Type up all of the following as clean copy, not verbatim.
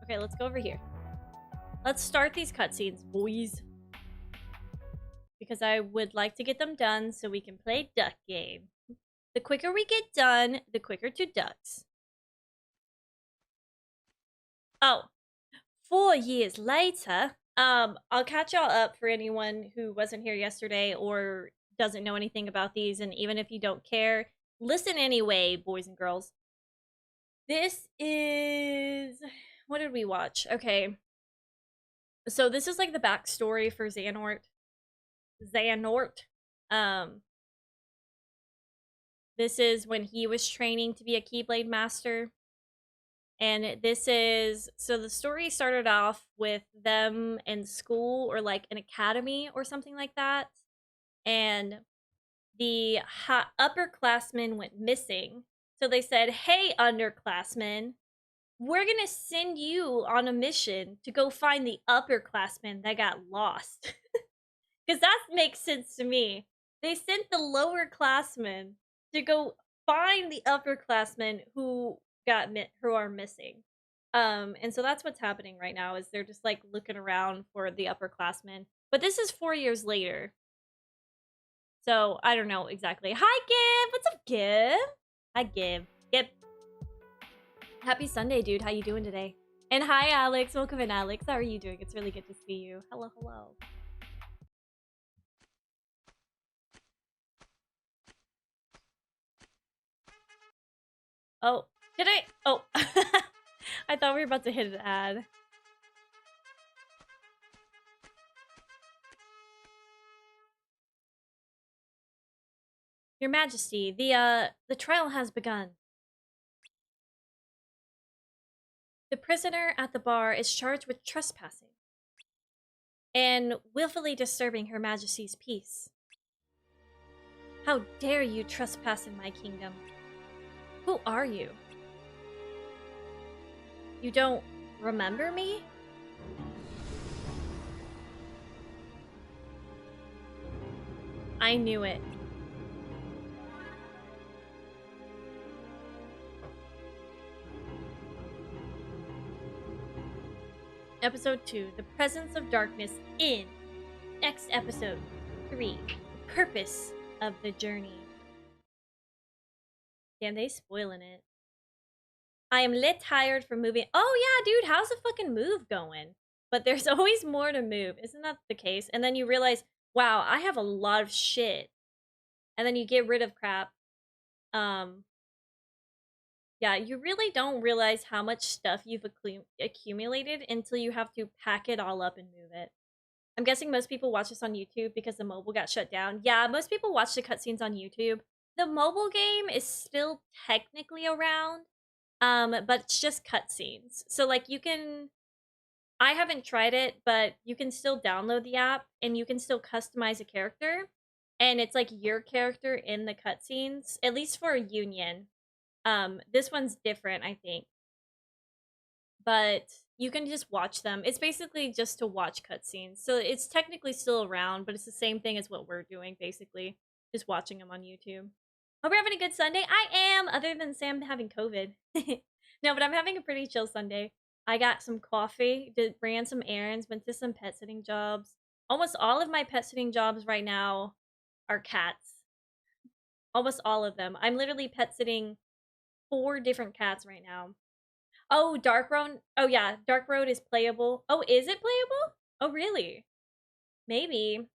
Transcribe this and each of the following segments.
Okay, let's go over here. Let's start these cutscenes, boys. Because I would like to get them done so we can play duck game. The quicker we get done, the quicker to ducks. Oh, 4 years later. I'll catch y'all up for anyone who wasn't here yesterday or doesn't know anything about these, and even if you don't care, listen anyway, boys and girls. This is... What did we watch? Okay. So this is like the backstory for Xehanort. This is when he was training to be a Keyblade Master. And this is... So the story started off with them in school or like an academy or something like that. And the upperclassmen went missing. So they said, hey, underclassmen, we're gonna send you on a mission to go find the upperclassmen that got lost. Because that makes sense to me. They sent the lowerclassmen to go find the upperclassmen who are missing. And so that's what's happening right now, is they're just like looking around for the upperclassmen. But this is 4 years later. So I don't know exactly. Hi, Gib. What's up, Gib? Hi, Gib. Gib. Happy Sunday, dude. How you doing today? And hi, Alex. Welcome in, Alex. How are you doing? It's really good to see you. Hello, hello. Oh, did I? Oh, I thought we were about to hit an ad. Your Majesty, the trial has begun. The prisoner at the bar is charged with trespassing and willfully disturbing Her Majesty's peace. How dare you trespass in my kingdom? Who are you? You don't remember me? I knew it. Episode 2, The Presence of Darkness in. Next episode 3, The Purpose of the Journey. Damn, they spoiling it. I am lit tired from moving. Oh yeah, dude, how's the fucking move going? But there's always more to move. Isn't that the case? And then you realize, wow, I have a lot of shit. And then you get rid of crap. Yeah, you really don't realize how much stuff you've accumulated until you have to pack it all up and move it. I'm guessing most people watch this on YouTube because the mobile got shut down. Yeah, most people watch the cutscenes on YouTube. The mobile game is still technically around, but it's just cutscenes. So like you can... I haven't tried it, but you can still download the app and you can still customize a character. And it's like your character in the cutscenes, at least for a Union. This one's different, I think. But you can just watch them. It's basically just to watch cutscenes. So it's technically still around, but it's the same thing as what we're doing, basically. Just watching them on YouTube. Hope you're having a good Sunday. I am, other than Sam having COVID. No, but I'm having a pretty chill Sunday. I got some coffee, ran some errands, went to some pet sitting jobs. Almost all of my pet sitting jobs right now are cats. Almost all of them. I'm literally pet sitting 4 different cats right now. Oh, Dark Road. Oh yeah, Dark Road is playable. Oh, is it playable? Oh, really? Maybe.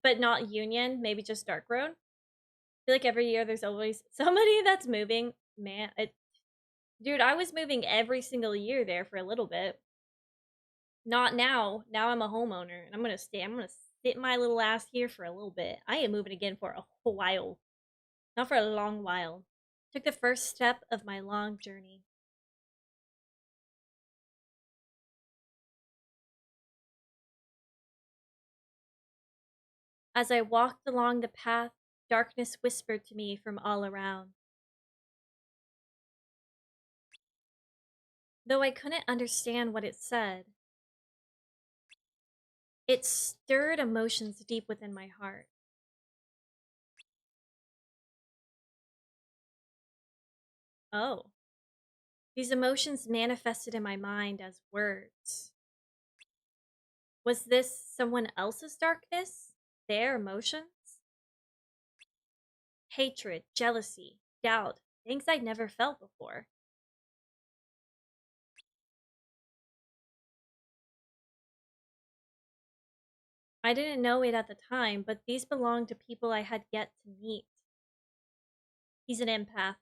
But not Union. Maybe just Dark Road. I feel like every year there's always somebody that's moving. Man, dude, I was moving every single year there for a little bit. Not now. Now I'm a homeowner, and I'm gonna stay. I'm gonna sit my little ass here for a little bit. I am moving again for a while. Not for a long while. Took the first step of my long journey. As I walked along the path, darkness whispered to me from all around. Though I couldn't understand what it said, it stirred emotions deep within my heart. Oh. These emotions manifested in my mind as words. Was this someone else's darkness? Their emotions? Hatred, jealousy, doubt, things I'd never felt before. I didn't know it at the time, but these belonged to people I had yet to meet. He's an empath.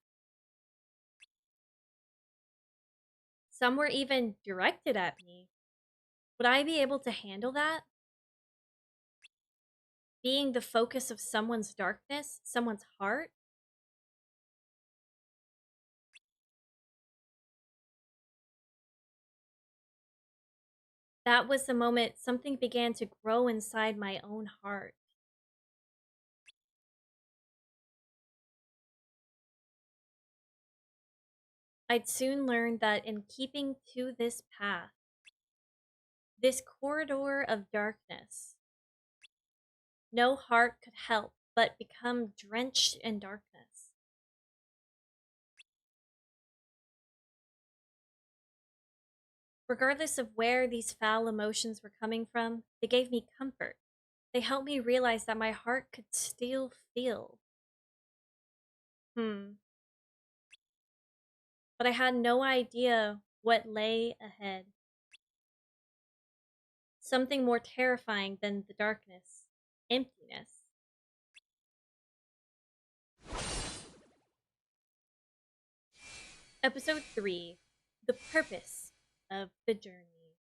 Some were even directed at me. Would I be able to handle that? Being the focus of someone's darkness, someone's heart? That was the moment something began to grow inside my own heart. I'd soon learn that in keeping to this path, this corridor of darkness, no heart could help but become drenched in darkness. Regardless of where these foul emotions were coming from, they gave me comfort. They helped me realize that my heart could still feel. But I had no idea what lay ahead. Something more terrifying than the darkness. Emptiness. Episode 3. The Purpose of the Journey.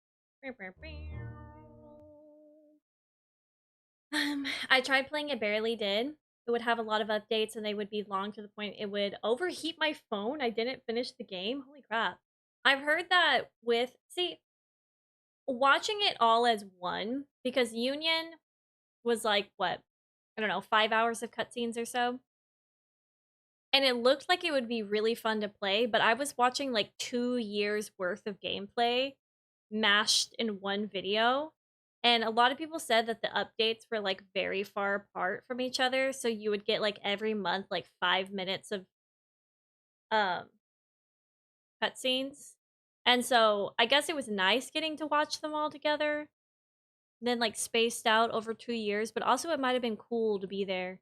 I tried playing it, barely did. It would have a lot of updates and they would be long to the point it would overheat my phone. I didn't finish the game. Holy crap. I've heard that watching it all as one, because Union was like, what? I don't know, 5 hours of cutscenes or so. And it looked like it would be really fun to play, but I was watching like 2 years worth of gameplay mashed in one video. And a lot of people said that the updates were like very far apart from each other. So you would get like every month, like 5 minutes of um cutscenes. And so I guess it was nice getting to watch them all together, then like spaced out over 2 years, but also it might have been cool to be there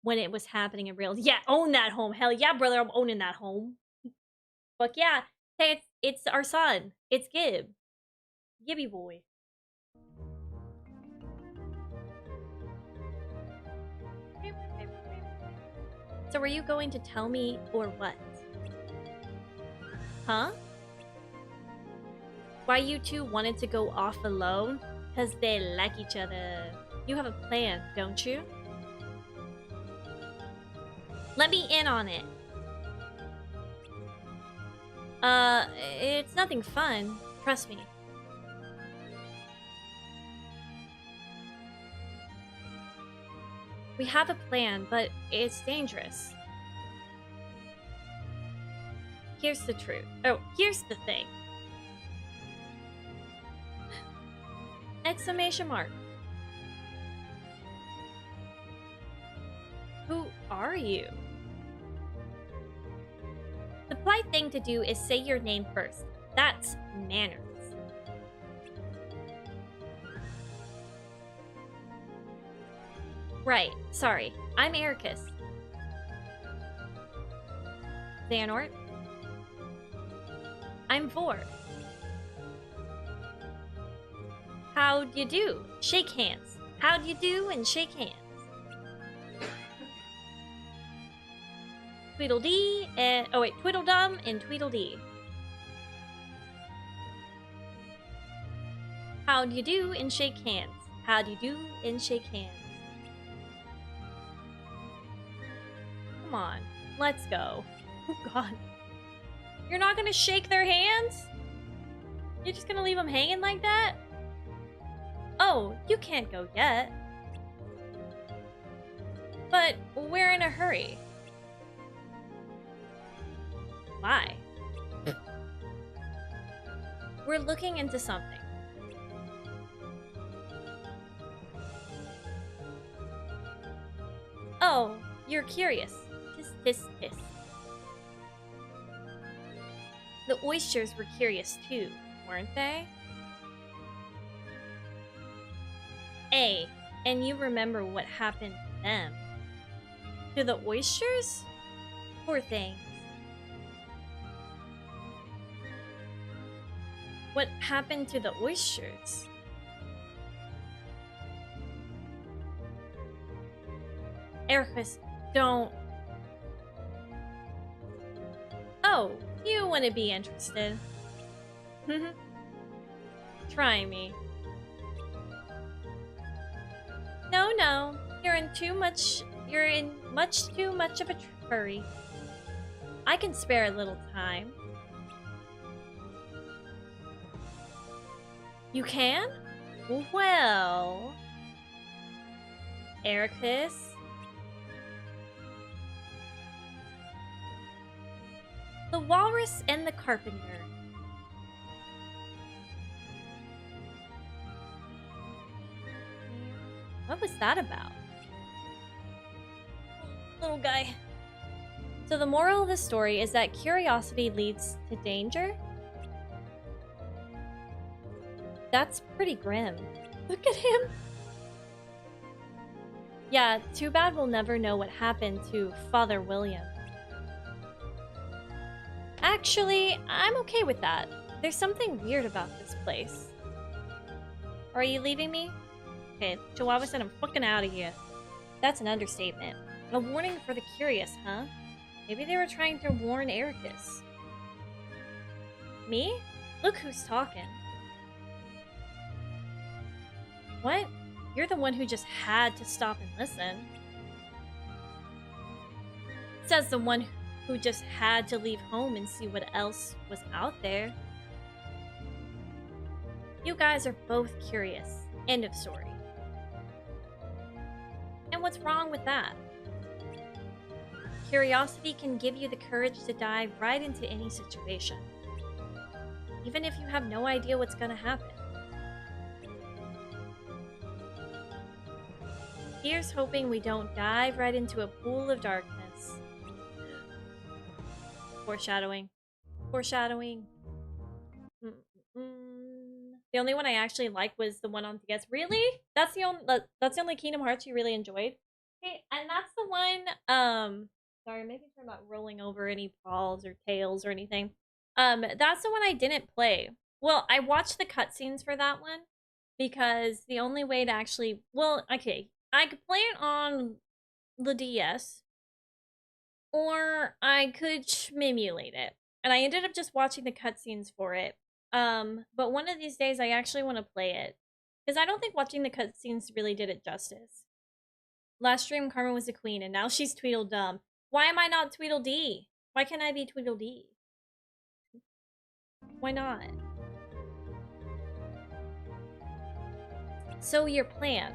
when it was happening in real. Yeah, own that home. Hell yeah, brother, I'm owning that home. Fuck yeah. Hey, it's our son. It's Gib. Gibby boy. So were you going to tell me or what? Huh? Why you two wanted to go off alone? Because they like each other. You have a plan, don't you? Let me in on it. It's nothing fun. Trust me. We have a plan, but it's dangerous. Here's the truth. Oh, here's the thing. Exclamation mark. Who are you? The polite thing to do is say your name first. That's manners. Right, sorry. I'm Ericus. Xehanort. I'm Vor. How'd you do? Shake hands. How'd you do and shake hands. Tweedledee and oh wait, Tweedledum and Tweedledee. How'd you do and shake hands. How'd you do and shake hands. Come on, let's go. Oh god. You're not gonna shake their hands? You're just gonna leave them hanging like that? Oh, you can't go yet. But we're in a hurry. Why? We're looking into something. Oh, you're curious. Tisk, tisk, tisk. The oysters were curious too, weren't they? And you remember what happened to them. To the oysters? Poor things. What happened to the oysters? Ericus, don't. Oh, you wouldn't be interested. Try me. No, you're in much too much of a hurry. I can spare a little time. You can? Well, Ericus. The Walrus and the Carpenter. What was that about? Little guy. So the moral of the story is that curiosity leads to danger? That's pretty grim. Look at him. Yeah, too bad we'll never know what happened to Father William. Actually, I'm okay with that. There's something weird about this place. Are you leaving me? Okay, Chihuahua said I'm fucking out of here. That's an understatement. A warning for the curious, huh? Maybe they were trying to warn Ericus. Me? Look who's talking. What? You're the one who just had to stop and listen. Says the one who just had to leave home and see what else was out there. You guys are both curious. End of story. And what's wrong with that? Curiosity can give you the courage to dive right into any situation, even if you have no idea what's gonna happen. Here's hoping we don't dive right into a pool of darkness. Foreshadowing. Foreshadowing. The only one I actually liked was the one on DS. Really? That's the only Kingdom Hearts you really enjoyed? Okay, and that's the one, sorry, I'm making sure I'm not rolling over any paws or tails or anything. That's the one I didn't play. Well, I watched the cutscenes for that one because the only way to actually, well, okay, I could play it on the DS or I could shmimulate it. And I ended up just watching the cutscenes for it. But one of these days I actually want to play it because I don't think watching the cutscenes really did it justice. Last stream, Carmen was the queen, and now she's Tweedledum. Why am I not Tweedledee? Why can't I be Tweedledee? Why not? So your plan.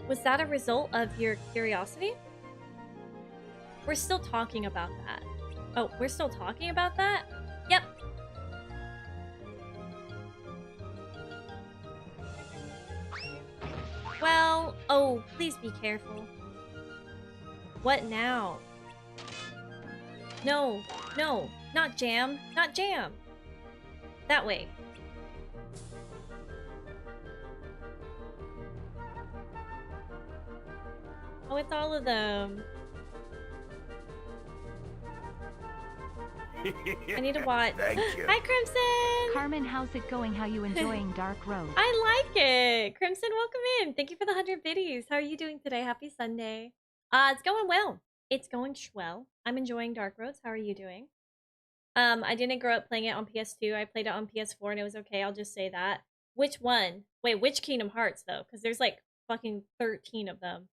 Was that a result of your curiosity? We're still talking about that. Oh, we're still talking about that? Yep. Well, oh, please be careful. What now? No, no, not jam, not jam. That way. Oh, it's all of them. I need to watch. Thank you. Hi, Crimson! Carmen, how's it going? How you enjoying Dark Road? I like it! Crimson, welcome in! Thank you for the 100 biddies. How are you doing today? Happy Sunday. It's going well. It's going swell. I'm enjoying Dark Roads. How are you doing? I didn't grow up playing it on PS2. I played it on PS4 and it was okay. I'll just say that. Which one? Wait, which Kingdom Hearts, though? Because there's like fucking 13 of them.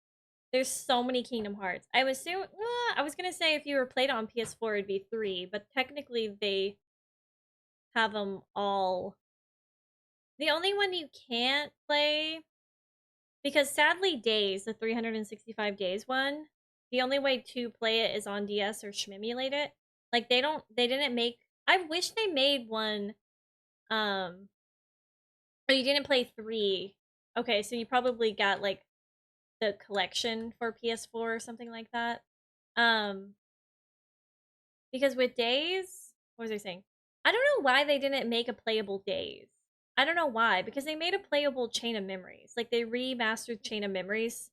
There's so many Kingdom Hearts. I was gonna say if you were played on PS4, it'd be 3, but technically they have them all. The only one you can't play, because sadly Days, the 365 Days one, the only way to play it is on DS or shmimulate it. Like they didn't make. I wish they made one. Oh, you didn't play 3. Okay, so you probably got like the collection for PS4 or something like that. Because with Days, what was I saying? I don't know why they didn't make a playable Days. I don't know why, because they made a playable Chain of Memories. Like, they remastered Chain of Memories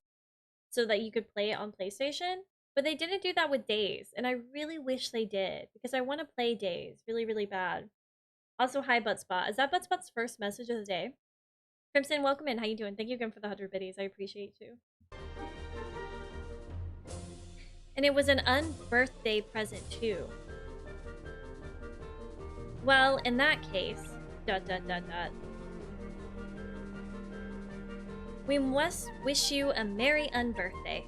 so that you could play it on PlayStation, but they didn't do that with Days, and I really wish they did, because I want to play Days really, really bad. Also, hi, Buttspot. Is that Buttspot's first message of the day? Crimson, welcome in. How you doing? Thank you again for the 100 biddies. I appreciate you. And it was an unbirthday present, too. Well, in that case, ... we must wish you a merry unbirthday.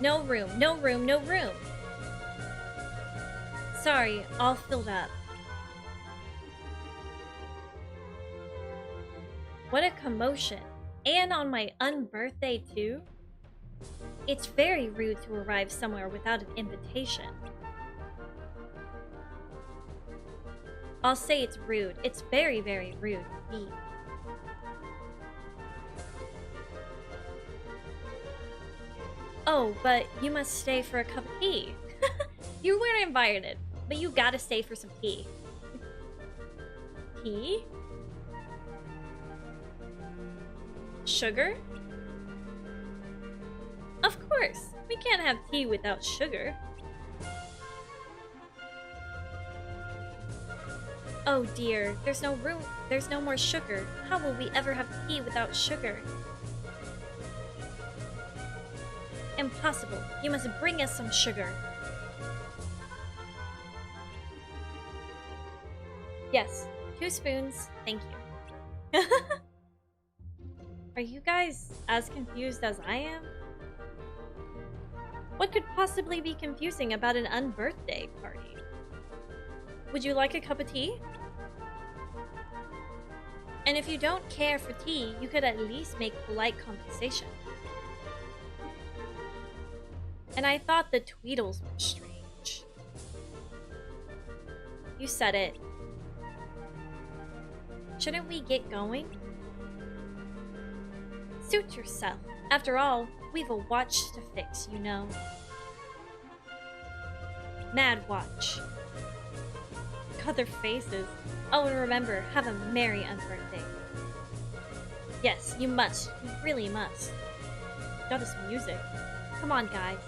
No room, no room, no room. Sorry, all filled up. What a commotion. And on my unbirthday too? It's very rude to arrive somewhere without an invitation. I'll say it's rude. It's very, very rude indeed. Oh, but you must stay for a cup of tea. You weren't invited, but you gotta stay for some tea. Tea? Sugar? Of course! We can't have tea without sugar. Oh dear, there's no room, there's no more sugar. How will we ever have tea without sugar? Impossible. You must bring us some sugar. Yes, 2 spoons, thank you. Are you guys as confused as I am? What could possibly be confusing about an unbirthday party? Would you like a cup of tea? And if you don't care for tea, you could at least make polite conversation. And I thought the Tweedles were strange. You said it. Shouldn't we get going? Suit yourself. After all, we've a watch to fix, you know. Mad watch. God, their faces. Oh, and remember, have a merry unbirthday. Yes, you must. You really must. Got this music. Come on, guys.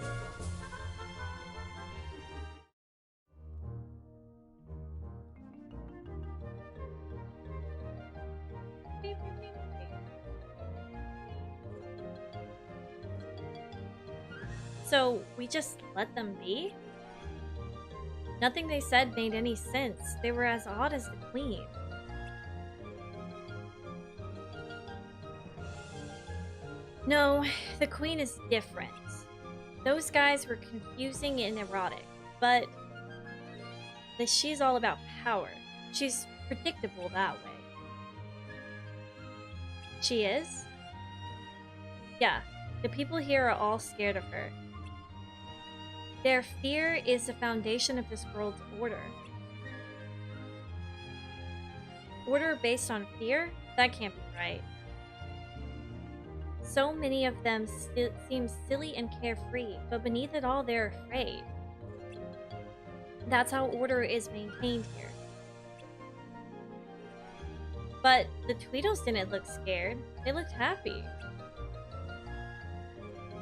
So, we just let them be? Nothing they said made any sense. They were as odd as the Queen. No, the Queen is different. Those guys were confusing and erotic, but she's all about power. She's predictable that way. She is? Yeah, the people here are all scared of her. Their fear is the foundation of this world's order. Order based on fear? That can't be right. So many of them seem silly and carefree, but beneath it all, they're afraid. That's how order is maintained here. But the Tweedles didn't look scared. They looked happy.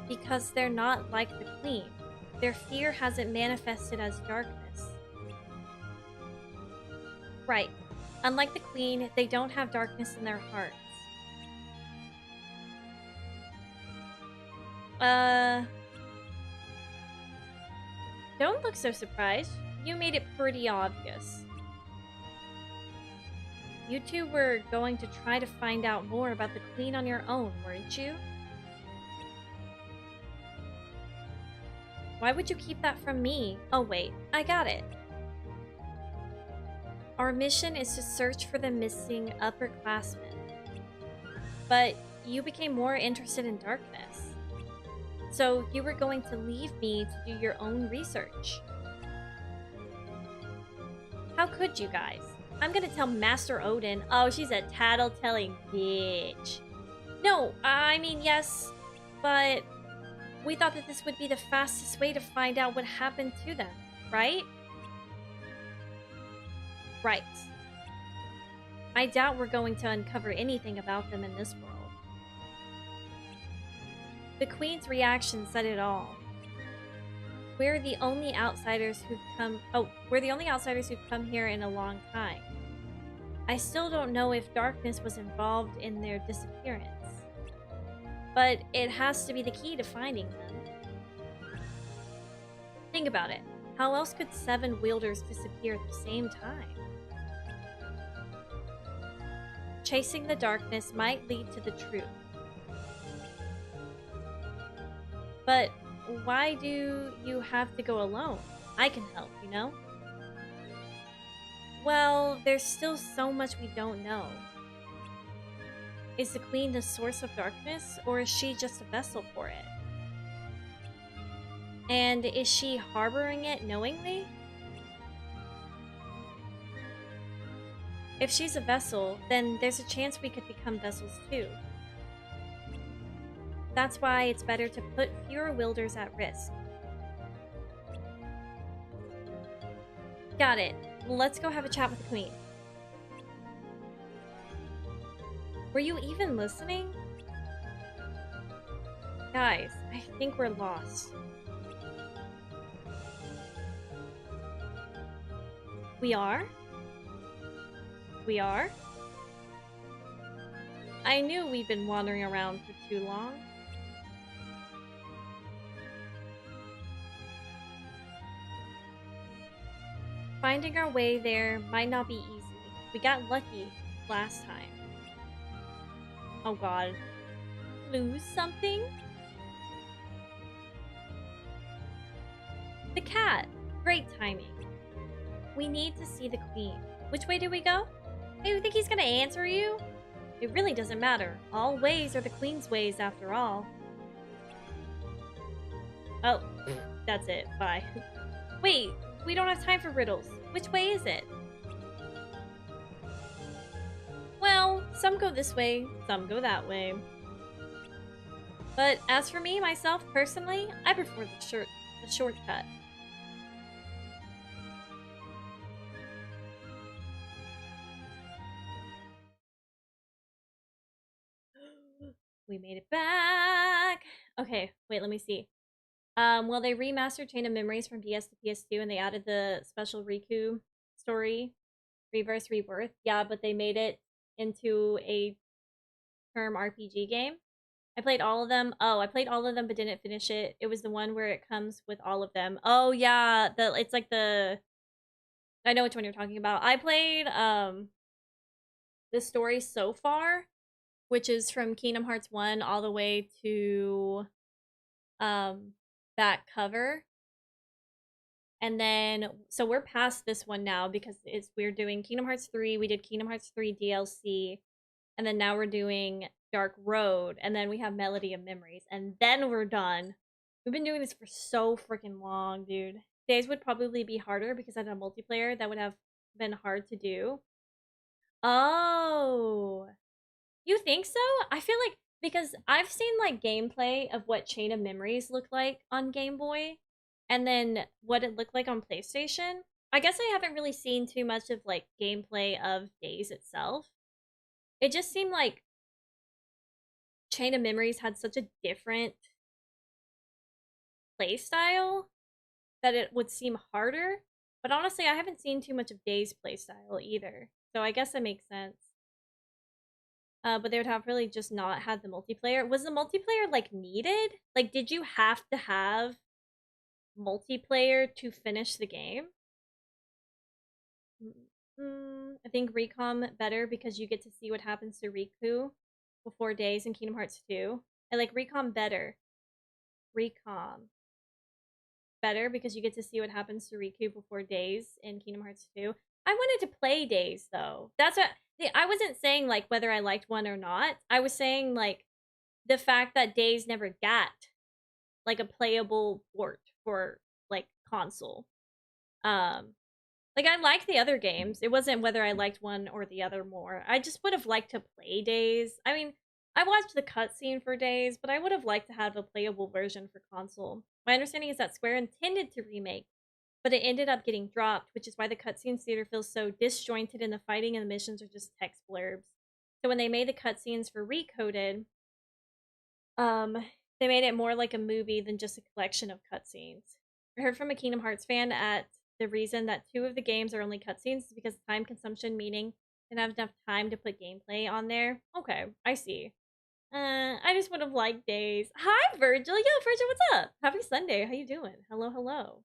Because they're not like the Queen. Their fear hasn't manifested as darkness. Right. Unlike the Queen, they don't have darkness in their hearts. Don't look so surprised. You made it pretty obvious. You two were going to try to find out more about the Queen on your own, weren't you? Why would you keep that from me? Oh wait, I got it. Our mission is to search for the missing upperclassmen. But you became more interested in darkness. So you were going to leave me to do your own research. How could you guys? I'm gonna tell Master Odin. Oh, she's a tattletelling bitch. No, I mean, yes, but we thought that this would be the fastest way to find out what happened to them, right? Right. I doubt we're going to uncover anything about them in this world. The Queen's reaction said it all. We're the only outsiders who've come. Oh, we're the only outsiders who've come here in a long time. I still don't know if darkness was involved in their disappearance, but it has to be the key to finding them. Think about it. How else could 7 wielders disappear at the same time? Chasing the darkness might lead to the truth. But why do you have to go alone? I can help, you know? Well, there's still so much we don't know. Is the Queen the source of darkness, or is she just a vessel for it? And is she harboring it knowingly? If she's a vessel, then there's a chance we could become vessels too. That's why it's better to put fewer wielders at risk. Got it. Let's go have a chat with the Queen. Were you even listening? Guys, I think we're lost. We are? We are? I knew we'd been wandering around for too long. Finding our way there might not be easy. We got lucky last time. Oh god. Lose something? The cat! Great timing. We need to see the Queen. Which way do we go? Hey, you think he's gonna answer you? It really doesn't matter. All ways are the Queen's ways after all. Oh, that's it. Bye. Wait, we don't have time for riddles. Which way is it? Well, some go this way, some go that way. But as for me, myself, personally, I prefer the shortcut. We made it back. Okay, wait, let me see. Well, they remastered Chain of Memories from DS to PS2, and they added the special Riku story, Reverse Rebirth. Yeah, but they made it into a term RPG game. I played all of them. Oh, I played all of them, but didn't finish it. It was the one where it comes with all of them. Oh yeah, it's like the. I know which one you're talking about. I played the story so far, which is from Kingdom Hearts 1 all the way to that cover. And then so we're past this one now because we're doing Kingdom Hearts 3, we did Kingdom Hearts 3 DLC, and then now we're doing Dark Road, and then we have Melody of Memories, and then we're done. We've been doing this for so freaking long, dude. Days would probably be harder because I had a multiplayer that would have been hard to do. Oh. You think so? I feel like because I've seen like gameplay of what Chain of Memories looked like on Game Boy and then what it looked like on PlayStation. I guess I haven't really seen too much of like gameplay of Days itself. It just seemed like Chain of Memories had such a different play style that it would seem harder. But honestly, I haven't seen too much of Days play style either. So I guess that makes sense. But they would have really just not had the multiplayer. Was the multiplayer like needed? Like, did you have to have multiplayer to finish the game? I think Recom better because you get to see what happens to Riku before Days in Kingdom Hearts 2. I like Recom better. Recom better because you get to see what happens to Riku before Days in Kingdom Hearts 2. I wanted to play Days though. That's what I wasn't saying like whether I liked one or not. I was saying like the fact that Days never got like a playable port for like console. Um Like, I liked the other games. It wasn't whether I liked one or the other more. I just would have liked to play Days. I mean, I watched the cutscene for Days, but I would have liked to have a playable version for console. My understanding is that Square intended to remake, but it ended up getting dropped, which is why the cutscenes theater feels so disjointed and the fighting and the missions are just text blurbs. So when they made the cutscenes for Recoded, um, they made it more like a movie than just a collection of cutscenes. I heard from a Kingdom Hearts fan at the reason that 2 of the games are only cutscenes is because time consumption, meaning they don't have enough time to put gameplay on there. Okay, I see. I just would have liked Days. Hi, Virgil. Yo, Virgil, what's up? Happy Sunday. How you doing? Hello, hello.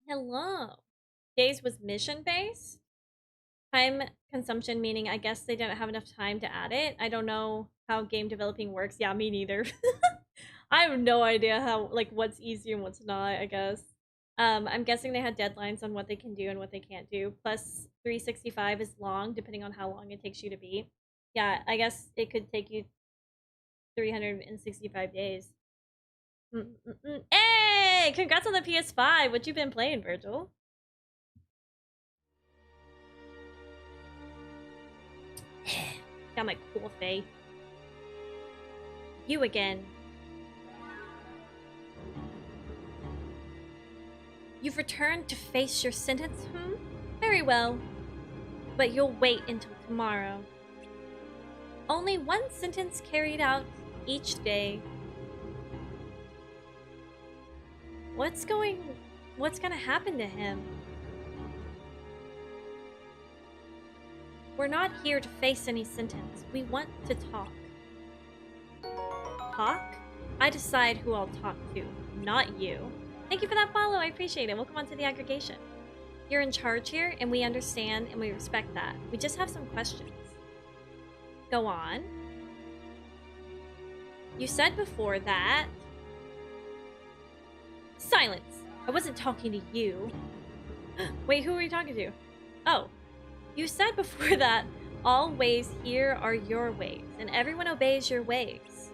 Hello. Days was mission based. Time consumption, meaning I guess they didn't have enough time to add it. I don't know how game developing works. Yeah, me neither. I have no idea how, like, what's easy and what's not, I guess. I'm guessing they had deadlines on what they can do and what they can't do. Plus, 365 is long, depending on how long it takes you to beat. Yeah, I guess it could take you 365 days. Hey! Congrats on the PS5! What you been playing, Virgil? Got my cool face. You again. You've returned to face your sentence, Very well. But you'll wait until tomorrow. Only one sentence carried out each day. What's gonna happen to him? We're not here to face any sentence. We want to talk. Talk? I decide who I'll talk to, not you. Thank you for that follow, I appreciate it. Welcome on to the aggregation. You're in charge here, and we understand and we respect that. We just have some questions. Go on. You said before that... Silence! I wasn't talking to you. Wait, who are you talking to? Oh. You said before that all ways here are your ways, and everyone obeys your ways.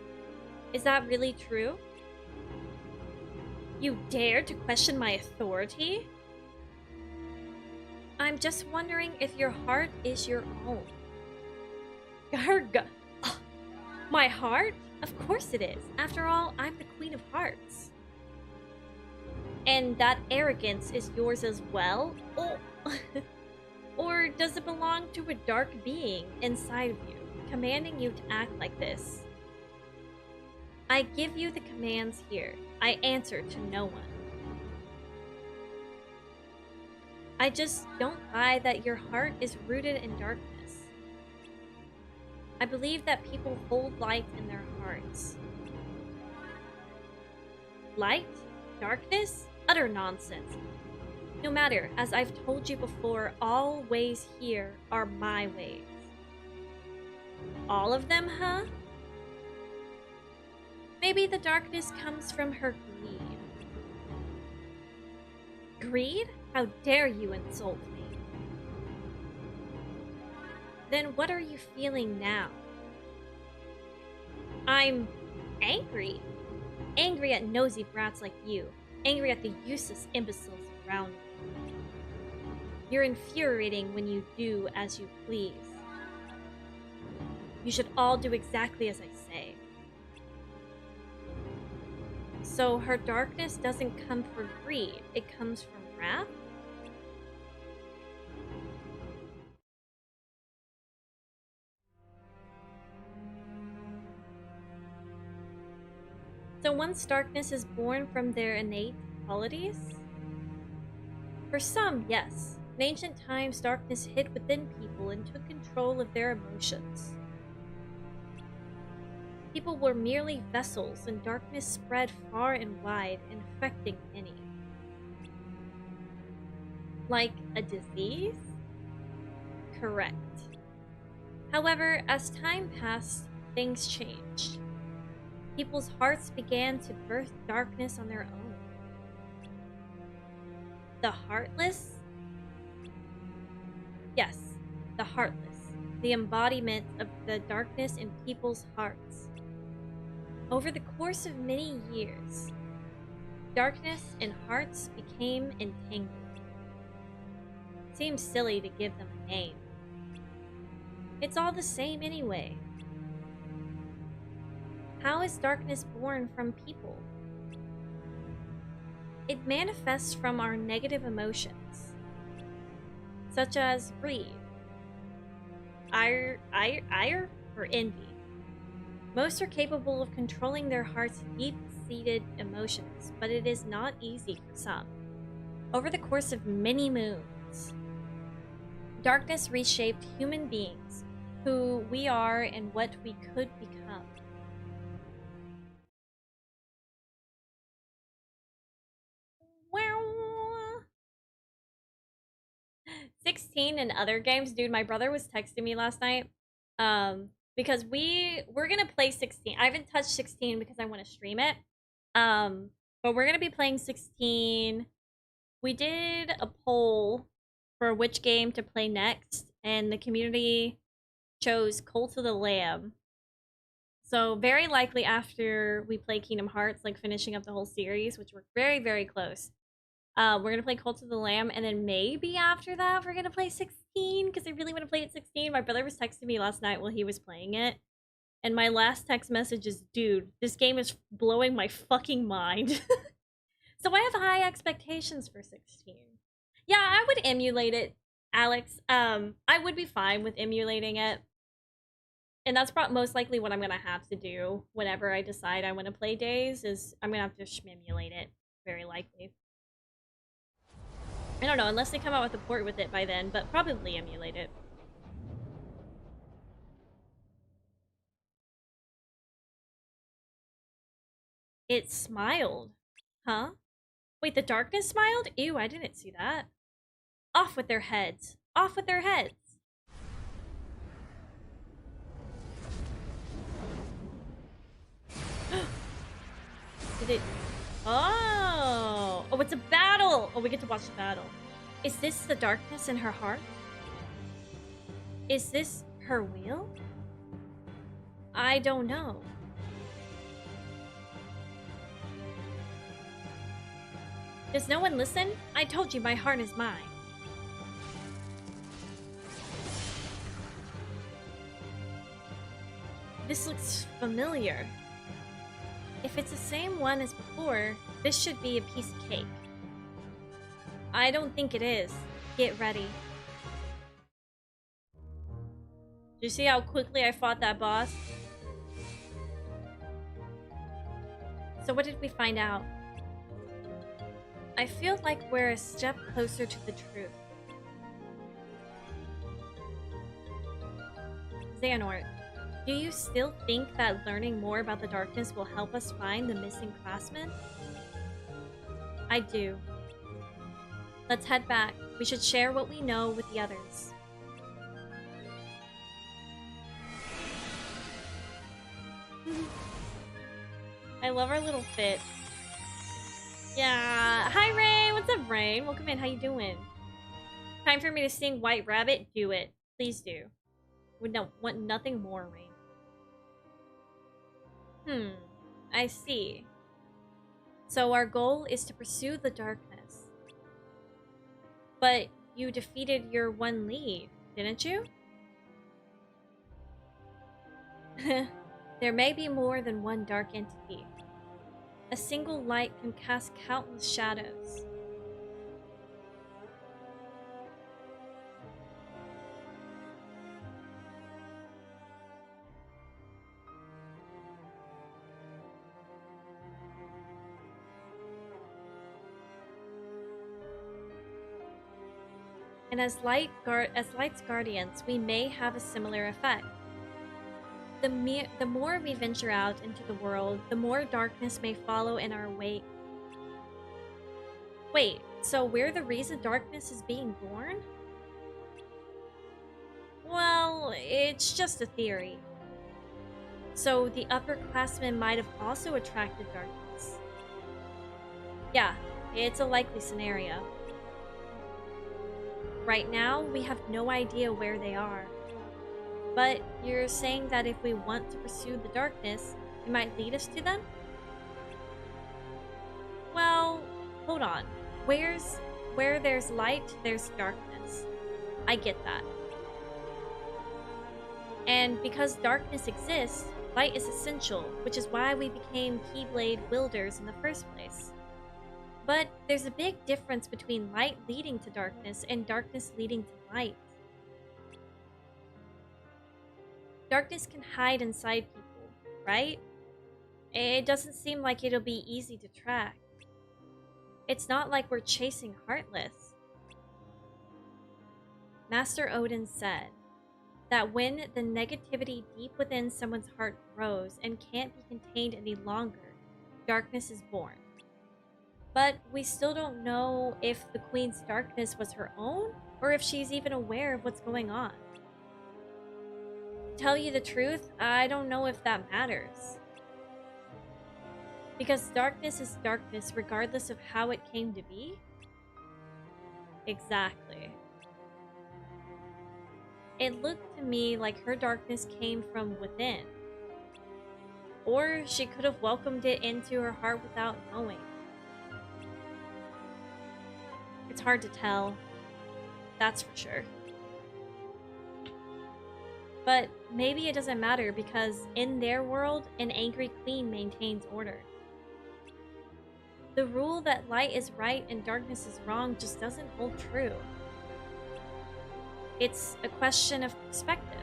Is that really true? You dare to question my authority? I'm just wondering if your heart is your own. Garga. My heart? Of course it is. After all, I'm the Queen of Hearts. And that arrogance is yours as well? Oh. Or does it belong to a dark being inside of you, commanding you to act like this? I give you the commands here. I answer to no one. I just don't buy that your heart is rooted in darkness. I believe that people hold light in their hearts. Light? Darkness? Utter nonsense. No matter, as I've told you before, all ways here are my ways. All of them, huh? Maybe the darkness comes from her greed. Greed? How dare you insult me? Then what are you feeling now? I'm angry. Angry at nosy brats like you. Angry at the useless imbeciles around me. You're infuriating when you do as you please. You should all do exactly as I say. So her darkness doesn't come from greed, it comes from wrath? So once darkness is born from their innate qualities? For some, yes. In ancient times, darkness hid within people and took control of their emotions. People were merely vessels, and darkness spread far and wide, infecting many. Like a disease? Correct. However, as time passed, things changed. People's hearts began to birth darkness on their own. The heartless? Yes, the heartless. The embodiment of the darkness in people's hearts. Over the course of many years, darkness and hearts became entangled. Seems silly to give them a name. It's all the same anyway. How is darkness born from people? It manifests from our negative emotions, such as greed, ire, or envy. Most are capable of controlling their heart's deep-seated emotions, but it is not easy for some. Over the course of many moons, darkness reshaped human beings, who we are and what we could become. 16 in other games. Dude, my brother was texting me last night. Because we're gonna play 16. I haven't touched 16 because I want to stream it. But we're gonna be playing 16. We did a poll for which game to play next, and the community chose Cult of the Lamb. So very likely after we play Kingdom Hearts, like finishing up the whole series, which we're very, very close. We're gonna play Cult of the Lamb, and then maybe after that we're gonna play 16, because I really want to play it 16. My brother was texting me last night while he was playing it, and my last text message is, dude, this game is blowing my fucking mind. So I have high expectations for 16. Yeah, I would emulate it, Alex. I would be fine with emulating it. And that's most likely what I'm gonna have to do whenever I decide I want to play Days, is I'm gonna have to shmemulate it, very likely. I don't know, unless they come out with a port with it by then, but probably emulate it. It smiled. Huh? Wait, the darkness smiled? Ew, I didn't see that. Off with their heads. Off with their heads. Did it... Oh! Oh, it's a battle! Oh, we get to watch the battle. Is this the darkness in her heart? Is this her will? I don't know. Does no one listen? I told you my heart is mine. This looks familiar. If it's the same one as before, this should be a piece of cake. I don't think it is. Get ready. Do you see how quickly I fought that boss? So what did we find out? I feel like we're a step closer to the truth. Xehanort, do you still think that learning more about the darkness will help us find the missing classmen? I do. Let's head back. We should share what we know with the others. I love our little fit. Yeah. Hi, Rain. What's up, Rain? Welcome in. How you doing? Time for me to sing White Rabbit? Do it. Please do. Would want nothing more, Rain. I see. So our goal is to pursue the darkness. But you defeated your one lead, didn't you? There may be more than one dark entity. A single light can cast countless shadows. And as Light's guardians, we may have a similar effect. The more we venture out into the world, the more darkness may follow in our wake. Wait, so we're the reason darkness is being born? Well, it's just a theory. So the upperclassmen might have also attracted darkness. Yeah, it's a likely scenario. Right now, we have no idea where they are. But you're saying that if we want to pursue the darkness, it might lead us to them? Well, hold on. Where there's light, there's darkness. I get that. And because darkness exists, light is essential, which is why we became Keyblade wielders in the first place. But there's a big difference between light leading to darkness and darkness leading to light. Darkness can hide inside people, right? It doesn't seem like it'll be easy to track. It's not like we're chasing Heartless. Master Odin said that when the negativity deep within someone's heart grows and can't be contained any longer, darkness is born. But we still don't know if the Queen's darkness was her own, or if she's even aware of what's going on. To tell you the truth, I don't know if that matters. Because darkness is darkness regardless of how it came to be? Exactly. It looked to me like her darkness came from within. Or she could have welcomed it into her heart without knowing. It's hard to tell. That's for sure. But maybe it doesn't matter because in their world, an angry queen maintains order. The rule that light is right and darkness is wrong just doesn't hold true. It's a question of perspective.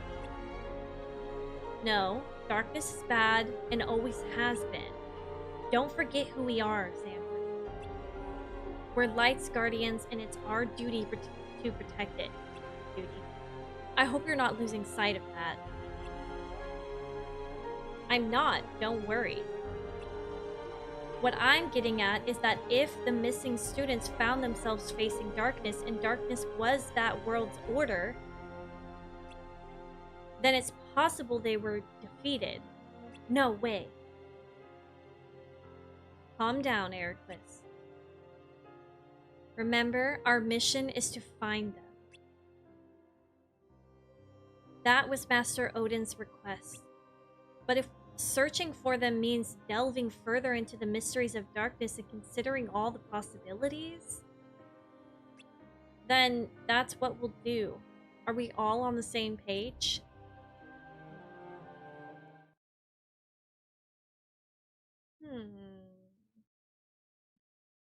No, darkness is bad and always has been. Don't forget who we are, Xander. We're light's guardians and it's our duty to protect it. Duty. I hope you're not losing sight of that. I'm not, don't worry. What I'm getting at is that if the missing students found themselves facing darkness and darkness was that world's order, then it's possible they were defeated. No way. Calm down, Ericlus. Remember, our mission is to find them. That was Master Odin's request. But if searching for them means delving further into the mysteries of darkness and considering all the possibilities, then that's what we'll do. Are we all on the same page?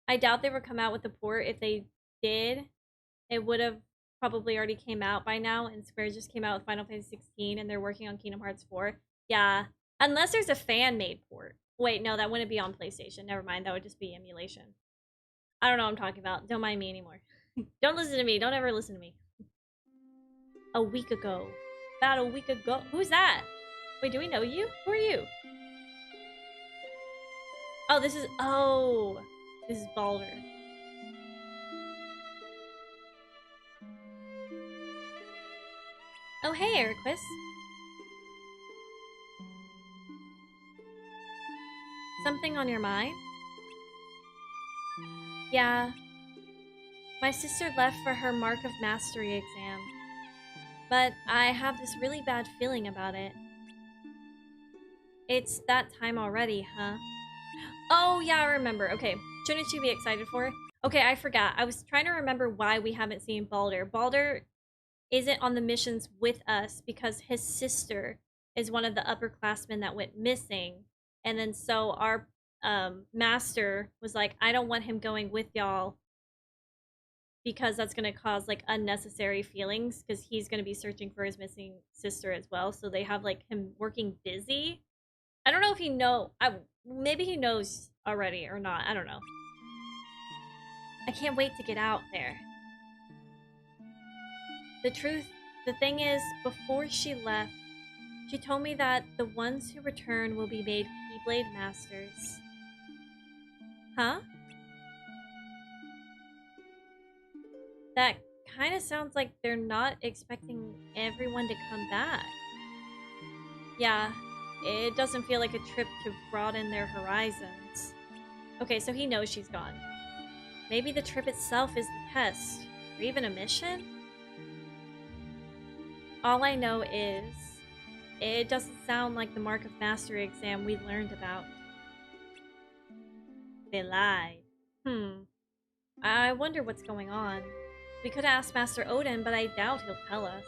I doubt they would come out with the port. If they did, it would have probably already came out by now, and Square just came out with Final Fantasy 16 and they're working on Kingdom Hearts 4. Yeah, unless there's a fan-made port. Wait, no, that wouldn't be on PlayStation. Never mind, that would just be emulation. I don't know what I'm talking about. Don't mind me anymore. Don't listen to me. Don't ever listen to me. A week ago. About a week ago. Who's that? Wait, do we know you? Who are you? Oh, this is... Oh. This is Baldur. Oh, hey, Ericus. Something on your mind? Yeah. My sister left for her Mark of Mastery exam. But I have this really bad feeling about it. It's that time already, huh? Oh, yeah, I remember. Okay, shouldn't you be excited for it? Okay, I forgot. I was trying to remember why we haven't seen Baldur. Baldur isn't on the missions with us because his sister is one of the upperclassmen that went missing. And then so our master was like, I don't want him going with y'all because that's going to cause like unnecessary feelings because he's going to be searching for his missing sister as well. So they have like him working busy. I don't know if he maybe he knows already or not. I don't know. I can't wait to get out there. The thing is, before she left, she told me that the ones who return will be made Keyblade Masters. Huh? That kind of sounds like they're not expecting everyone to come back. Yeah, it doesn't feel like a trip to broaden their horizons. Okay, so he knows she's gone. Maybe the trip itself is the test, or even a mission? All I know is, it doesn't sound like the Mark of Mastery exam we learned about. They lied. I wonder what's going on. We could ask Master Odin, but I doubt he'll tell us.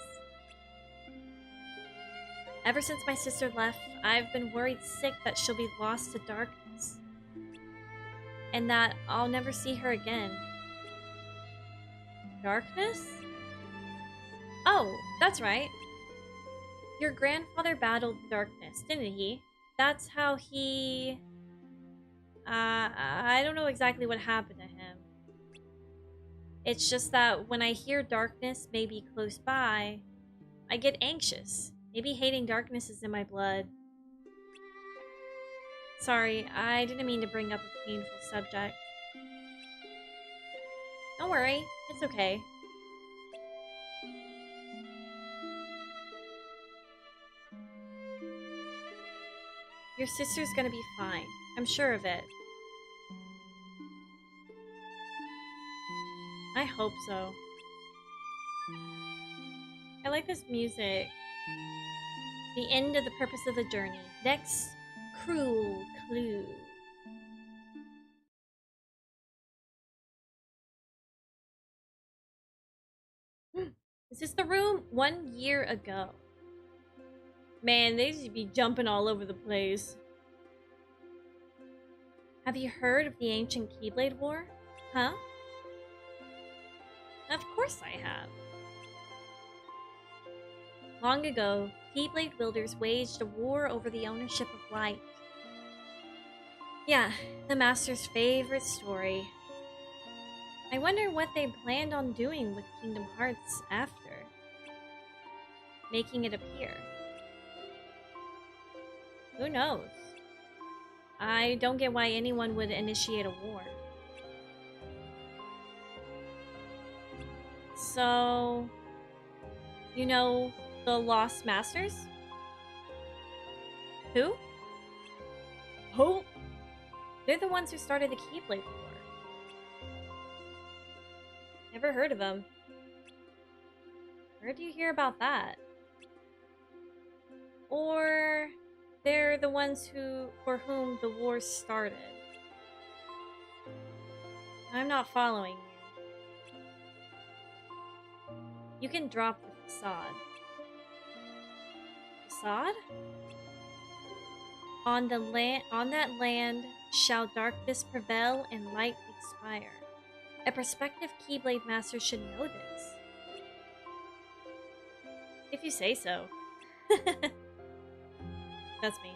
Ever since my sister left, I've been worried sick that she'll be lost to darkness. And that I'll never see her again. Darkness? Oh, that's right. Your grandfather battled darkness, didn't he? That's how he... I don't know exactly what happened to him. It's just that when I hear darkness may be close by, I get anxious. Maybe hating darkness is in my blood. Sorry, I didn't mean to bring up a painful subject. Don't worry, it's okay. Your sister's gonna be fine. I'm sure of it. I hope so. I like this music. The end of the purpose of the journey. Next, cruel clue. Is this the room? 1 year ago. Man, they should be jumping all over the place. Have you heard of the ancient Keyblade War? Huh? Of course I have. Long ago, Keyblade wielders waged a war over the ownership of light. Yeah, the Master's favorite story. I wonder what they planned on doing with Kingdom Hearts after. Making it appear. Who knows? I don't get why anyone would initiate a war. So... You know the Lost Masters? Who? Who? They're the ones who started the Keyblade War. Never heard of them. Where do you hear about that? Or they're the ones for whom the war started. I'm not following you. You can drop the facade. Facade? On that land shall darkness prevail and light expire. A prospective Keyblade Master should know this. If you say so. That's me.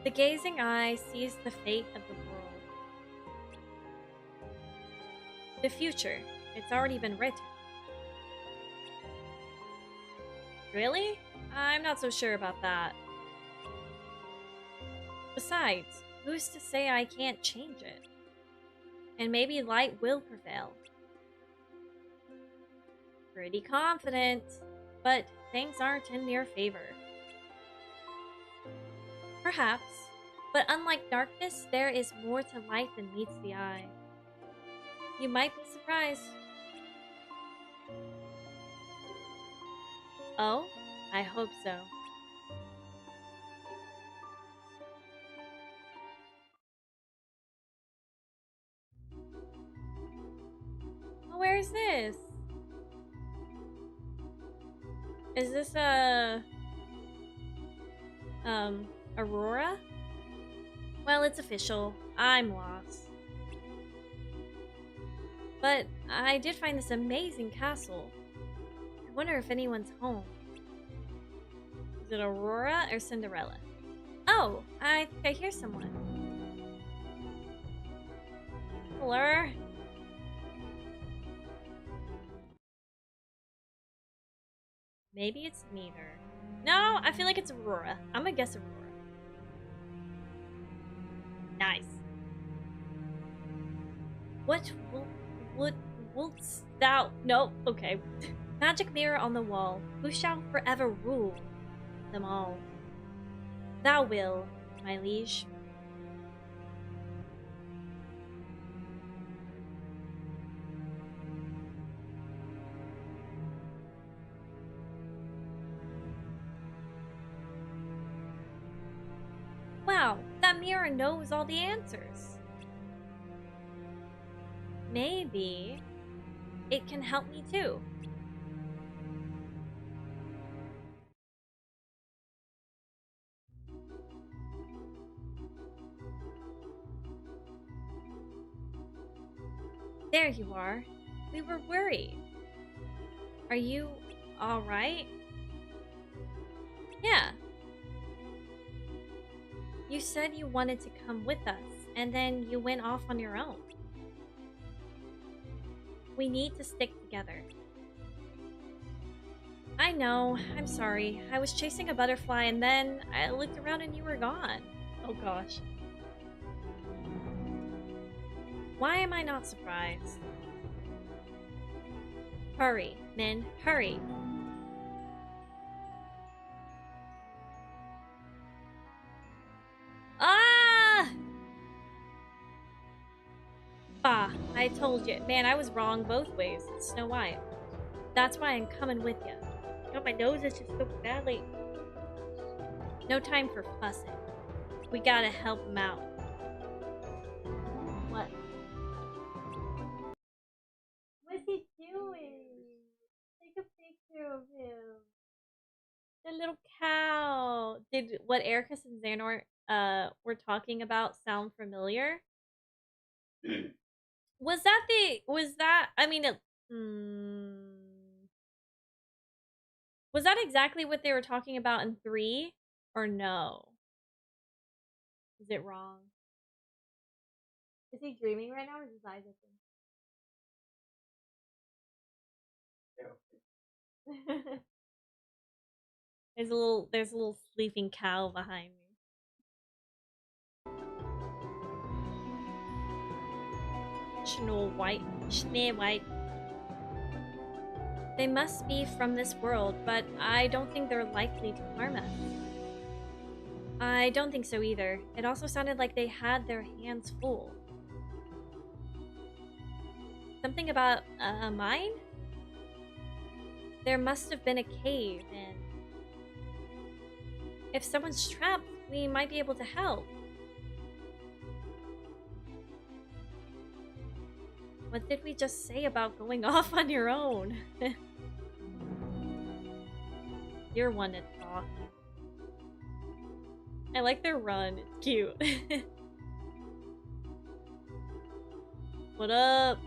The gazing eye sees the fate of the world. The future. It's already been written. Really? I'm not so sure about that. Besides, who's to say I can't change it? And maybe light will prevail. Pretty confident, but things aren't in your favor. Perhaps, but unlike darkness, there is more to light than meets the eye. You might be surprised. Oh, I hope so. Oh, where is this? Is this Aurora? Well, it's official. I'm lost. But I did find this amazing castle. I wonder if anyone's home. Is it Aurora or Cinderella? Oh, I think I hear someone. Hello? Maybe it's neither. No, I feel like it's Aurora. I'm gonna guess Aurora. Nice. What wouldst thou? No, okay. Magic mirror on the wall. Who shall forever rule them all? Thou will, my liege. Wow, that mirror knows all the answers. Maybe it can help me too. There you are. We were worried. Are you alright? Yeah. You said you wanted to come with us, and then you went off on your own. We need to stick together. I know, I'm sorry. I was chasing a butterfly and then I looked around and you were gone. Oh gosh. Why am I not surprised? Hurry, Min, hurry. Ah! Bah, I told you. Man, I was wrong both ways. It's Snow White. That's why I'm coming with you. Oh, my nose is just so badly. No time for fussing. We gotta help him out. What? What's he doing? Take a picture of him. The little cow. Did what Ericus and Xanor were talking about sound familiar? Was that I mean it was that exactly what they were talking about in 3 or no? Is it wrong? Is he dreaming right now or is his eyes open? There's a little sleeping cow behind me. Snow White. They must be from this world, but I don't think they're likely to harm us. I don't think so either. It also sounded like they had their hands full. Something about a mine? There must have been a cave, and if someone's trapped, we might be able to help. What did we just say about going off on your own? You're one to talk. I like their run. It's cute. What up?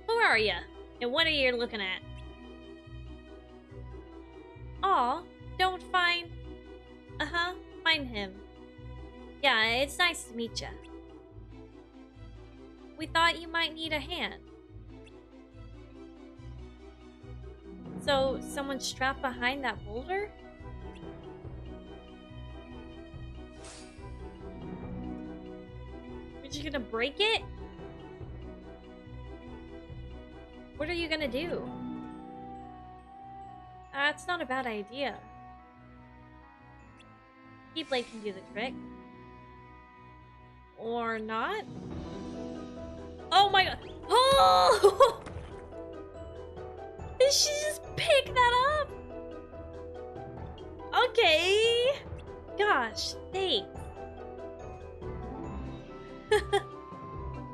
Who are ya? And what are you looking at? Aw, don't find... find him. Yeah, it's nice to meet ya. We thought you might need a hand. So, someone's trapped behind that boulder? Are you gonna break it? What are you gonna do? That's not a bad idea. Keyblade can do the trick. Or not? Oh my god! Oh! Did she just pick that up? Okay. Gosh, thanks.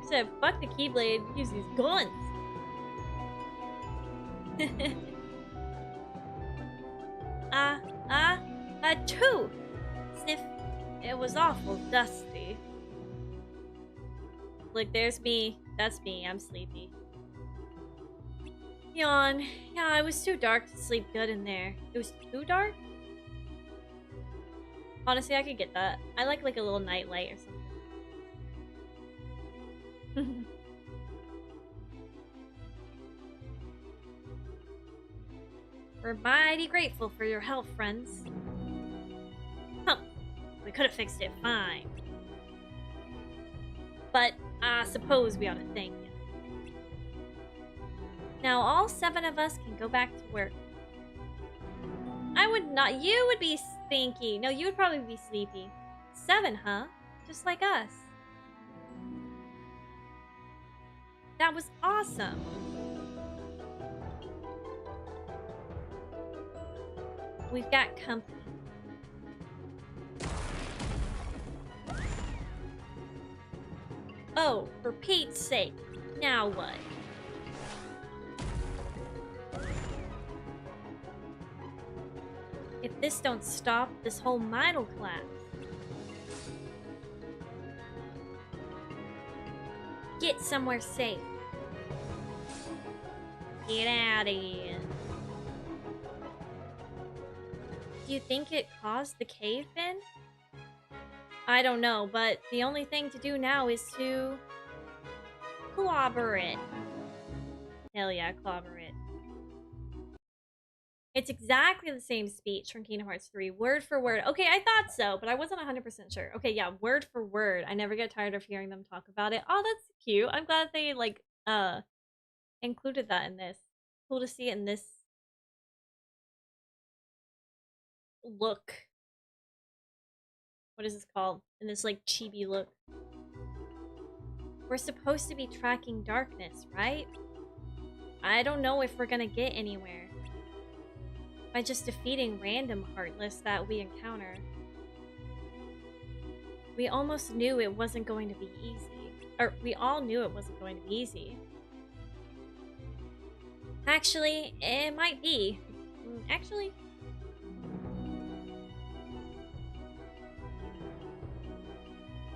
Said, fuck the Keyblade, use these guns. Achoo! Sniff. It was awful dusty. Look, there's me. That's me. I'm sleepy. Yawn. Yeah, it was too dark to sleep good in there. It was too dark? Honestly, I could get that. I like a little night light or something. We're mighty grateful for your help, friends. Huh. We could have fixed it fine. But I suppose we ought to thank you. Now all 7 of us can go back to work. I would not. You would be stinky. No, you would probably be sleepy. 7, huh? Just like us. That was awesome. We've got company. Oh, for Pete's sake. Now what? this don't stop, this whole mine'll collapse. Get somewhere safe. Get out of here. Do you think it caused the cave-in? I don't know, but the only thing to do now is to clobber it. Hell yeah, clobber it. It's exactly the same speech from Kingdom Hearts 3, word for word. Okay, I thought so, but I wasn't 100% sure. Okay, yeah, word for word. I never get tired of hearing them talk about it. Oh, that's cute. I'm glad they, like, included that in this. Cool to see it in this look. What is this called? In this, like, chibi look. We're supposed to be tracking darkness, right? I don't know if we're gonna get anywhere by just defeating random Heartless that we encounter. We almost knew it wasn't going to be easy. Or, we all knew it wasn't going to be easy. Actually, it might be. Actually...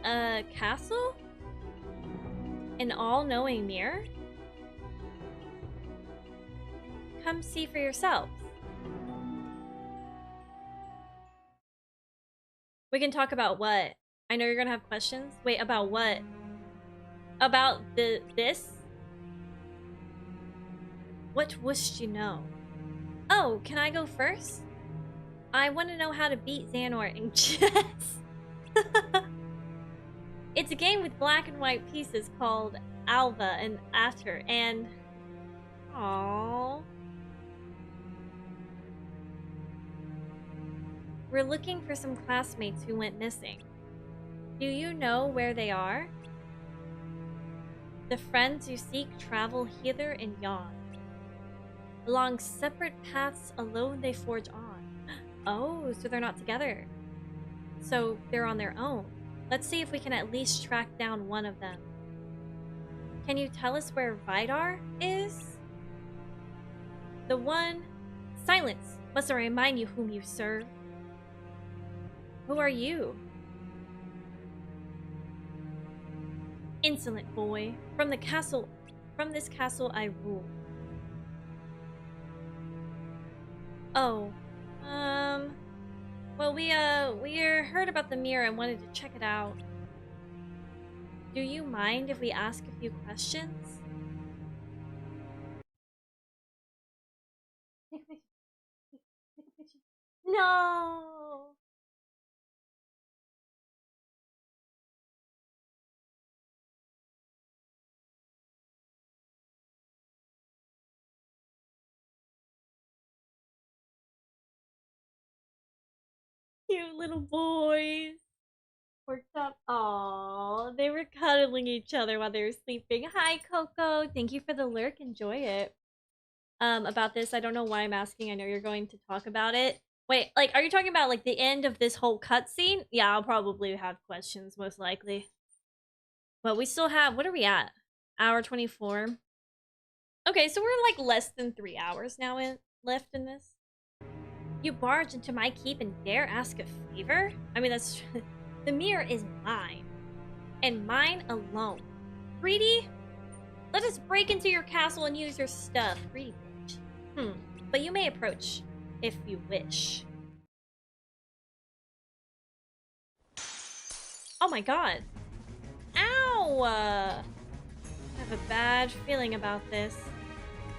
A castle? An all-knowing mirror? Come see for yourselves. We can talk about what? I know you're gonna have questions. Wait, about what? About this? What wouldst you know? Oh, can I go first? I want to know how to beat Xehanort in chess. It's a game with black and white pieces called Alva and Atter, and... Aww. We're looking for some classmates who went missing. Do you know where they are? The friends you seek travel hither and yon. Along separate paths alone they forge on. Oh, so they're not together. So they're on their own. Let's see if we can at least track down one of them. Can you tell us where Vidar is? The one... Silence! Must I remind you whom you serve? Who are you? Insolent boy. From this castle I rule. Oh. Well, we heard about the mirror and wanted to check it out. Do you mind if we ask a few questions? No! Cute little boys. Worked up. Aww, they were cuddling each other while they were sleeping. Hi, Coco. Thank you for the lurk. Enjoy it. About this, I don't know why I'm asking. I know you're going to talk about it. Wait, like, are you talking about, like, the end of this whole cutscene? Yeah, I'll probably have questions, most likely. But we still have... What are we at? Hour 24. Okay, so we're, like, less than 3 hours now left in this. You barge into my keep and dare ask a favor? I mean, that's... The mirror is mine. And mine alone. Greedy? Let us break into your castle and use your stuff. Greedy bitch. But you may approach, if you wish. Oh my god. Ow! I have a bad feeling about this.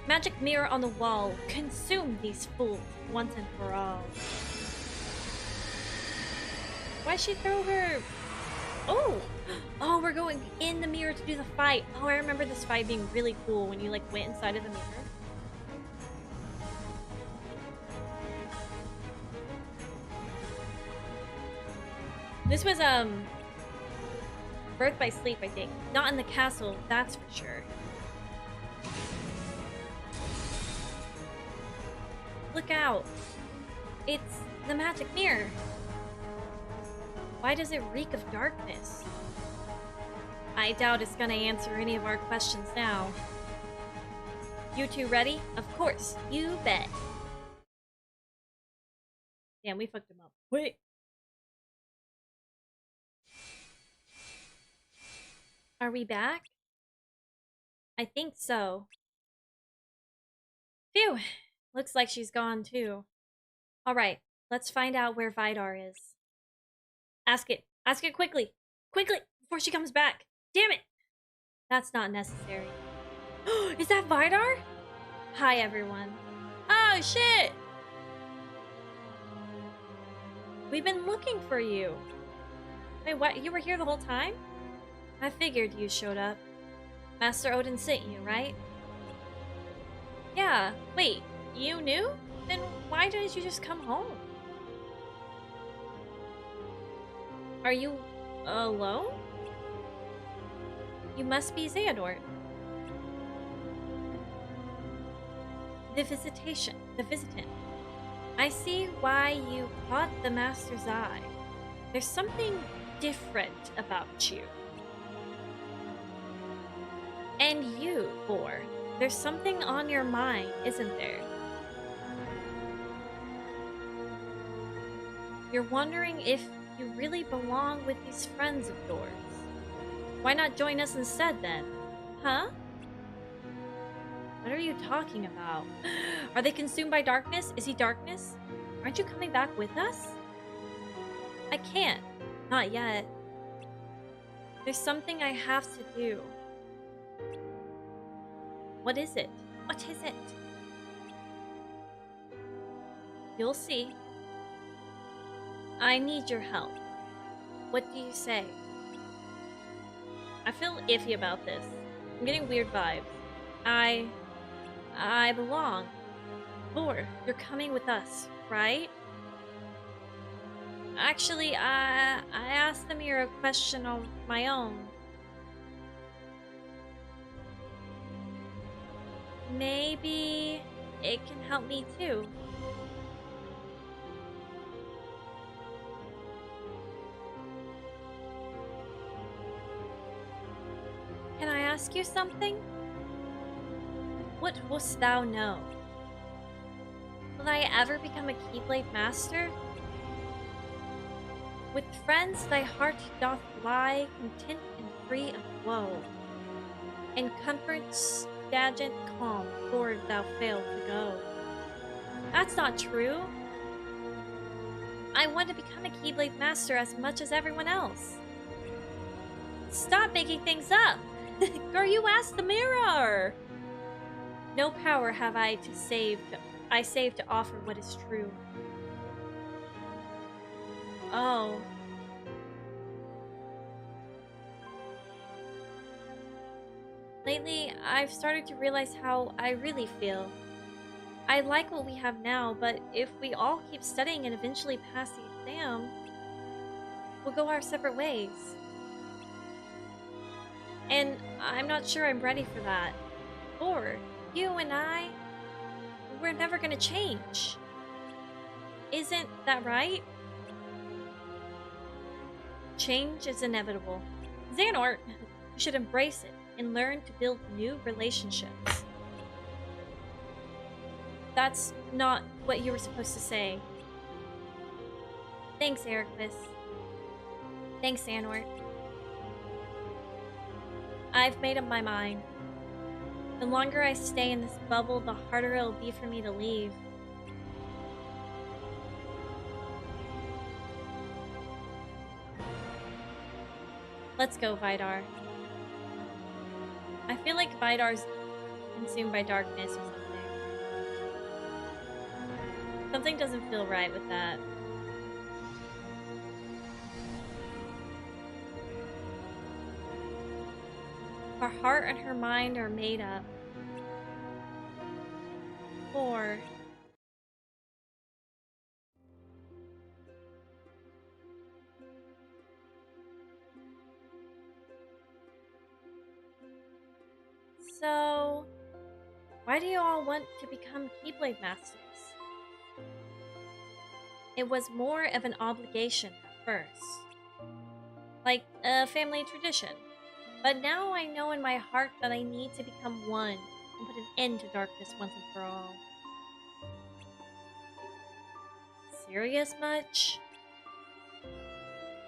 Magic mirror on the wall. Consume these fools once and for all. Why'd she throw her... Oh! Oh, we're going in the mirror to do the fight. Oh, I remember this fight being really cool when you, like, went inside of the mirror. This was, Birth by Sleep, I think. Not in the castle, that's for sure. Look out! It's the magic mirror. Why does it reek of darkness? I doubt it's gonna answer any of our questions now. You two ready? Of course, you bet. Damn, we fucked him up. Wait. Are we back? I think so. Phew. Looks like she's gone too. Alright, let's find out where Vidar is. Ask it. Ask it quickly. Quickly! Before she comes back. Damn it! That's not necessary. Is that Vidar? Hi, everyone. Oh, shit! We've been looking for you. Wait, what? You were here the whole time? I figured you showed up. Master Odin sent you, right? Yeah. Wait, you knew? Then why didn't you just come home? Are you alone? You must be Xehanort. The visitant. I see why you caught the Master's eye. There's something different about you. And you, Boar. There's something on your mind, isn't there? You're wondering if you really belong with these friends of yours. Why not join us instead, then? Huh? What are you talking about? Are they consumed by darkness? Is he darkness? Aren't you coming back with us? I can't. Not yet. There's something I have to do. What is it? What is it? You'll see. I need your help. What do you say? I feel iffy about this. I'm getting weird vibes. I belong. Lord, you're coming with us, right? Actually, I asked the mirror a question of my own. Maybe it can help me too. Can I ask you something? What wouldst thou know? Will I ever become a Keyblade Master? With friends thy heart doth lie, content and free of woe, and comfort stagnant calm, forward thou fail to go. That's not true. I want to become a Keyblade Master as much as everyone else. Stop making things up! Girl, you asked the mirror! No power have I save to offer what is true. Oh. Lately, I've started to realize how I really feel. I like what we have now, but if we all keep studying and eventually pass the exam, we'll go our separate ways. And I'm not sure I'm ready for that. Or, you and I, we're never gonna change. Isn't that right? Change is inevitable. Xehanort, you should embrace it and learn to build new relationships. That's not what you were supposed to say. Thanks, Ericus. Thanks, Xehanort. I've made up my mind. The longer I stay in this bubble, the harder it'll be for me to leave. Let's go, Vidar. I feel like Vidar's consumed by darkness or something. Something doesn't feel right with that. Her heart and her mind are made up. Or so, why do you all want to become Keyblade Masters? It was more of an obligation at first, like a family tradition. But now I know in my heart that I need to become one and put an end to darkness once and for all. serious much?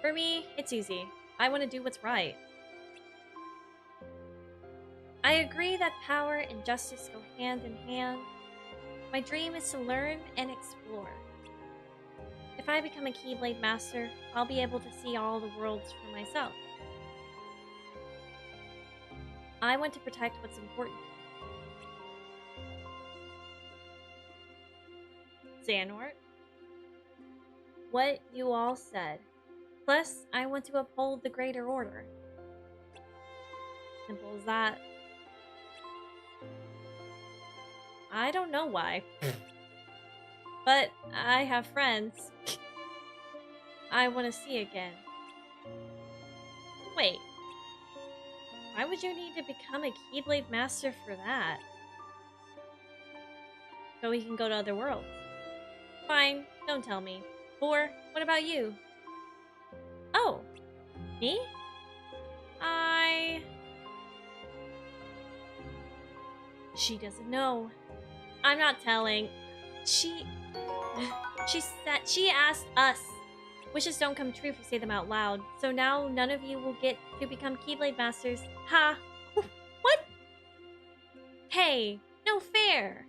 For me, it's easy. I want to do what's right. I agree that power and justice go hand in hand. My dream is to learn and explore. If I become a Keyblade Master, I'll be able to see all the worlds for myself. I want to protect what's important. Xehanort, what you all said. Plus, I want to uphold the greater order. Simple as that. I don't know why. But I have friends I want to see again. Wait. Why would you need to become a Keyblade Master for that? So we can go to other worlds. Fine, don't tell me. Or, what about you? Oh, me? She doesn't know. I'm not telling. She asked us. Wishes don't come true if you say them out loud. So now none of you will get to become Keyblade Masters. Ha! What? Hey, no fair.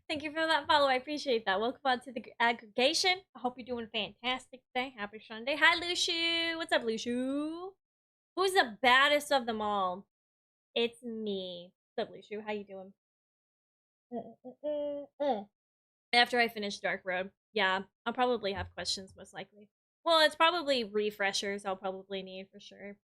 Thank you for that follow. I appreciate that. Welcome on to the aggregation. I hope you're doing fantastic today. Happy Sunday. Hi, Lushu. What's up, Lushu? Who's the baddest of them all? It's me. What's up, Lushu? How you doing? After I finish Dark Road, yeah, I'll probably have questions most likely. Well, it's probably refreshers I'll probably need for sure.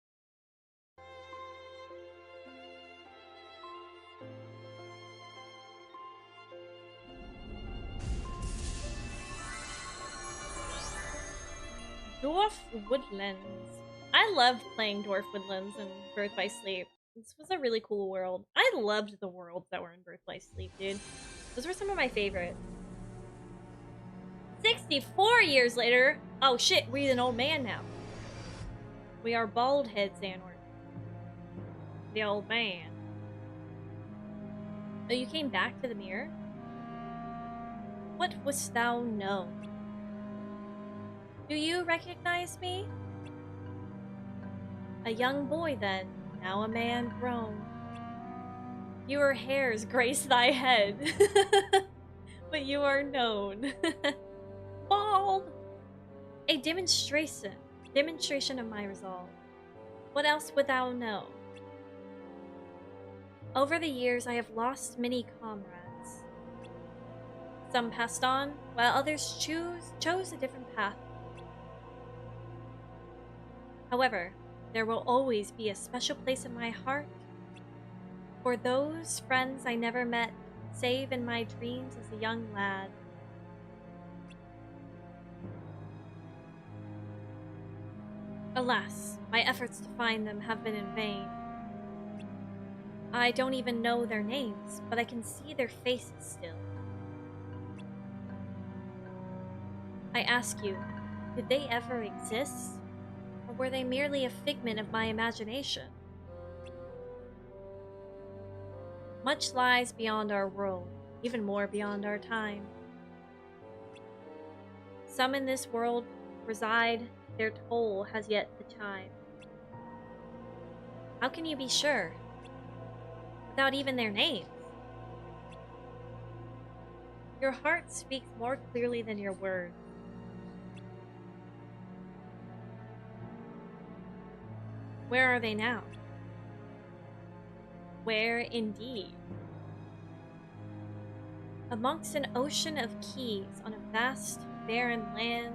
Dwarf Woodlands. I loved playing Dwarf Woodlands and Birth by Sleep. This was a really cool world. I loved the worlds that were in Birth by Sleep, dude. Those were some of my favorites. 64 years later! Oh shit, we're an old man now. We are bald head Xehanort. The old man. Oh, you came back to the mirror? What wouldst thou know? Do you recognize me? A young boy then, now a man grown. Fewer hairs grace thy head, but you are known. Bald! A demonstration of my resolve. What else would thou know? Over the years, I have lost many comrades. Some passed on, while others chose a different path. However, there will always be a special place in my heart for those friends I never met, save in my dreams as a young lad. Alas, my efforts to find them have been in vain. I don't even know their names, but I can see their faces still. I ask you, did they ever exist? Or were they merely a figment of my imagination? Much lies beyond our world, even more beyond our time. Some in this world reside, their toll has yet to chime. How can you be sure? Without even their names. Your heart speaks more clearly than your words. Where are they now? Where indeed? Amongst an ocean of keys on a vast, barren land,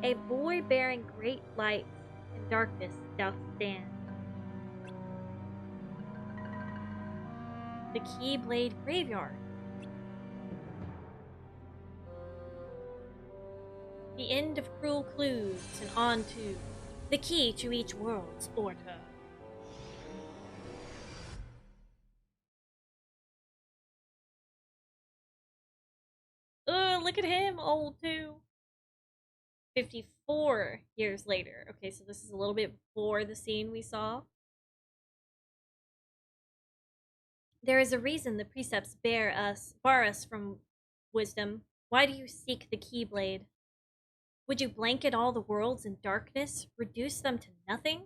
a boy bearing great light and darkness doth stand. The Keyblade Graveyard. The end of cruel clues and on to the key to each world's order. Look at him, old too. 54 years later. Okay, so this is a little bit before the scene we saw. There is a reason the precepts bar us from wisdom. Why do you seek the Keyblade? Would you blanket all the worlds in darkness, reduce them to nothing?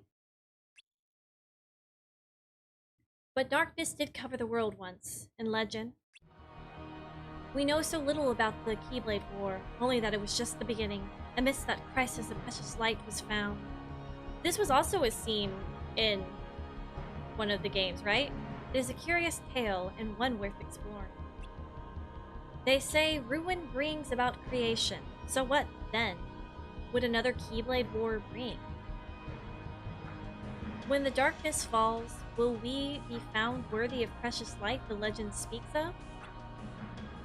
But darkness did cover the world once, in legend. We know so little about the Keyblade War, only that it was just the beginning. Amidst that crisis, a precious light was found. This was also a scene in one of the games, right? It is a curious tale and one worth exploring. They say ruin brings about creation. So what then? Would another Keyblade War bring? When the darkness falls, will we be found worthy of precious light the legend speaks of?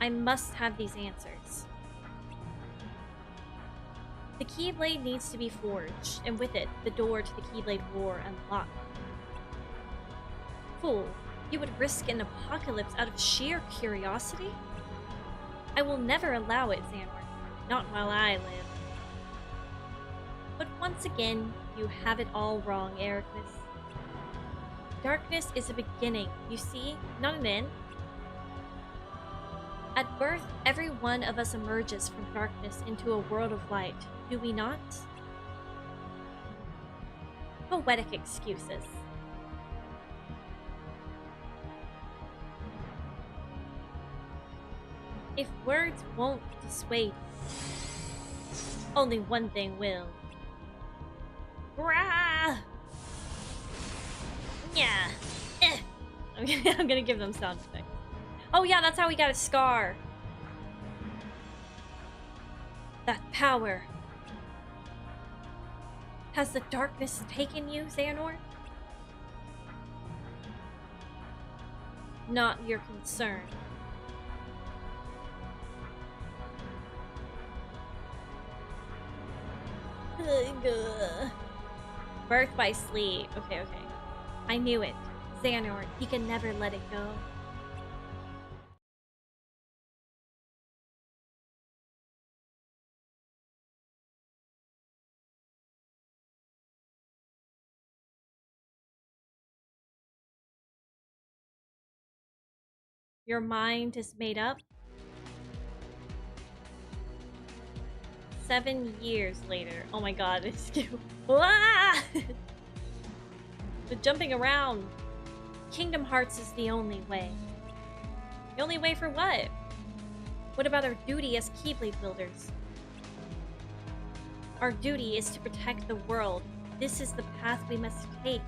I must have these answers. The Keyblade needs to be forged, and with it, the door to the Keyblade War unlocked. Fool, you would risk an apocalypse out of sheer curiosity? I will never allow it, Xehanort. Not while I live. But once again, you have it all wrong, Ericus. Darkness is a beginning, you see, not an end. At birth, every one of us emerges from darkness into a world of light, do we not? Poetic excuses. If words won't dissuade, only one thing will. Rah! Yeah. Eh. I'm gonna give them sound effects. Oh yeah, that's how we got a scar. That power. Has the darkness taken you, Xehanort? Not your concern. Birth by sleep. Okay. I knew it. Xehanort, he can never let it go. Your mind is made up? 7 years later. Oh my god, it's ah! The jumping around. Kingdom Hearts is the only way. The only way for what? What about our duty as Keyblade builders? Our duty is to protect the world. This is the path we must take.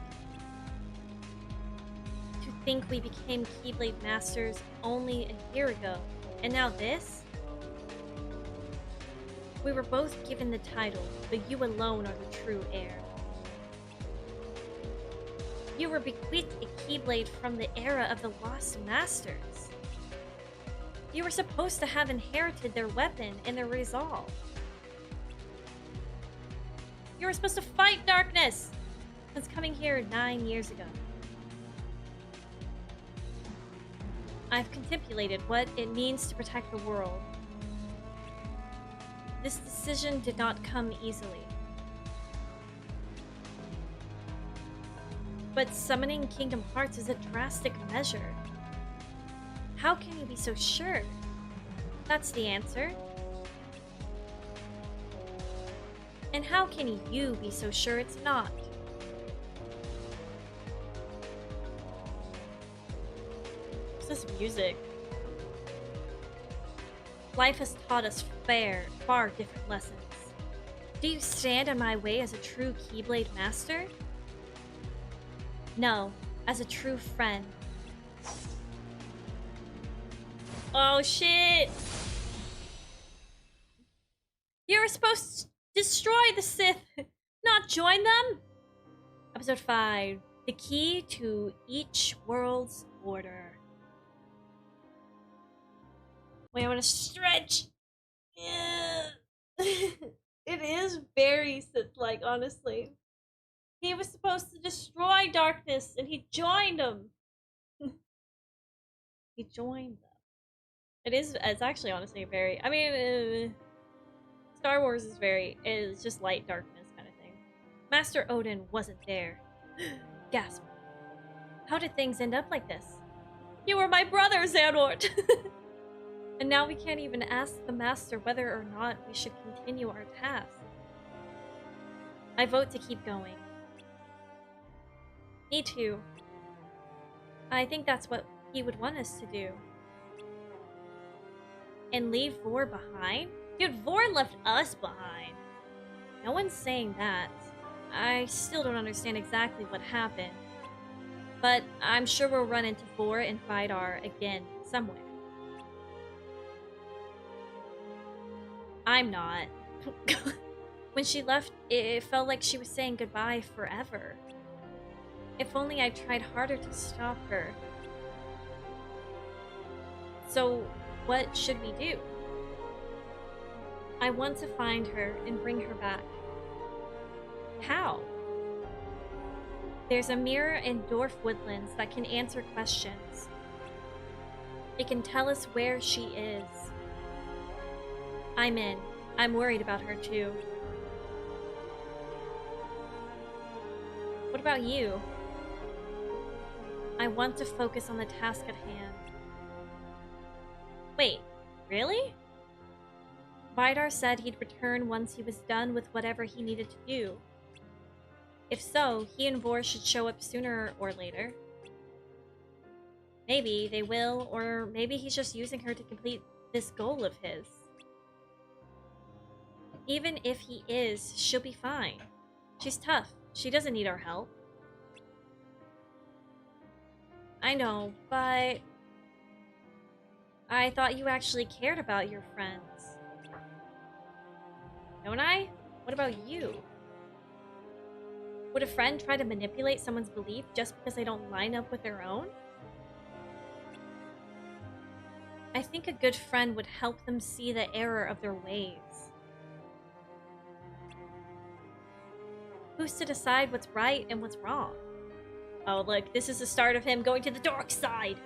To think we became Keyblade Masters only a year ago, and now this? We were both given the title, but you alone are the true heir. You were bequeathed a Keyblade from the era of the Lost Masters. You were supposed to have inherited their weapon and their resolve. You were supposed to fight darkness since coming here 9 years ago. I've contemplated what it means to protect the world. This decision did not come easily. But summoning Kingdom Hearts is a drastic measure. How can you be so sure? That's the answer. And how can you be so sure it's not? What's this music? Life has taught us far different lessons. Do you stand in my way as a true Keyblade Master? No, as a true friend. Oh shit! You were supposed to destroy the Sith, not join them? Episode 5. The key to each world's order. Wait, I want to stretch. Yeah. It is very Sith-like, honestly. He was supposed to destroy darkness, and he joined them. He joined them. It's actually honestly very, I mean, Star Wars is just light darkness kind of thing. Master Odin wasn't there. Gasp. How did things end up like this? You were my brother, Xehanort! And now we can't even ask the Master whether or not we should continue our task. I vote to keep going. Me too. I think that's what he would want us to do. And leave Vor behind? Dude, Vor left us behind. No one's saying that. I still don't understand exactly what happened. But I'm sure we'll run into Vor and Vidar again somewhere. I'm not. When she left, it felt like she was saying goodbye forever. If only I tried harder to stop her. So, what should we do? I want to find her and bring her back. How? There's a mirror in Dwarf Woodlands that can answer questions. It can tell us where she is. I'm in. I'm worried about her too. What about you? I want to focus on the task at hand. Wait, really? Vidar said he'd return once he was done with whatever he needed to do. If so, he and Vor should show up sooner or later. Maybe they will, or maybe he's just using her to complete this goal of his. Even if he is, she'll be fine. She's tough. She doesn't need our help. I know, but I thought you actually cared about your friends. Don't I? What about you? Would a friend try to manipulate someone's belief just because they don't line up with their own? I think a good friend would help them see the error of their ways. Who's to decide what's right and what's wrong? Oh, look, this is the start of him going to the dark side!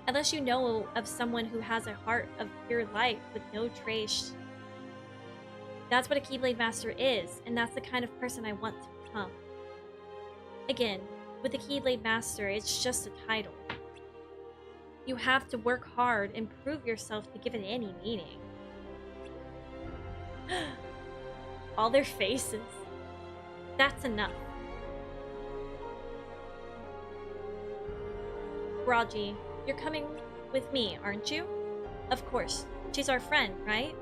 Unless you know of someone who has a heart of pure light with no trace. That's what a Keyblade Master is, and that's the kind of person I want to become. Again, with the Keyblade Master, it's just a title. You have to work hard and prove yourself to give it any meaning. All their faces. That's enough. Raji, you're coming with me, aren't you? Of course. She's our friend, right?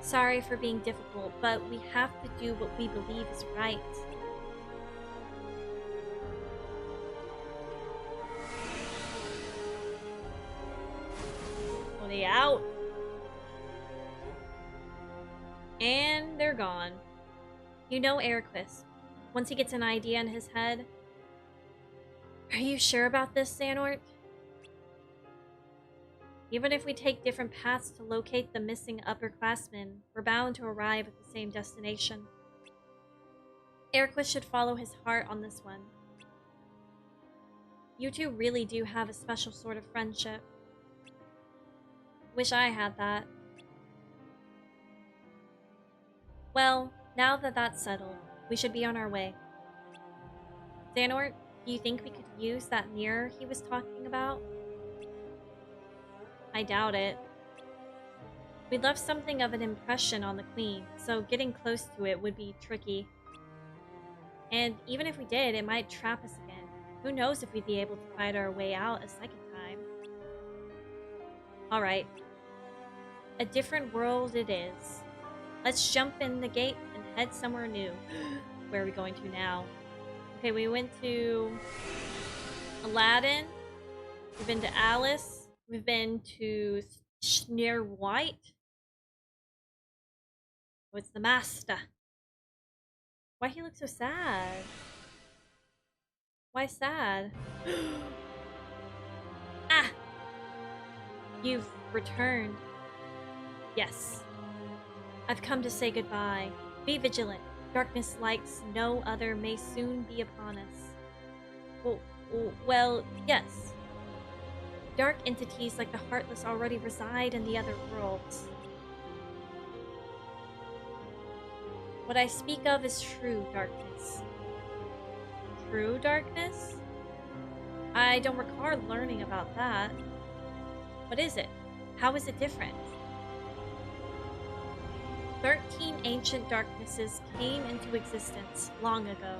Sorry for being difficult, but we have to do what we believe is right. Are they out? And they're gone. You know Erquist. Once he gets an idea in his head. Are you sure about this, Xehanort? Even if we take different paths to locate the missing upperclassmen, we're bound to arrive at the same destination. Erquist should follow his heart on this one. You two really do have a special sort of friendship. Wish I had that. Well, now that that's settled, we should be on our way. Xehanort, do you think we could use that mirror he was talking about? I doubt it. We left something of an impression on the Queen, so getting close to it would be tricky. And even if we did, it might trap us again. Who knows if we'd be able to fight our way out a second time. Alright. A different world it is. Let's jump in the gate and head somewhere new. Where are we going to now? Okay, we went to Aladdin. We've been to Alice. We've been to Sneer White. Oh, it's the Master. Why he look so sad? Why sad? Ah! You've returned. Yes. I've come to say goodbye. Be vigilant. Darkness lights no other may soon be upon us. Well, yes. Dark entities like the Heartless already reside in the other worlds. What I speak of is true darkness. True darkness? I don't recall learning about that. What is it? How is it different? 13 ancient darknesses came into existence long ago.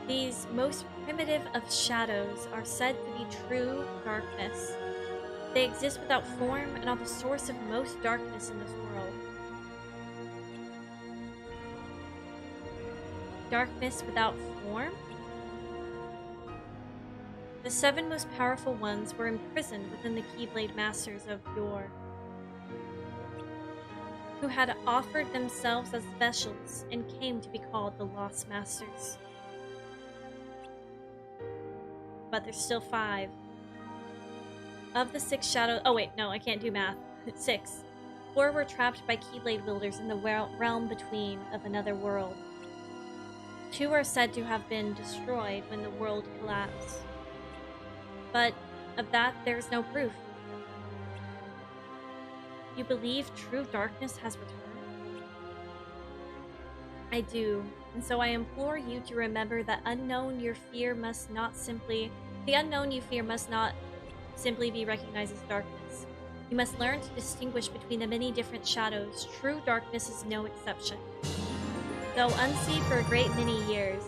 These most primitive of shadows are said to be true darkness. They exist without form and are the source of most darkness in this world. Darkness without form? The 7 most powerful ones were imprisoned within the Keyblade Masters of yore, who had offered themselves as specials and came to be called the Lost Masters. But there's still 5. Of the 6 shadows— oh wait, no, I can't do math. 6. 4 were trapped by Keyblade wielders in the realm between of another world. 2 are said to have been destroyed when the world collapsed. But of that, there is no proof. You believe true darkness has returned? I do, and so I implore you to remember that the unknown you fear must not simply be recognized as darkness. You must learn to distinguish between the many different shadows. True darkness is no exception. Though unseen for a great many years.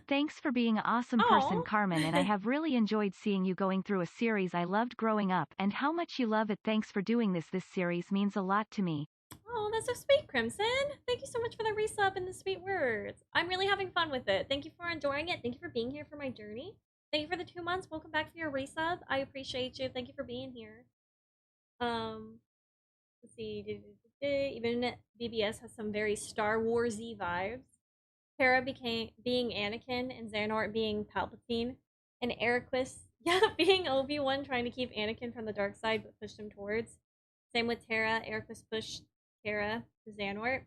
Thanks for being an awesome person, Aw. Carmen, and I have really enjoyed seeing you going through a series I loved growing up and how much you love it. Thanks for doing this. This series means a lot to me. Oh, that's so sweet, Crimson. Thank you so much for the resub and the sweet words. I'm really having fun with it. Thank you for enjoying it. Thank you for being here for my journey. Thank you for the 2 months. Welcome back for your resub. I appreciate you. Thank you for being here. Let's see. Even BBS has some very Star Wars-y vibes. Terra being Anakin and Xehanort being Palpatine, and Eraqus, yeah, being Obi-Wan trying to keep Anakin from the dark side but pushed him towards. Same with Terra. Eraqus pushed Terra to Xehanort.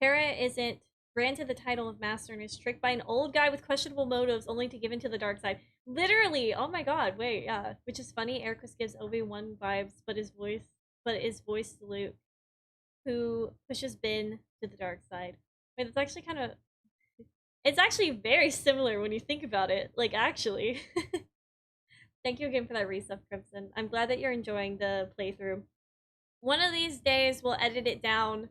Terra isn't granted the title of Master and is tricked by an old guy with questionable motives only to give in to the dark side. Literally! Oh my god, wait, yeah. Which is funny, Eraqus gives Obi-Wan vibes, but is voiced Luke, who pushes Ben to the dark side. Wait, that's actually kind of— it's actually very similar when you think about it. Like, actually. Thank you again for that resub, Crimson. I'm glad that you're enjoying the playthrough. One of these days, we'll edit it down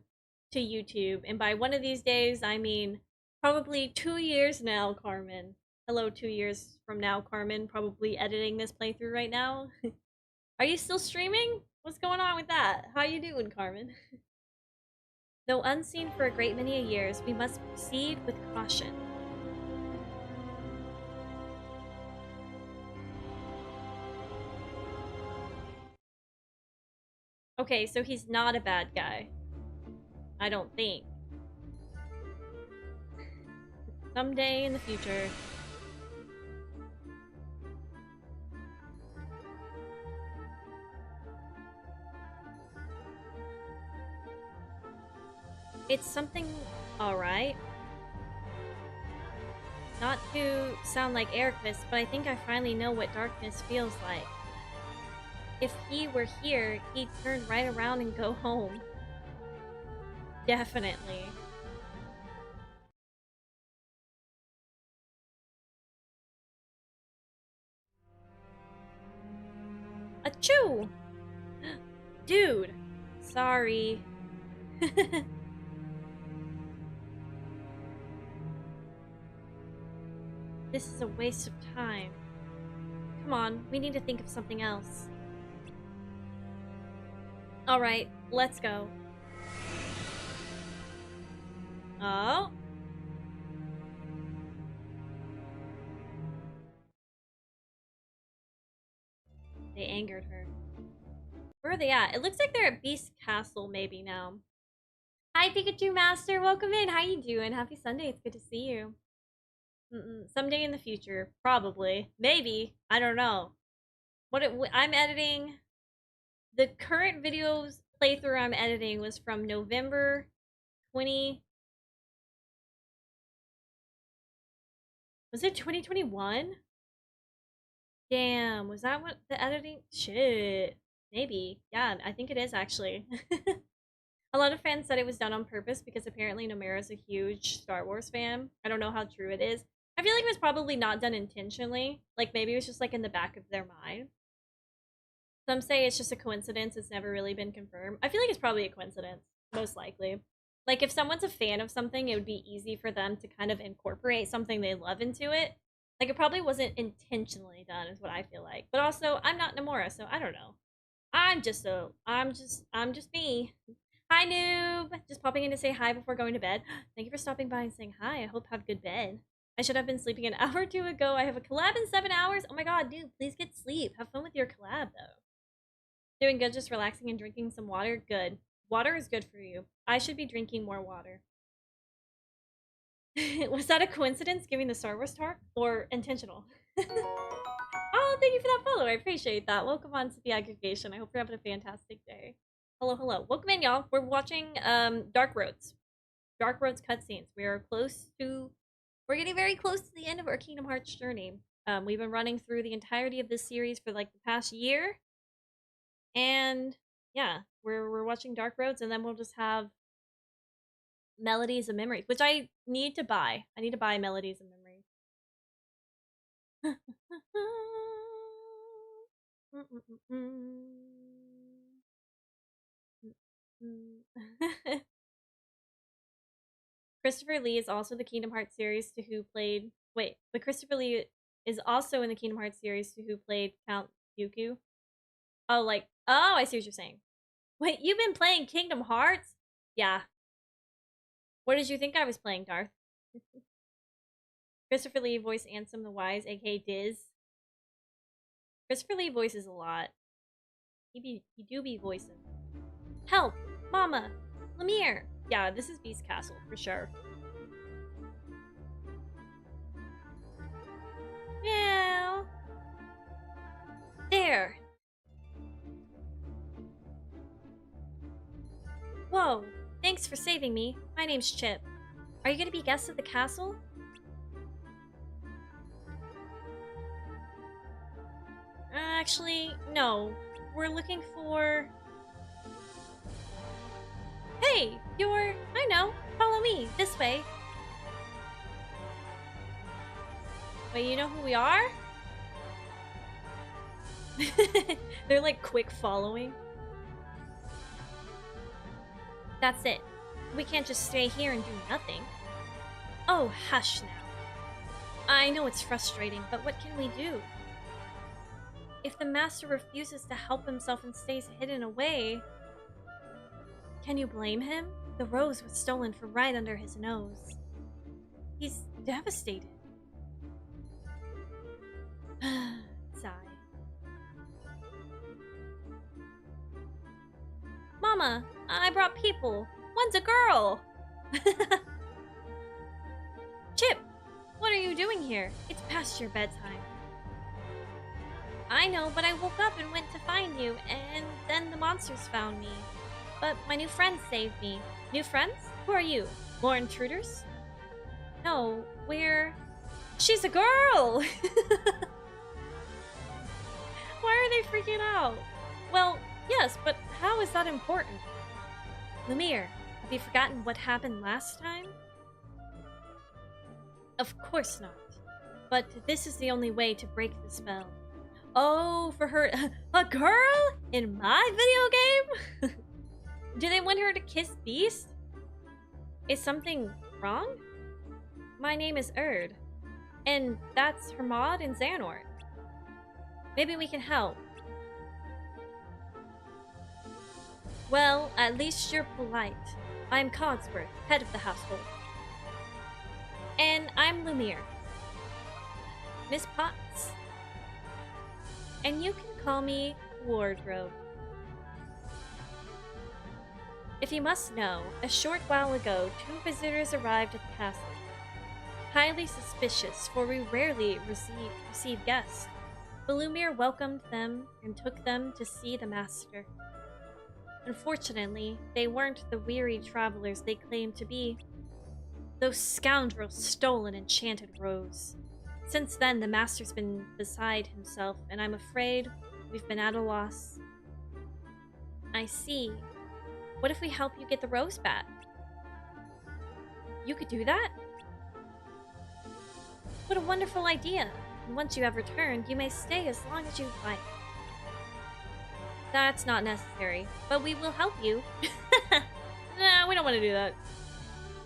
to YouTube. And by one of these days, I mean probably 2 years now, Carmen. Hello, 2 years from now, Carmen. Probably editing this playthrough right now. Are you still streaming? What's going on with that? How you doing, Carmen? Though unseen for a great many years, we must proceed with caution. Okay, so he's not a bad guy. I don't think. Someday in the future. It's something alright. Not to sound like Eraqus, but I think I finally know what darkness feels like. If he were here, he'd turn right around and go home. Definitely. Achoo! Dude! Sorry. This is a waste of time. Come on, we need to think of something else. Alright, let's go. Oh. They angered her. Where are they at? It looks like they're at Beast Castle maybe now. Hi Pikachu Master, welcome in. How you doing? Happy Sunday, it's good to see you. Someday in the future, probably. Maybe, I don't know. I'm editing, the current videos playthrough I'm editing was from November 20... was it 2021? Damn, was that what the editing? Shit. Maybe. Yeah, I think it is actually. A lot of fans said it was done on purpose because apparently Nomura's a huge Star Wars fan. I don't know how true it is. I feel like it was probably not done intentionally. Like maybe it was just like in the back of their mind. Some say it's just a coincidence. It's never really been confirmed. I feel like it's probably a coincidence, most likely. Like if someone's a fan of something, it would be easy for them to kind of incorporate something they love into it. Like it probably wasn't intentionally done, is what I feel like. But also, I'm not Namora, so I don't know. I'm just me. Hi, noob. Just popping in to say hi before going to bed. Thank you for stopping by and saying hi. I hope you have a good bed. I should have been sleeping an hour or two ago. I have a collab in 7 hours. Oh my god, dude, please get sleep. Have fun with your collab, though. Doing good, just relaxing and drinking some water. Good. Water is good for you. I should be drinking more water. Was that a coincidence giving the Star Wars talk? Or intentional? Oh, thank you for that follow. I appreciate that. Welcome on to the aggregation. I hope you're having a fantastic day. Hello, hello. Welcome in, y'all. We're watching Dark Roads. Dark Roads cutscenes. We're getting very close to the end of our Kingdom Hearts journey. We've been running through the entirety of this series for like the past year. And yeah, we're watching Dark Roads, and then we'll just have Melodies of Memories, which I need to buy. I need to buy Melodies of Memories. Christopher Lee is also the Kingdom Hearts series to who played. Wait, but Christopher Lee is also in the Kingdom Hearts series to who played Count Dooku. Oh, like, oh, I see what you're saying. Wait, you've been playing Kingdom Hearts? Yeah. What did you think I was playing, Darth? Christopher Lee voiced Ansem the Wise, aka Diz. Christopher Lee voices a lot. He do be voicing. Help! Mama! Lemire! Yeah, this is Beast Castle, for sure. Meow! There! Whoa! Thanks for saving me. My name's Chip. Are you gonna be guests at the castle? Actually, no. We're looking for... Hey! I know. Follow me. This way. Wait, you know who we are? They're like quick following. That's it. We can't just stay here and do nothing. Oh, hush now. I know it's frustrating, but what can we do? If the master refuses to help himself and stays hidden away, can you blame him? The rose was stolen from right under his nose. He's devastated. Sigh. Mama, I brought people. One's a girl. Chip, what are you doing here? It's past your bedtime. I know, but I woke up and went to find you, and then the monsters found me. But my new friends saved me. New friends? Who are you? More intruders? No, She's a girl! Why are they freaking out? Well, yes, but how is that important? Lemire, have you forgotten what happened last time? Of course not. But this is the only way to break the spell. Oh, for her... A girl? In my video game? Do they want her to kiss Beast? Is something wrong? My name is Erd. And that's Hermod and Xehanort. Maybe we can help. Well, at least you're polite. I'm Cogsworth, head of the household. And I'm Lemire. Miss Potts. And you can call me Wardrobe. If you must know, a short while ago, 2 visitors arrived at the castle. Highly suspicious, for we rarely receive guests. But Lemire welcomed them and took them to see the master. Unfortunately, they weren't the weary travelers they claimed to be. Those scoundrels stole an enchanted rose. Since then, the master's been beside himself, and I'm afraid we've been at a loss. I see. What if we help you get the rose back? You could do that? What a wonderful idea! And once you have returned, you may stay as long as you like. That's not necessary, but we will help you. Nah, we don't want to do that.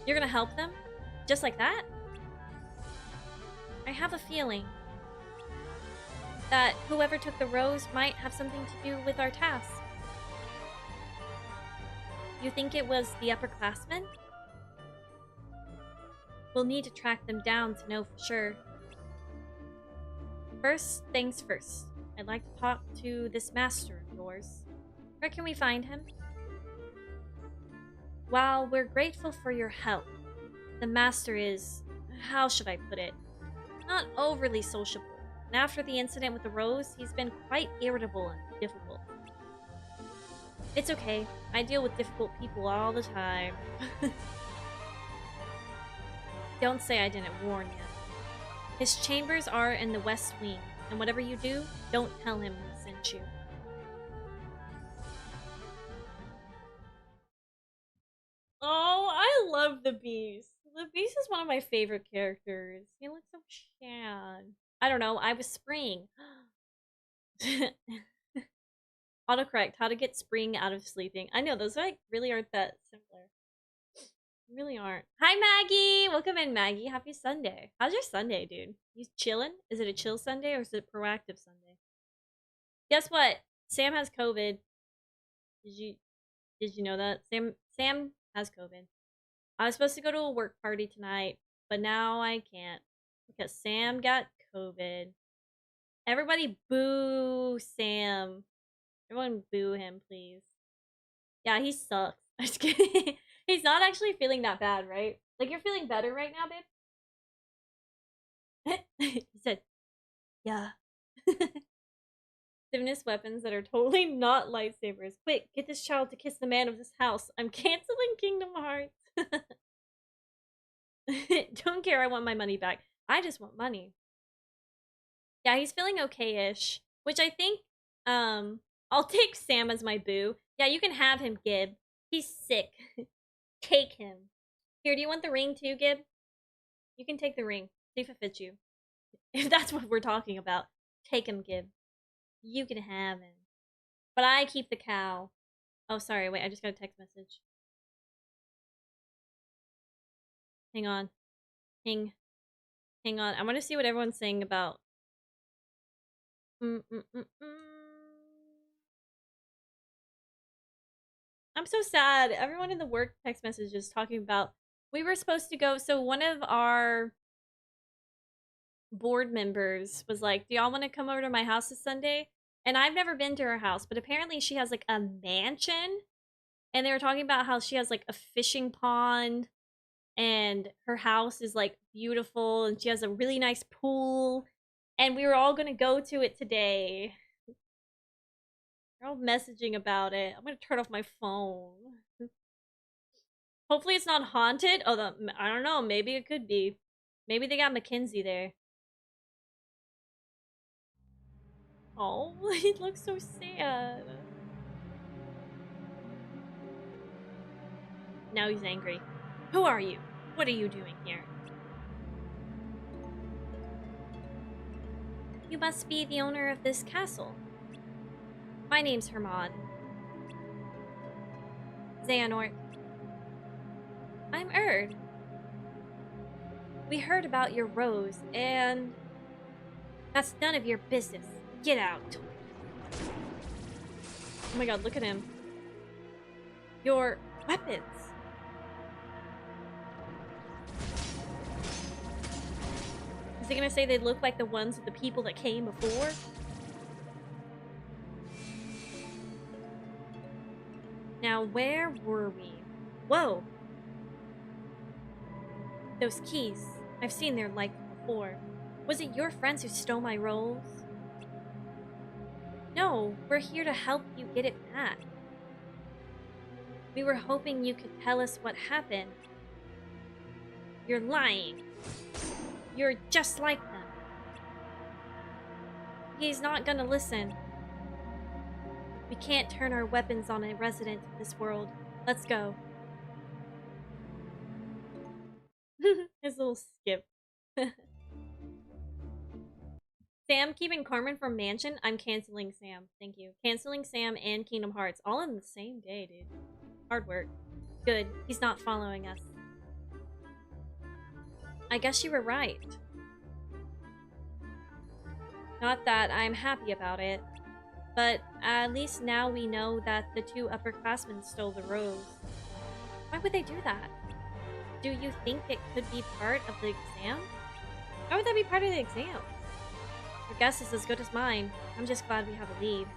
You're gonna help them? Just like that? I have a feeling that whoever took the rose might have something to do with our task. You think it was the upperclassmen? We'll need to track them down to know for sure. First things first, I'd like to talk to this master of yours. Where can we find him? While we're grateful for your help, the master is, how should I put it, not overly sociable. And after the incident with the rose, he's been quite irritable and difficult. It's okay, I deal with difficult people all the time. Don't say I didn't warn you. His chambers are in the west wing, and whatever you do, don't tell him we sent you. Oh, I love the Beast. The Beast is one of my favorite characters. He looks so sad. I don't know, I was Spring. Autocorrect, how to get Spring out of sleeping. I know, those like really aren't that similar. Really aren't. Hi, Maggie! Welcome in, Maggie. Happy Sunday. How's your Sunday, dude? You chilling? Is it a chill Sunday or is it a proactive Sunday? Guess what? Sam has COVID. Did you know that? Sam has COVID. I was supposed to go to a work party tonight, but now I can't because Sam got COVID. Everybody boo Sam. Everyone boo him, please. Yeah, he sucks. I'm just kidding. He's not actually feeling that bad, right? Like, you're feeling better right now, babe? He said, yeah. Divinous weapons that are totally not lightsabers. Quick, get this child to kiss the man of this house. I'm canceling Kingdom Hearts. Don't care, I want my money back. I just want money. Yeah, he's feeling okay-ish. Which I think, I'll take Sam as my boo. Yeah, you can have him, Gib. He's sick. Take him. Here, do you want the ring too, Gib? You can take the ring. See if it fits you. If that's what we're talking about. Take him, Gib. You can have him. But I keep the cow. Oh, sorry, wait, I just got a text message. Hang on. Hang on. I want to see what everyone's saying about... I'm so sad. Everyone in the work text message is talking about... We were supposed to go... So one of our board members was like, do y'all want to come over to my house this Sunday? And I've never been to her house, but apparently she has like a mansion. And they were talking about how she has like a fishing pond and her house is like beautiful and she has a really nice pool. And we were all gonna go to it today. They're all messaging about it. I'm gonna turn off my phone. Hopefully it's not haunted. Oh, I don't know. Maybe it could be. Maybe they got Mackenzie there. Oh, he looks so sad. Now he's angry. Who are you? What are you doing here? You must be the owner of this castle. My name's Hermod. Xehanort. I'm Erd. We heard about your rose, and... That's none of your business. Get out. Oh my god, look at him. Your weapons. Is he gonna say they look like the ones of the people that came before? Now, where were we? Whoa! Those keys. I've seen their like before. Was it your friends who stole my rolls? No, we're here to help you get it back. We were hoping you could tell us what happened. You're lying. You're just like them. He's not gonna listen. We can't turn our weapons on a resident of this world. Let's go. His little skip. Sam keeping Carmen from Mansion? I'm canceling Sam. Thank you. Canceling Sam and Kingdom Hearts. All in the same day, dude. Hard work. Good. He's not following us. I guess you were right. Not that I'm happy about it, but at least now we know that the two upperclassmen stole the rose. Why would they do that? Do you think it could be part of the exam? Why would that be part of the exam? Your guess is as good as mine. I'm just glad we have a lead.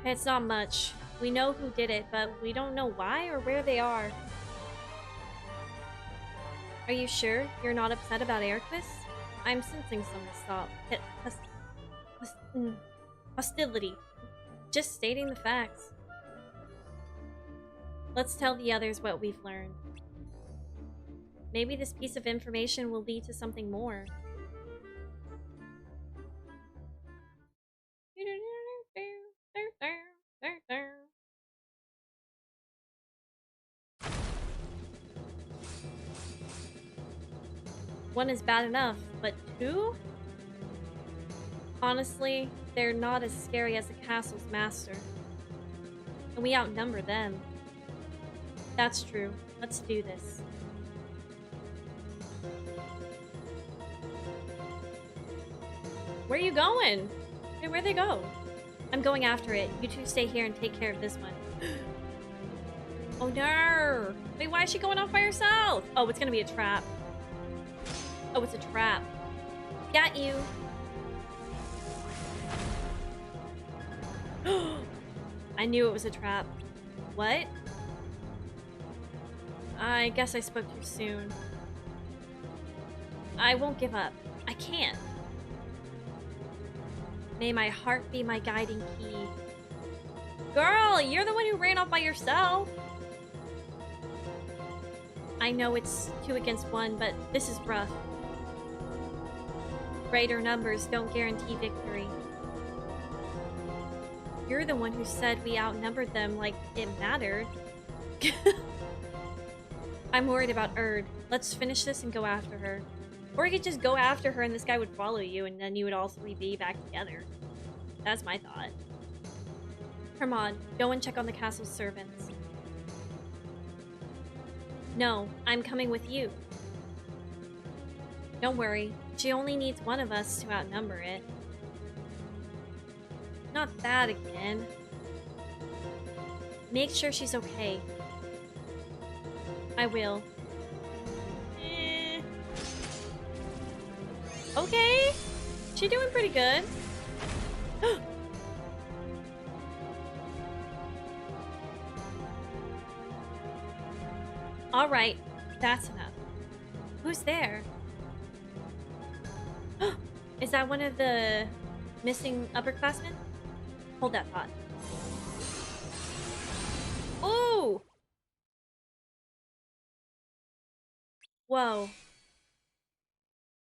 It's not much. We know who did it, but we don't know why or where they are. Are you sure you're not upset about Erquus? I'm sensing some hostility. Just stating the facts. Let's tell the others what we've learned. Maybe this piece of information will lead to something more. One is bad enough, but two? Honestly, they're not as scary as the castle's master. And we outnumber them. That's true. Let's do this. Where are you going? Hey, where'd they go? I'm going after it. You two stay here and take care of this one. Oh no! Wait, why is she going off by herself? Oh, it's gonna be a trap. Oh, it's a trap. Got you. I knew it was a trap. What? I guess I spoke too soon. I won't give up. I can't. May my heart be my guiding key. Girl, you're the one who ran off by yourself. I know it's 2 against 1, but this is rough. Greater numbers don't guarantee victory. You're the one who said we outnumbered them like it mattered. I'm worried about Erd. Let's finish this and go after her. Or you could just go after her and this guy would follow you and then you would all 3 be back together. That's my thought. Hermod, go and check on the castle's servants. No, I'm coming with you. Don't worry, she only needs one of us to outnumber it. Not that again. Make sure she's okay. I will. Okay. She's doing pretty good. Alright, that's enough. Who's there? Is that one of the missing upperclassmen? Hold that thought. Ooh! Whoa.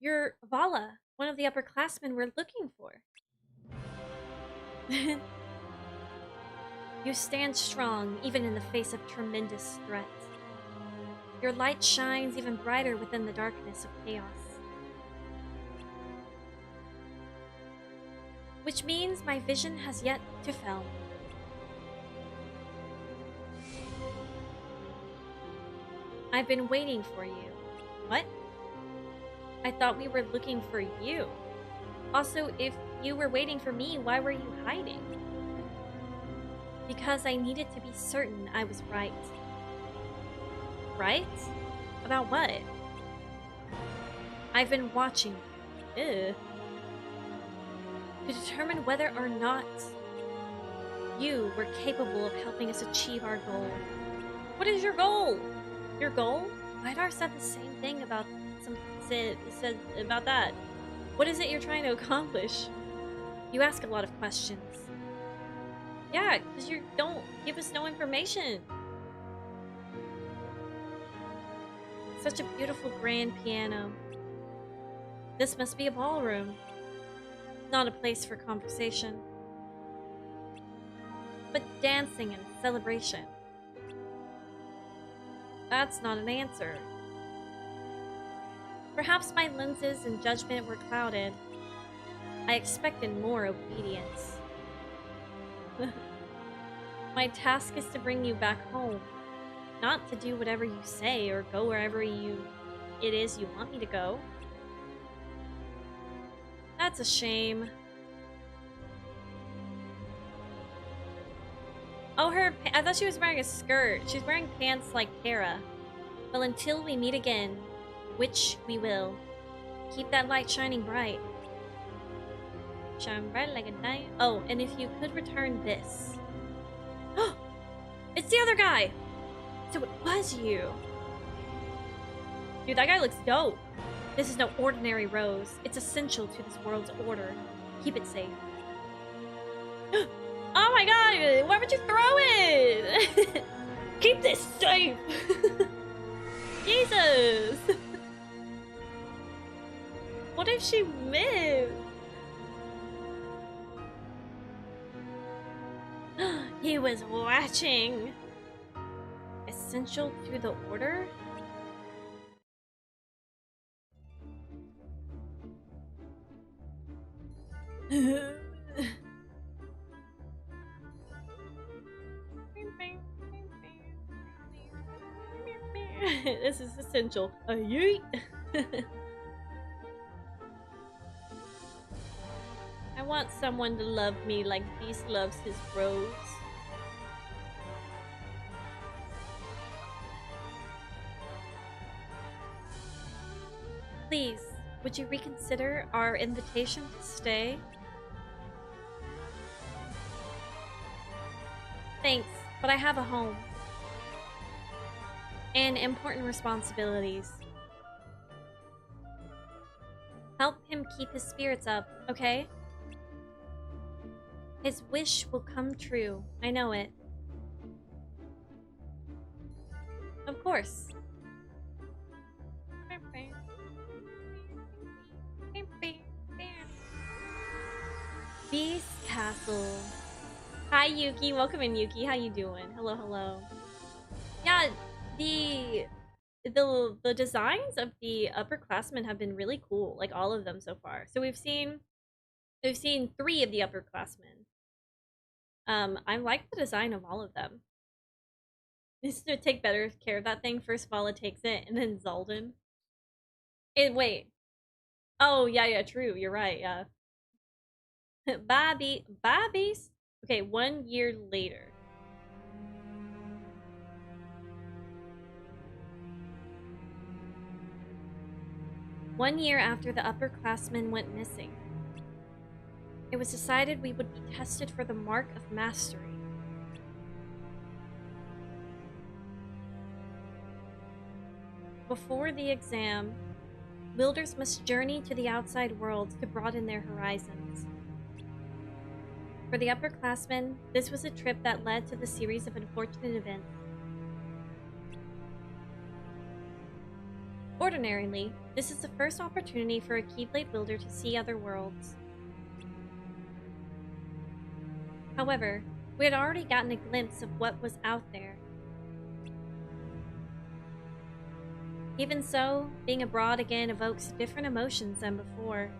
You're Vala, one of the upperclassmen we're looking for. You stand strong, even in the face of tremendous threats. Your light shines even brighter within the darkness of chaos. Which means my vision has yet to fail. I've been waiting for you. What? I thought we were looking for you. Also, if you were waiting for me, why were you hiding? Because I needed to be certain I was right. Right? About what? I've been watching you. Ew. To determine whether or not you were capable of helping us achieve our goal. What is your goal? Your goal? Vidar said the same thing about said about that. What is it you're trying to accomplish? You ask a lot of questions. Yeah, because you don't give us no information. Such a beautiful grand piano. This must be a ballroom. Not a place for conversation. But dancing and celebration. That's not an answer. Perhaps my lenses and judgment were clouded. I expected more obedience. My task is to bring you back home, not to do whatever you say or go wherever it is you want me to go. That's a shame. Oh, I thought she was wearing a skirt. She's wearing pants like Kara. Well, until we meet again, which we will, keep that light shining bright. Shine bright like a night. Oh, and if you could return this. It's the other guy! So it was you. Dude, that guy looks dope. This is no ordinary rose. It's essential to this world's order. Keep it safe. Oh my god! Why would you throw it? Keep this safe! Jesus! What if she missed? He was watching. Essential to the order? This is essential. Yeet. I want someone to love me like Beast loves his rose. Please, would you reconsider our invitation to stay? Thanks, but I have a home. And important responsibilities. Help him keep his spirits up, okay? His wish will come true. I know it. Of course. Beast Castle. Hi Yuki, welcome in Yuki. How you doing? Hello, hello. Yeah, the designs of the upperclassmen have been really cool, like all of them so far. So we've seen 3 of the upperclassmen. I like the design of all of them. This is to take better care of that thing. First Vala takes it, and then Zaldin. Wait. Oh, yeah, true. You're right, yeah. Bobbies. Okay, 1 year later. One year after the upperclassmen went missing, it was decided we would be tested for the mark of mastery. Before the exam, wielders must journey to the outside world to broaden their horizons. For the upperclassmen, this was a trip that led to the series of unfortunate events. Ordinarily, this is the first opportunity for a Keyblade wielder to see other worlds. However, we had already gotten a glimpse of what was out there. Even so, being abroad again evokes different emotions than before.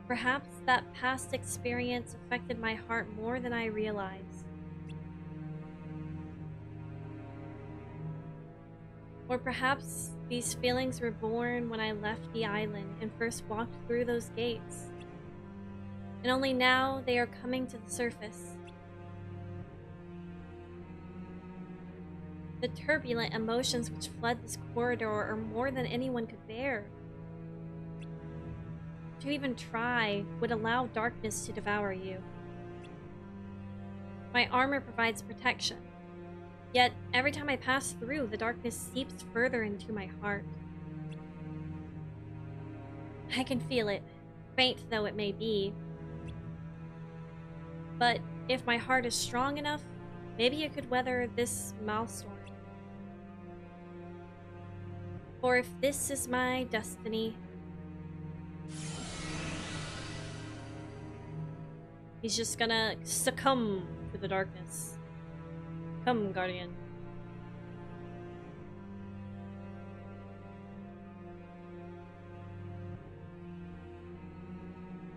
Perhaps that past experience affected my heart more than I realized. Or perhaps these feelings were born when I left the island and first walked through those gates. And only now they are coming to the surface. The turbulent emotions which flood this corridor are more than anyone could bear. To even try would allow darkness to devour you. My armor provides protection, yet every time I pass through, the darkness seeps further into my heart. I can feel it, faint though it may be. But if my heart is strong enough, maybe it could weather this maelstrom. For if this is my destiny, he's just gonna succumb to the darkness. Come, Guardian.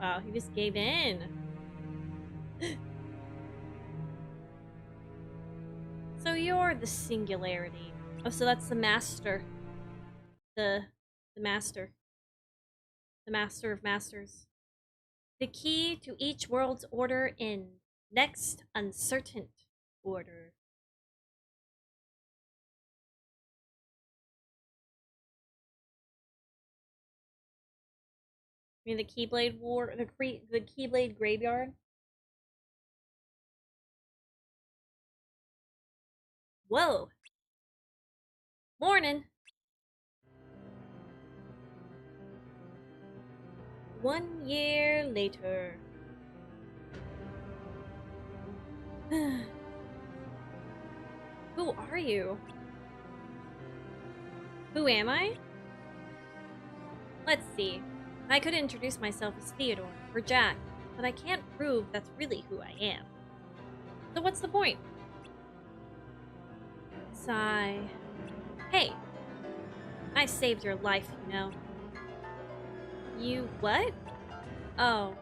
Wow, he just gave in. So you're the singularity. Oh, so that's the master. The master. The master of masters. The key to each world's order in next uncertain order. I mean the Keyblade War, the Keyblade Graveyard. Whoa! Morning. 1 year later. Who are you? Who am I? Let's see. I could introduce myself as Theodore or Jack, but I can't prove that's really who I am. So what's the point? Sigh. Hey, I saved your life, you know. You what? Oh.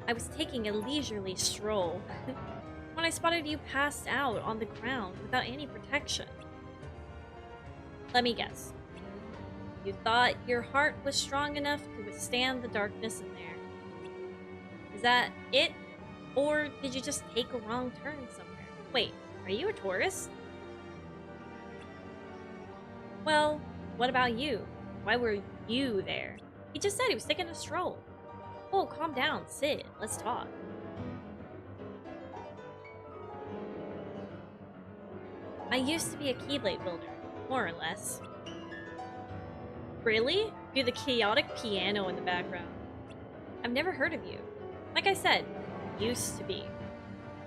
I was taking a leisurely stroll when I spotted you passed out on the ground without any protection. Let me guess. You thought your heart was strong enough to withstand the darkness in there. Is that it? Or did you just take a wrong turn somewhere? Wait, are you a tourist? Well, what about you? Why were you there? He just said he was taking a stroll. Oh, calm down, sit, let's talk. I used to be a Keyblade builder, more or less. Really? Do the chaotic piano in the background. I've never heard of you. Like I said, used to be.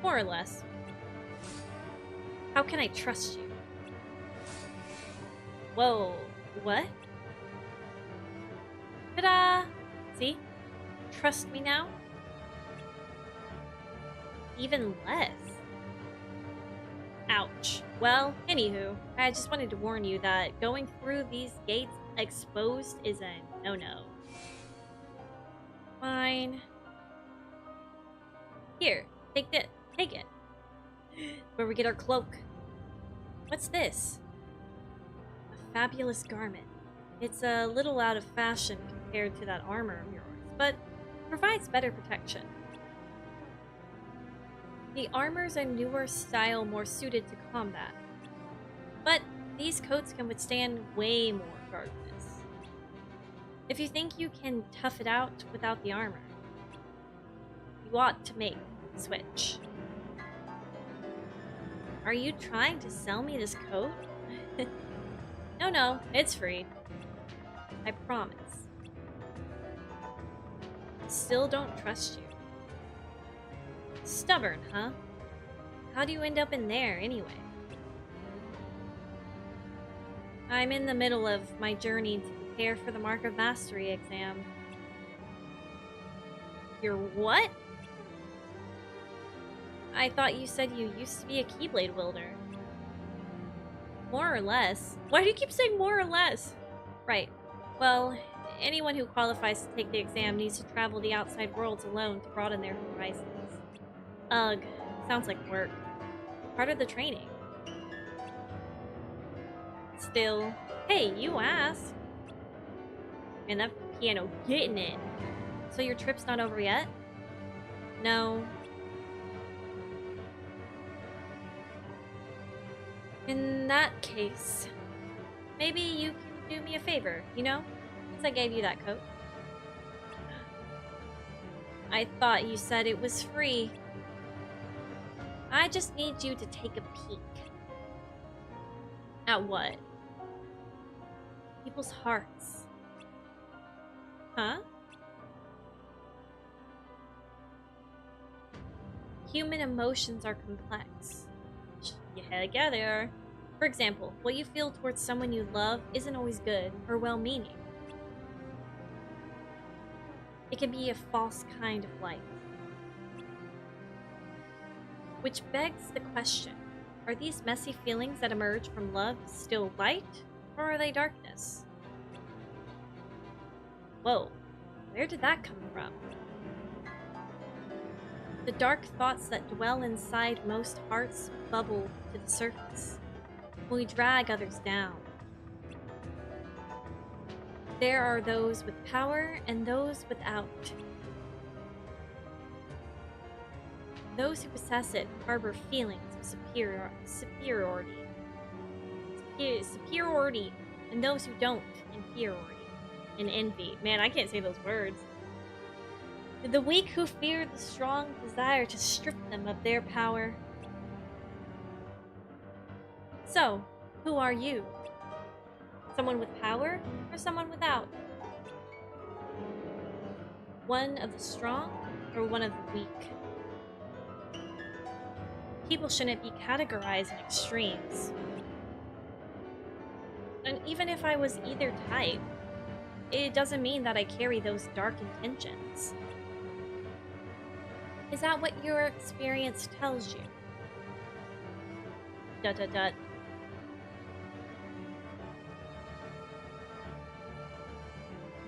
More or less. How can I trust you? Whoa, what? Ta-da! See? Trust me now? Even less. Ouch. Well, anywho, I just wanted to warn you that going through these gates exposed is a no-no. Fine. Here, take it. Take it. Where we get our cloak. What's this? A fabulous garment. It's a little out of fashion compared to that armor of yours, but provides better protection. The armor's a newer style more suited to combat, but these coats can withstand way more darkness. If you think you can tough it out without the armor, you ought to make the switch. Are you trying to sell me this coat? No, it's free. I promise. I still don't trust you. Stubborn, huh? How do you end up in there, anyway? I'm in the middle of my journey to prepare for the Mark of Mastery exam. You're what? I thought you said you used to be a Keyblade wielder. More or less. Why do you keep saying more or less? Right. Well, anyone who qualifies to take the exam needs to travel the outside worlds alone to broaden their horizons. Ugh, sounds like work. Part of the training. Still, hey, you asked. And that piano getting it. So your trip's not over yet? No. In that case, maybe you can do me a favor, you know? Since I gave you that coat. I thought you said it was free. I just need you to take a peek. At what? People's hearts. Huh? Human emotions are complex. Yeah, they are. For example, what you feel towards someone you love isn't always good or well-meaning. It can be a false kind of light. Which begs the question, are these messy feelings that emerge from love still light, or are they darkness? Whoa. Where did that come from? The dark thoughts that dwell inside most hearts bubble to the surface. We drag others down. There are those with power and those without. Those who possess it harbor feelings of superiority, and those who don't, inferiority, and envy. Man, I can't say those words. The weak who fear the strong desire to strip them of their power. So, who are you? Someone with power or someone without? One of the strong or one of the weak? People shouldn't be categorized in extremes. And even if I was either type, it doesn't mean that I carry those dark intentions. Is that what your experience tells you? ...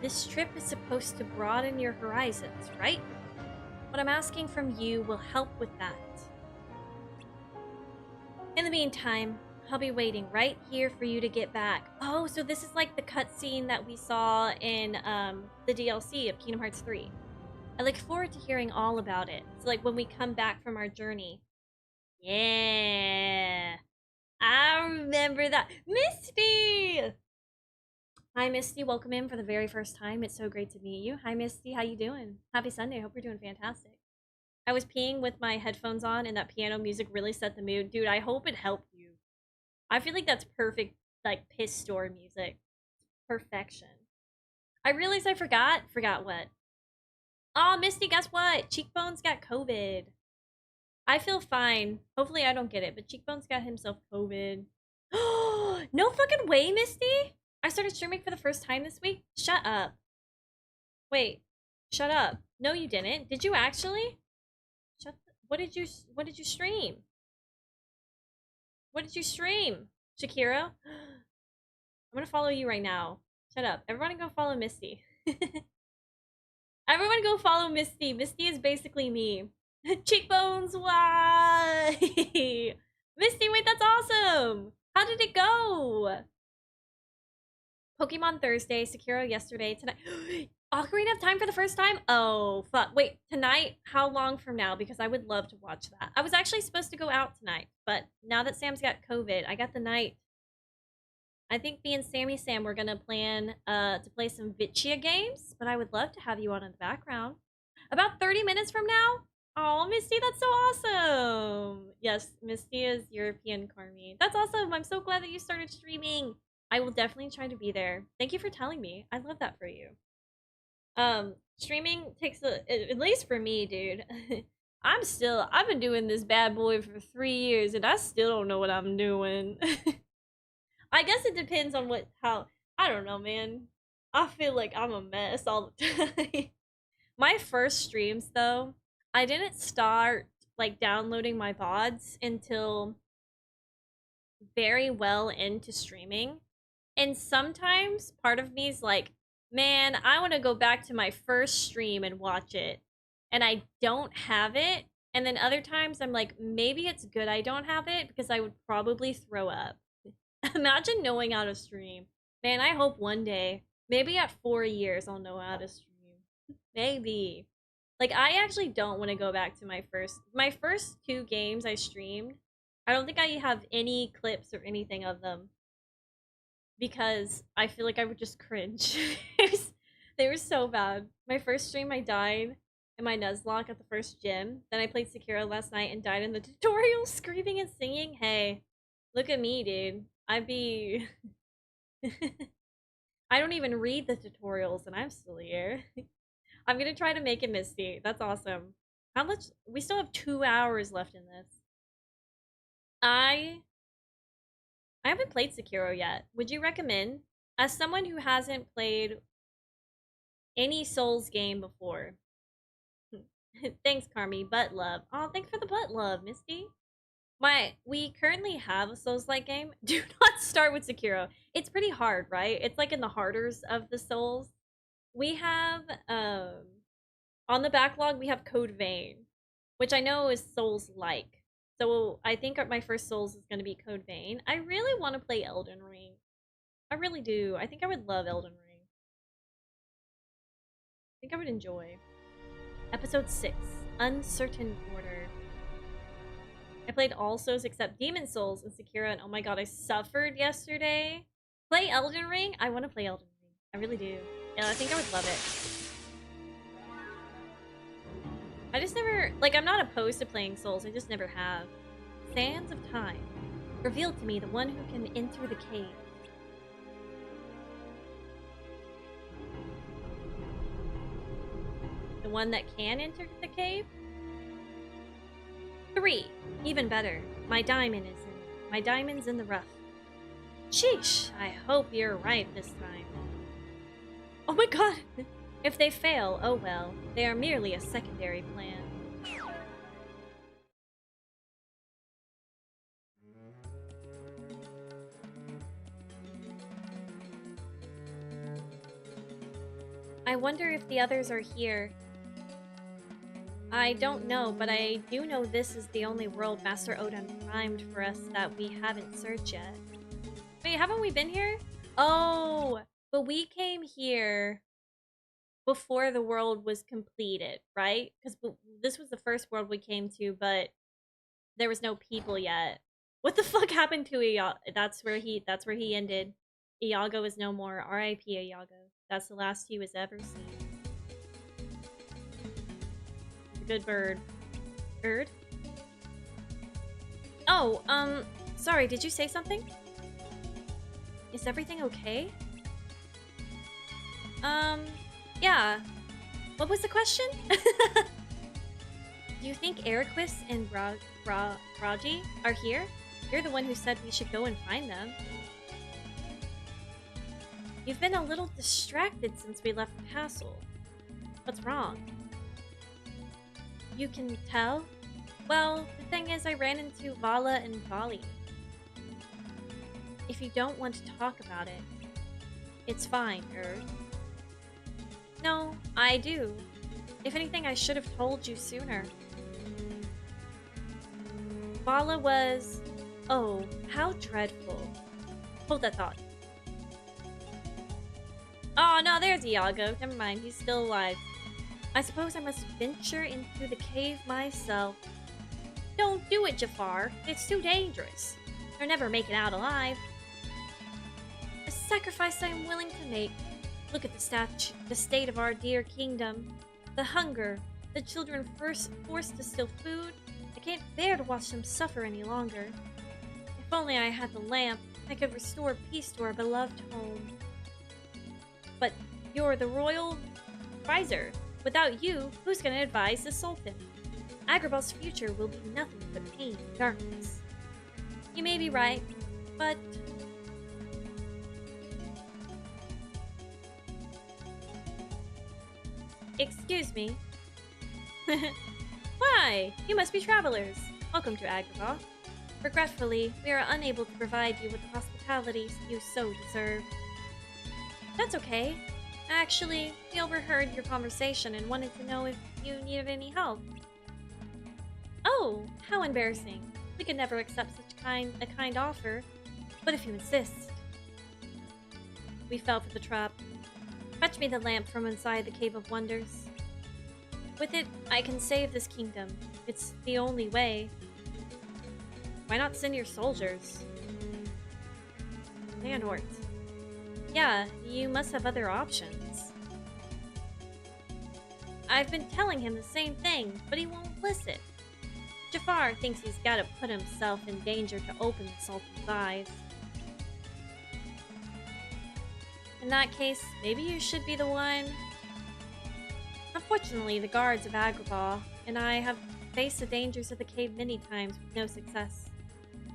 This trip is supposed to broaden your horizons, right? What I'm asking from you will help with that. In the meantime, I'll be waiting right here for you to get back. Oh, so this is like the cutscene that we saw in the DLC of Kingdom Hearts 3. I look forward to hearing all about it. So like when we come back from our journey. Yeah. I remember that. Misty! Hi, Misty. Welcome in for the very first time. It's so great to meet you. Hi, Misty. How you doing? Happy Sunday. Hope you're doing fantastic. I was peeing with my headphones on, and that piano music really set the mood. Dude, I hope it helped you. I feel like that's perfect, like, piss store music. Perfection. I realized I forgot. Forgot what? Oh, Misty, guess what? Cheekbones got COVID. I feel fine. Hopefully I don't get it, but Cheekbones got himself COVID. No fucking way, Misty! I started streaming for the first time this week? Shut up. Wait. Shut up. No, you didn't. Did you actually? What did you stream? What did you stream? Shakira? I'm gonna follow you right now. Shut up. Everyone go follow Misty. Everyone go follow Misty. Misty is basically me. Cheekbones, why? Misty, wait, that's awesome. How did it go? Pokemon Thursday, Sekiro yesterday, tonight. Ocarina of Time for the first time? Oh, fuck. Wait, tonight? How long from now? Because I would love to watch that. I was actually supposed to go out tonight, but now that Sam's got COVID, I got the night. I think me and Sammy Sam were gonna plan to play some Vicia games, but I would love to have you on in the background. About 30 minutes from now? Oh, Misty, that's so awesome! Yes, Misty is European Carmi. That's awesome! I'm so glad that you started streaming! I will definitely try to be there. Thank you for telling me. I love that for you. Streaming takes at least for me, dude. I've been doing this bad boy for 3 years and I still don't know what I'm doing. I guess it depends on I don't know, man. I feel like I'm a mess all the time. My first streams, though, I didn't start, like, downloading my VODs until very well into streaming. And sometimes part of me is like, man, I want to go back to my first stream and watch it. And I don't have it. And then other times I'm like, maybe it's good I don't have it because I would probably throw up. Imagine knowing how to stream. Man, I hope one day, maybe at 4 years, I'll know how to stream. Maybe. Like, I actually don't want to go back to my first 2 games I streamed. I don't think I have any clips or anything of them because I feel like I would just cringe. They were so bad. My first stream, I died in my Nuzlocke at the first gym. Then I played Sekiro last night and died in the tutorial screaming and singing. Hey, look at me, dude. I don't even read the tutorials and I'm still here. I'm gonna try to make it Misty. That's awesome. How much? We still have 2 hours left in this. I haven't played Sekiro yet. Would you recommend? As someone who hasn't played any Souls game before. Thanks, Carmi. Butt love. Oh, thanks for the butt love, Misty. We currently have a Souls-like game. Do not start with Sekiro. It's pretty hard, right? It's like in the harders of the Souls. We have, on the backlog, we have Code Vein, which I know is Souls-like. So I think my first Souls is going to be Code Vein. I really want to play Elden Ring. I really do. I think I would love Elden Ring. I think I would enjoy. Episode 6, Uncertain Order. I played all Souls except Demon Souls and Sekiro, and oh my god, I suffered yesterday. Play Elden Ring? I want to play Elden Ring. I really do. Yeah, I think I would love it. I just never, like, I'm not opposed to playing Souls, I just never have. Sands of Time. Revealed to me the one who can enter the cave. The one that can enter the cave? 3. Even better. My diamond's in the rough. Sheesh, I hope you're right this time. Oh my god! If they fail, oh well. They are merely a secondary plan. I wonder if the others are here. I don't know, but I do know this is the only world Master Odin primed for us that we haven't searched yet. Wait, haven't we been here? Oh, but we came here before the world was completed, right? Because this was the first world we came to, but there was no people yet. What the fuck happened to Iago? That's where he ended. Iago is no more. R.I.P. Iago. That's the last he was ever seen. Good bird. Bird? Oh, sorry, did you say something? Is everything okay? Yeah. What was the question? Do you think Eriquis and Raji are here? You're the one who said we should go and find them. You've been a little distracted since we left the castle. What's wrong? You can tell? Well, the thing is I ran into Vala and Vali. If you don't want to talk about it, it's fine, Erd. No, I do. If anything, I should have told you sooner. Vala was... Oh, how dreadful. Hold that thought. Oh, no, there's Iago. Never mind, he's still alive. I suppose I must venture into the cave myself. Don't do it, Jafar. It's too dangerous. You'll never make it out alive. A sacrifice I am willing to make. Look at the state of our dear kingdom. The hunger, the children forced to steal food. I can't bear to watch them suffer any longer. If only I had the lamp, I could restore peace to our beloved home. But you're the royal advisor. Without you, who's going to advise the Sultan? Agrabah's future will be nothing but pain and darkness. You may be right, but... Excuse me. Why? You must be travelers. Welcome to Agrabah. Regretfully, we are unable to provide you with the hospitality you so deserve. That's okay. Actually, we overheard your conversation and wanted to know if you needed any help. Oh, how embarrassing. We could never accept such a kind offer, but if you insist. We fell for the trap. Fetch me the lamp from inside the Cave of Wonders. With it, I can save this kingdom. It's the only way. Why not send your soldiers? Leonort. Yeah, you must have other options. I've been telling him the same thing, but he won't listen. Jafar thinks he's gotta put himself in danger to open the Sultan's eyes. In that case, maybe you should be the one. Unfortunately, the guards of Agrabah and I have faced the dangers of the cave many times with no success.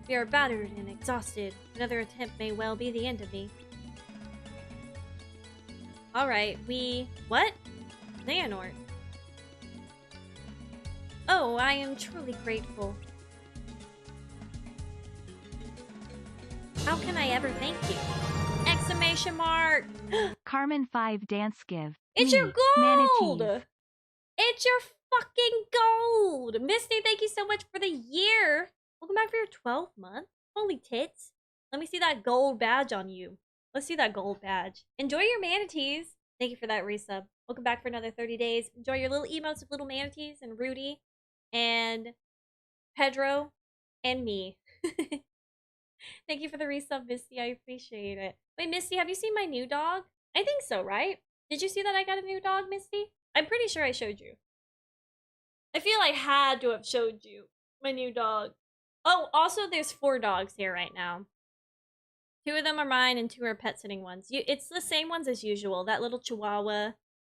We are battered and exhausted. Another attempt may well be the end of me. Alright, what? Leonort. Oh, I am truly grateful. How can I ever thank you? Exclamation mark! Carmen 5 dance give. It's your gold! Manatees. It's your fucking gold! Misty, thank you so much for the year! Welcome back for your 12th month. Holy tits. Let me see that gold badge on you. Let's see that gold badge. Enjoy your manatees. Thank you for that resub. Welcome back for another 30 days. Enjoy your little emotes of little manatees and Rudy and Pedro and me. Thank you for the resub, Misty. I appreciate it. Wait, Misty, have you seen my new dog? I think so, right? Did you see that I got a new dog, Misty? I'm pretty sure I showed you. I feel I had to have showed you my new dog. Oh, also, there's 4 dogs here right now. 2 of them are mine and 2 are pet sitting ones. It's the same ones as usual. That little chihuahua,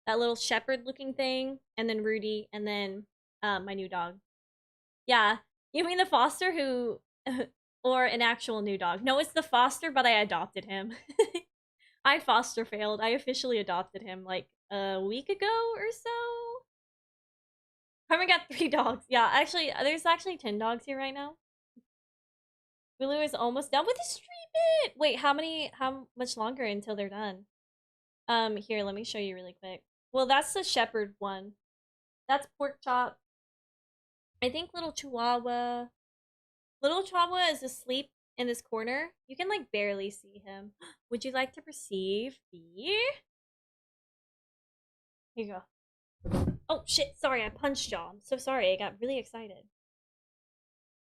that little shepherd looking thing, and then Rudy, and then my new dog. Yeah, you mean the foster who, or an actual new dog? No, it's the foster, but I adopted him. I foster failed. I officially adopted him like a week ago or so. Carmen got 3 dogs. Yeah, actually, there's actually 10 dogs here right now. Hulu is almost done with the treatment. Wait, how much longer until they're done? Here, let me show you really quick. Well, that's the shepherd one. That's pork chop. I think little chihuahua. Little chihuahua is asleep in this corner. You can like barely see him. Would you like to perceive B? Here you go. Oh shit, sorry, I punched y'all. I'm so sorry, I got really excited.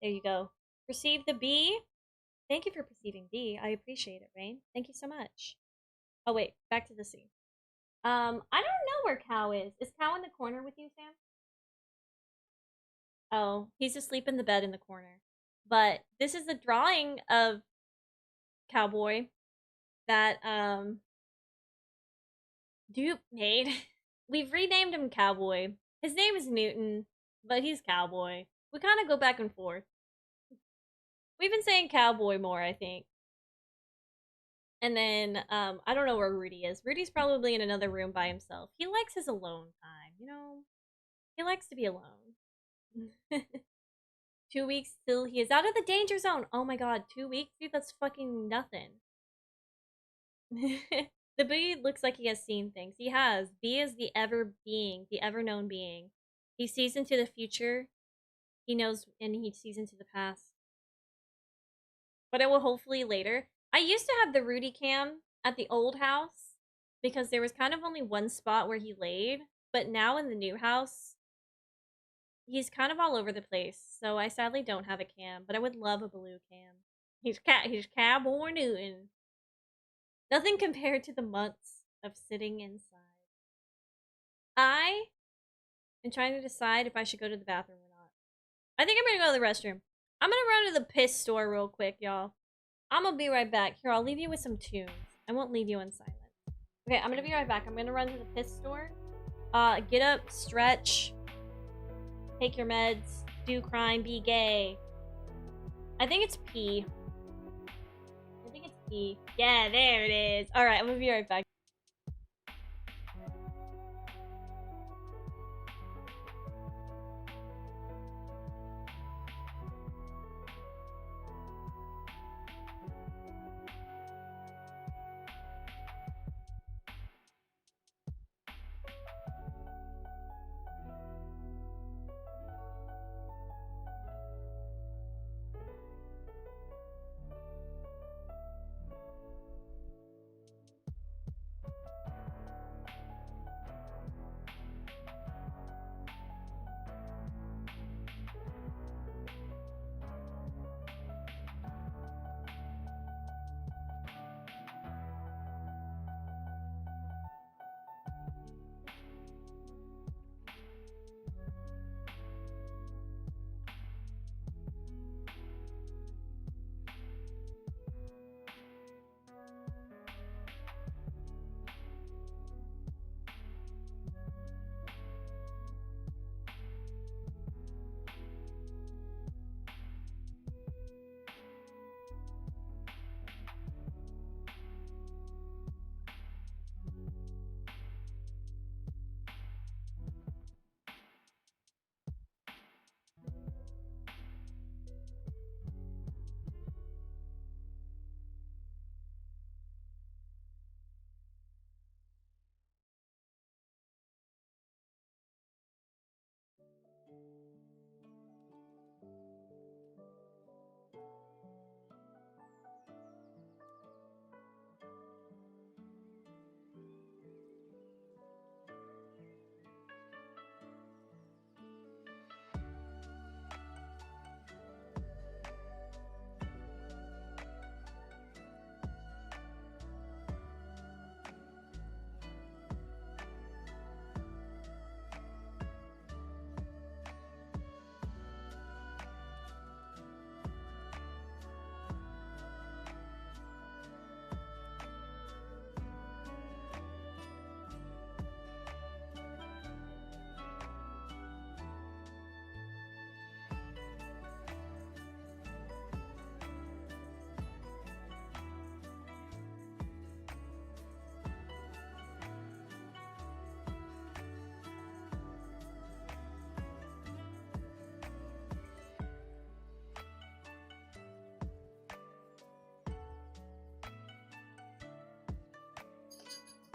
There you go. Perceive the B. Thank you for perceiving B. I appreciate it, Rain. Thank you so much. Oh wait, back to the C. I don't know where Cow is. Is Cow in the corner with you, Sam? Oh, he's asleep in the bed in the corner. But this is a drawing of Cowboy that Dupe made. We've renamed him Cowboy. His name is Newton, but he's Cowboy. We kind of go back and forth. We've been saying Cowboy more, I think. And then I don't know where Rudy is. Rudy's probably in another room by himself. He likes his alone time, you know? He likes to be alone. 2 weeks till he is out of the danger zone. Oh my god, 2 weeks? Dude, that's fucking nothing. The bee looks like he has seen things. He has. B is the ever being, the ever known being. He sees into the future. He knows, and he sees into the past. But I will hopefully later. I used to have the Rudy cam at the old house because there was kind of only one spot where he laid. But now in the new house, he's kind of all over the place. So I sadly don't have a cam, but I would love a blue cam. He's Cowboy Newton. Nothing compared to the months of sitting inside. I am trying to decide if I should go to the bathroom or not. I think I'm gonna go to the restroom. I'm gonna run to the piss store real quick, y'all. I'm gonna be right back. Here, I'll leave you with some tunes. I won't leave you in silence. Okay, I'm gonna be right back. I'm gonna run to the piss store. Get up, stretch, take your meds, do crime, be gay. I think it's pee. I think it's pee. Yeah, there it is. Alright, I'm gonna be right back.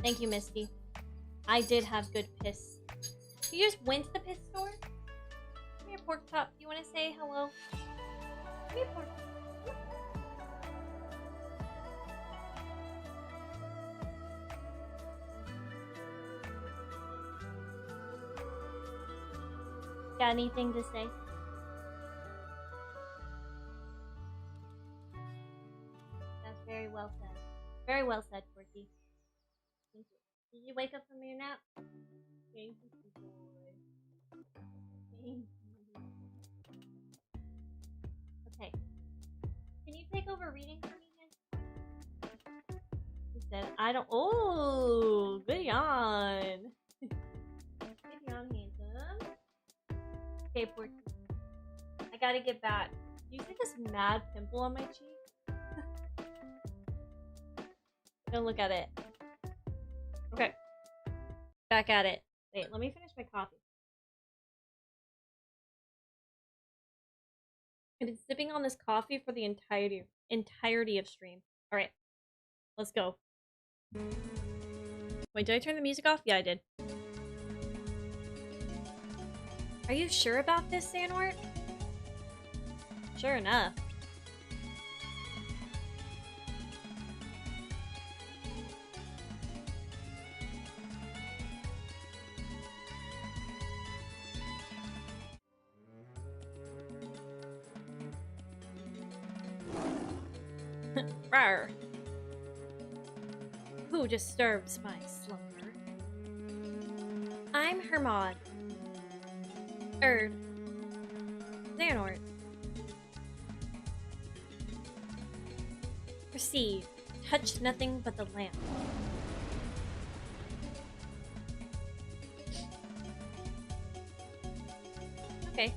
Thank you, Misty. I did have good piss. You just went to the piss store? Come here, Pork Chop. You want to say hello? Come here, Pork Chop. Got anything to say? That's very well said. Very well said, Porky. Thank you. Did you wake up from your nap? Thank you, boy. Thank you. Okay. Can you take over reading for me again? He said, I don't. Oh, good yawn. Good yawn, handsome. Okay, Porky. I gotta get back. Do you see this mad pimple on my cheek? Don't look at it. Okay. Back at it. Wait, let me finish my coffee. I've been sipping on this coffee for the entirety of stream. Alright. Let's go. Wait, did I turn the music off? Yeah, I did. Are you sure about this, Xehanort? Sure enough. Rawr. Who disturbs my slumber? I'm Hermod. Xehanort. Proceed. Touch nothing but the lamp. Okay.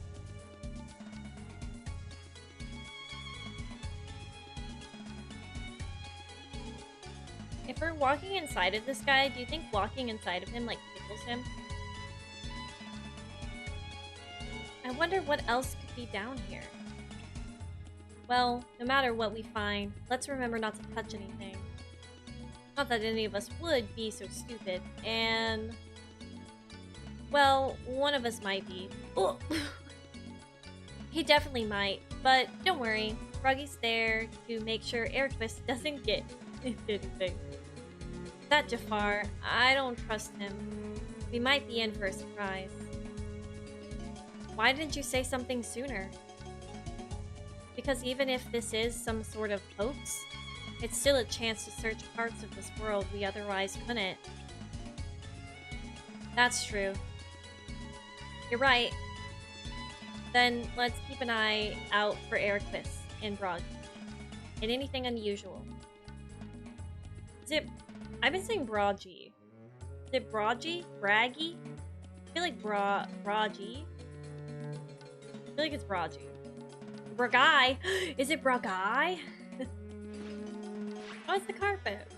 If we're walking inside of this guy, do you think walking inside of him, like, tickles him? I wonder what else could be down here. Well, no matter what we find, let's remember not to touch anything. Not that any of us would be so stupid, and... well, one of us might be. Oh. He definitely might, but don't worry. Froggy's there to make sure Airquist doesn't get anything. That Jafar, I don't trust him. We might be in for a surprise. Why didn't you say something sooner? Because even if this is some sort of hoax, it's still a chance to search parts of this world we otherwise couldn't. That's true. You're right. Then let's keep an eye out for Airquist and Broad. And anything unusual. Is it... I've been saying Brogy. Is it Brogy? Braggy? I feel like Brogy. I feel like it's Brogy. Bragai? Is it Bragai? Oh, it's the carpet.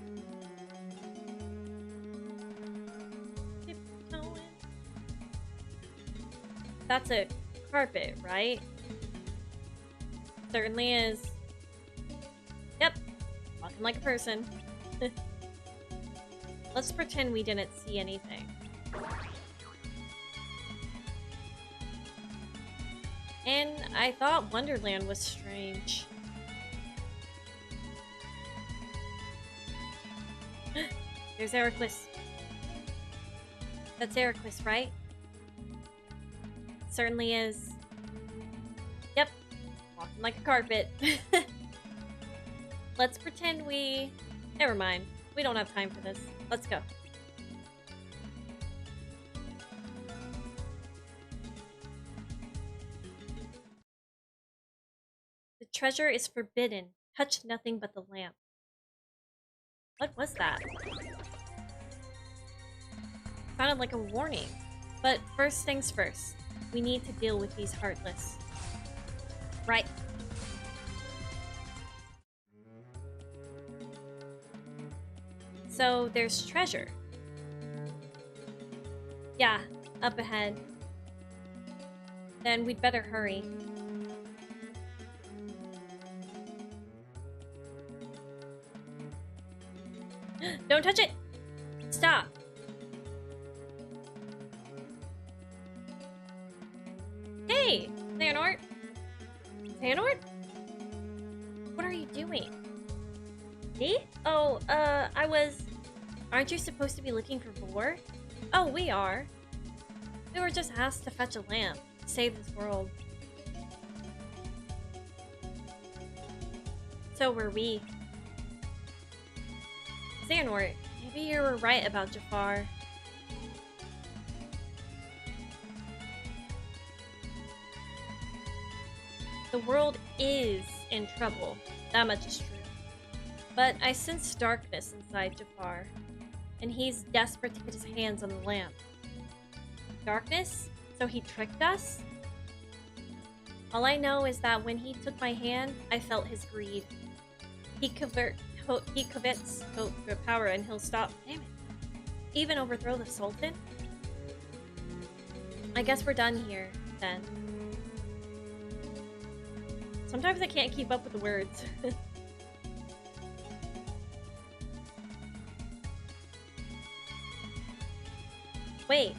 Tiptoeing. That's a carpet, right? Certainly is. Yep. Walking like a person. Let's pretend we didn't see anything. And I thought Wonderland was strange. There's Airquist. That's Airquist, right? Certainly is. Yep. Walking like a carpet. Let's pretend we... Never mind. We don't have time for this. Let's go. The treasure is forbidden. Touch nothing but the lamp. What was that? Sounded like a warning. But first things first. We need to deal with these Heartless. Right. So there's treasure. Yeah, up ahead. Then we'd better hurry. Don't touch it! Stop! Hey! Xehanort? Xehanort? What are you doing? Me? Oh, I was... Aren't you supposed to be looking for Vor? Oh, we are. We were just asked to fetch a lamp, to save this world. So were we. Xehanort, maybe you were right about Jafar. The world is in trouble. That much is true. But I sense darkness inside Jafar, and he's desperate to get his hands on the lamp. Darkness? So he tricked us? All I know is that when he took my hand, I felt his greed. He covets power, and he'll stop. Damn it. Even overthrow the Sultan? I guess we're done here, then. Sometimes I can't keep up with the words. Wait.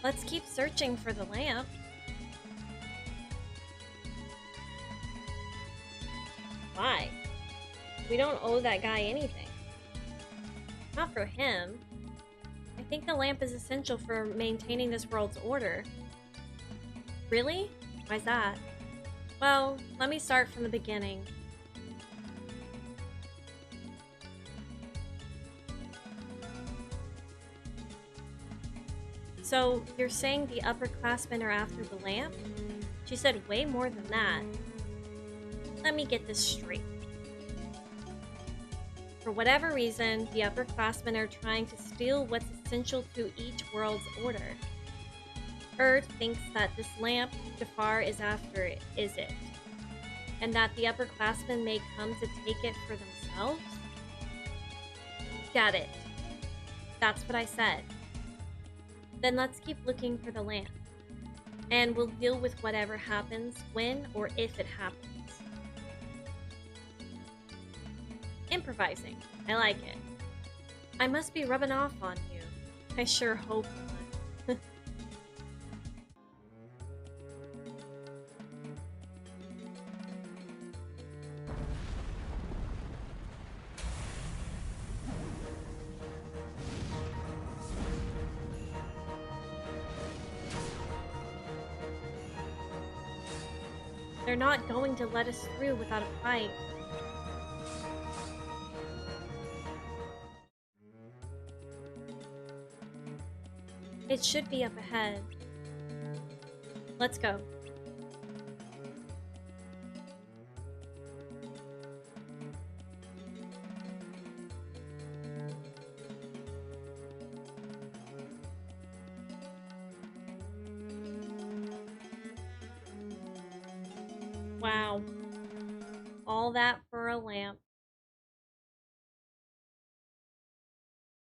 Let's keep searching for the lamp. Why? We don't owe that guy anything. Not for him. I think the lamp is essential for maintaining this world's order. Really? Why's that? Well, let me start from the beginning. So, you're saying the upperclassmen are after the lamp? She said way more than that. Let me get this straight. For whatever reason, the upperclassmen are trying to steal what's essential to each world's order. Erd thinks that this lamp Jafar is after is it, and that the upperclassmen may come to take it for themselves? Got it. That's what I said. Then let's keep looking for the lamp, and we'll deal with whatever happens when or if it happens. Improvising. I like it. I must be rubbing off on you. I sure hope not. They're not going to let us through without a fight. It should be up ahead. Let's go. Wow. All that for a lamp.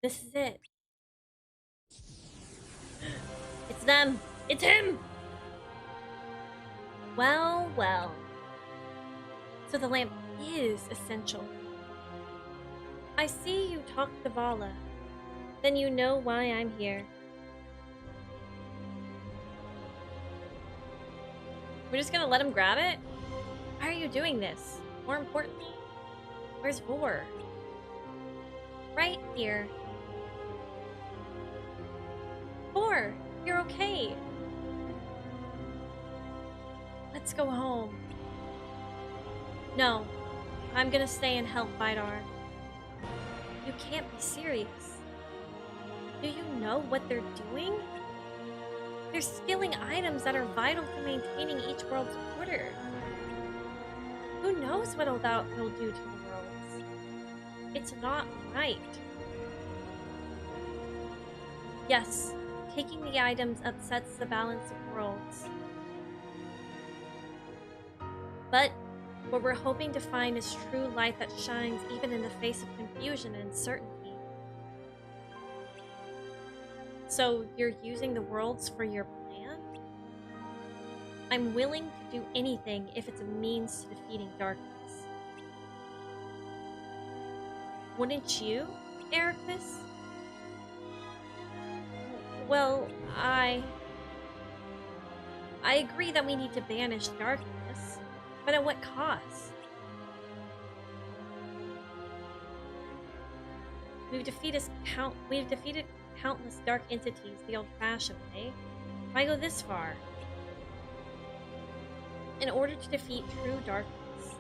This is it. It's them! It's him! Well, well. So the lamp is essential. I see you talked to Vala. Then you know why I'm here. We're just gonna let him grab it? Why are you doing this? More importantly, where's Vor? Right here. Vor, you're okay. Let's go home. No, I'm gonna stay and help Vidar. You can't be serious. Do you know what they're doing? They're stealing items that are vital to maintaining each world's order. Who knows what all that will do to the worlds? It's not right. Yes, taking the items upsets the balance of worlds. But what we're hoping to find is true light that shines even in the face of confusion and uncertainty. So you're using the worlds for your plan? I'm willing to do anything if it's a means to defeating darkness. Wouldn't you, Ericus? Well, I agree that we need to banish darkness, but at what cost? We've defeated countless dark entities the old-fashioned way. Why go this far? In order to defeat true darkness,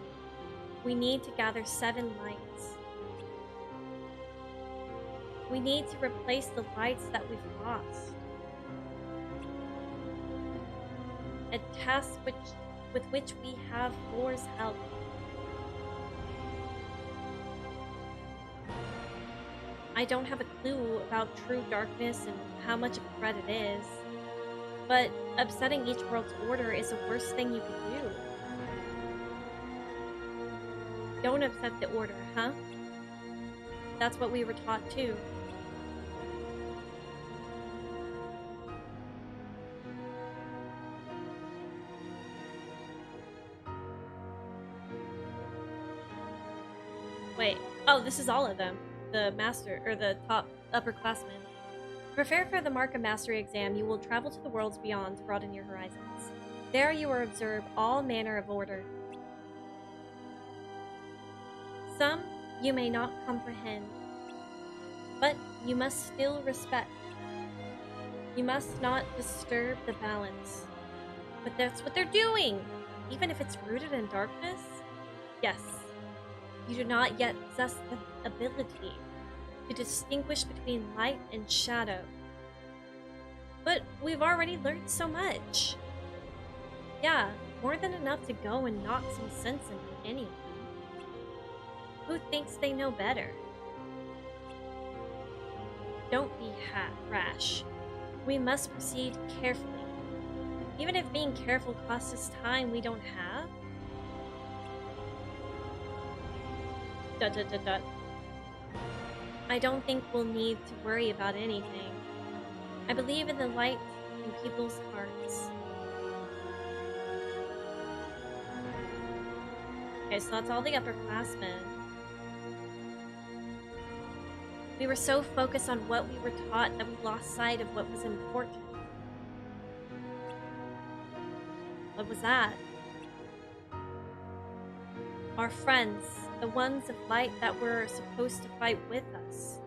we need to gather 7 lights. We need to replace the lights that we've lost. A task with which we have Thor's help. I don't have a clue about true darkness and how much of a threat it is, but upsetting each world's order is the worst thing you could do. Don't upset the order, huh? That's what we were taught too. Wait, oh, this is all of them. The master, or the top upperclassmen. Prepare for the Mark of Mastery exam. You will travel to the worlds beyond to broaden your horizons. There you will observe all manner of order. Some you may not comprehend, but you must still respect. You must not disturb the balance. But that's what they're doing! Even if it's rooted in darkness? Yes. You do not yet possess the ability to distinguish between light and shadow. But we've already learned so much. Yeah, more than enough to go and knock some sense into anyone. Who thinks they know better? Don't be rash. We must proceed carefully. Even if being careful costs us time we don't have. I don't think we'll need to worry about anything. I believe in the light in people's hearts. Okay, so that's all the upperclassmen. We were so focused on what we were taught that we lost sight of what was important. What was that? Our friends, the ones of light that were supposed to fight with us.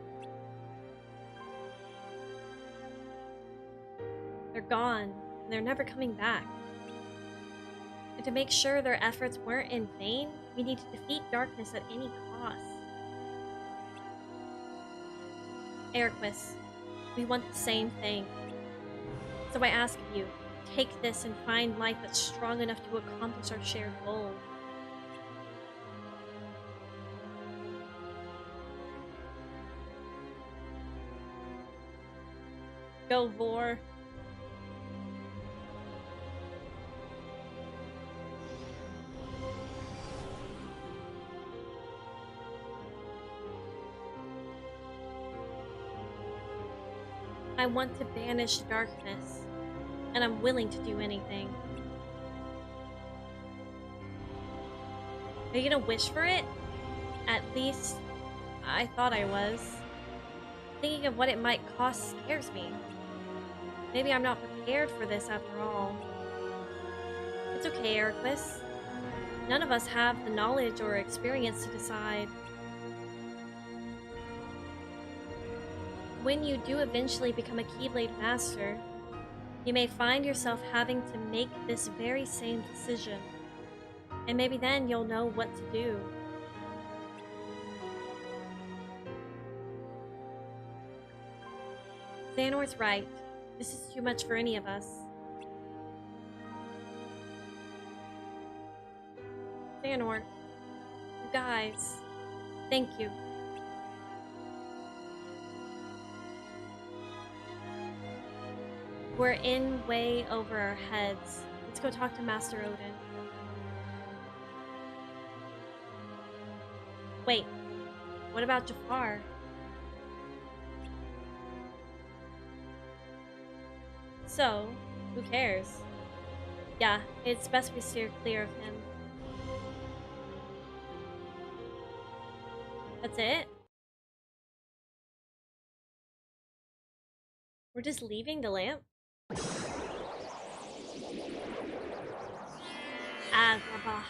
They're gone, and they're never coming back. And to make sure their efforts weren't in vain, we need to defeat darkness at any cost. Erquus, we want the same thing. So I ask of you, take this and find light that's strong enough to accomplish our shared goal. Go, Vor. I want to banish darkness, and I'm willing to do anything. Are you gonna wish for it? At least, I thought I was. Thinking of what it might cost scares me. Maybe I'm not prepared for this after all. It's okay, Erquus. None of us have the knowledge or experience to decide. When you do eventually become a Keyblade Master, you may find yourself having to make this very same decision. And maybe then you'll know what to do. Xanor's right. This is too much for any of us. Xanor, you guys, thank you. We're in way over our heads. Let's go talk to Master Odin. Wait, what about Jafar? So, who cares? Yeah, it's best we steer clear of him. That's it? We're just leaving the lamp? Agrabah.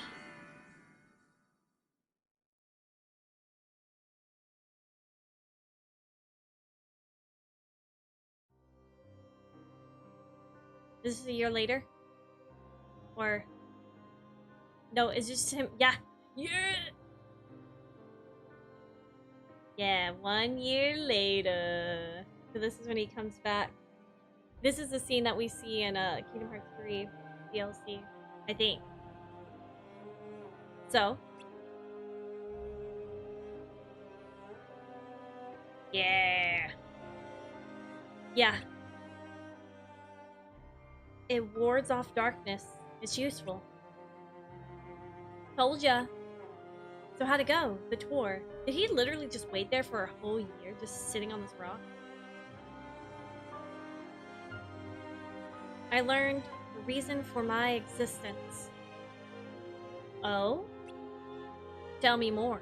This is a year later? Or... No, it's just him. Yeah! Yeah! Yeah, 1 year later. So this is when he comes back. This is the scene that we see in Kingdom Hearts 3 DLC, I think. So. Yeah. Yeah. It wards off darkness. It's useful. Told ya. So how'd it go? The tour. Did he literally just wait there for a whole year, just sitting on this rock? I learned the reason for my existence. Oh? Tell me more.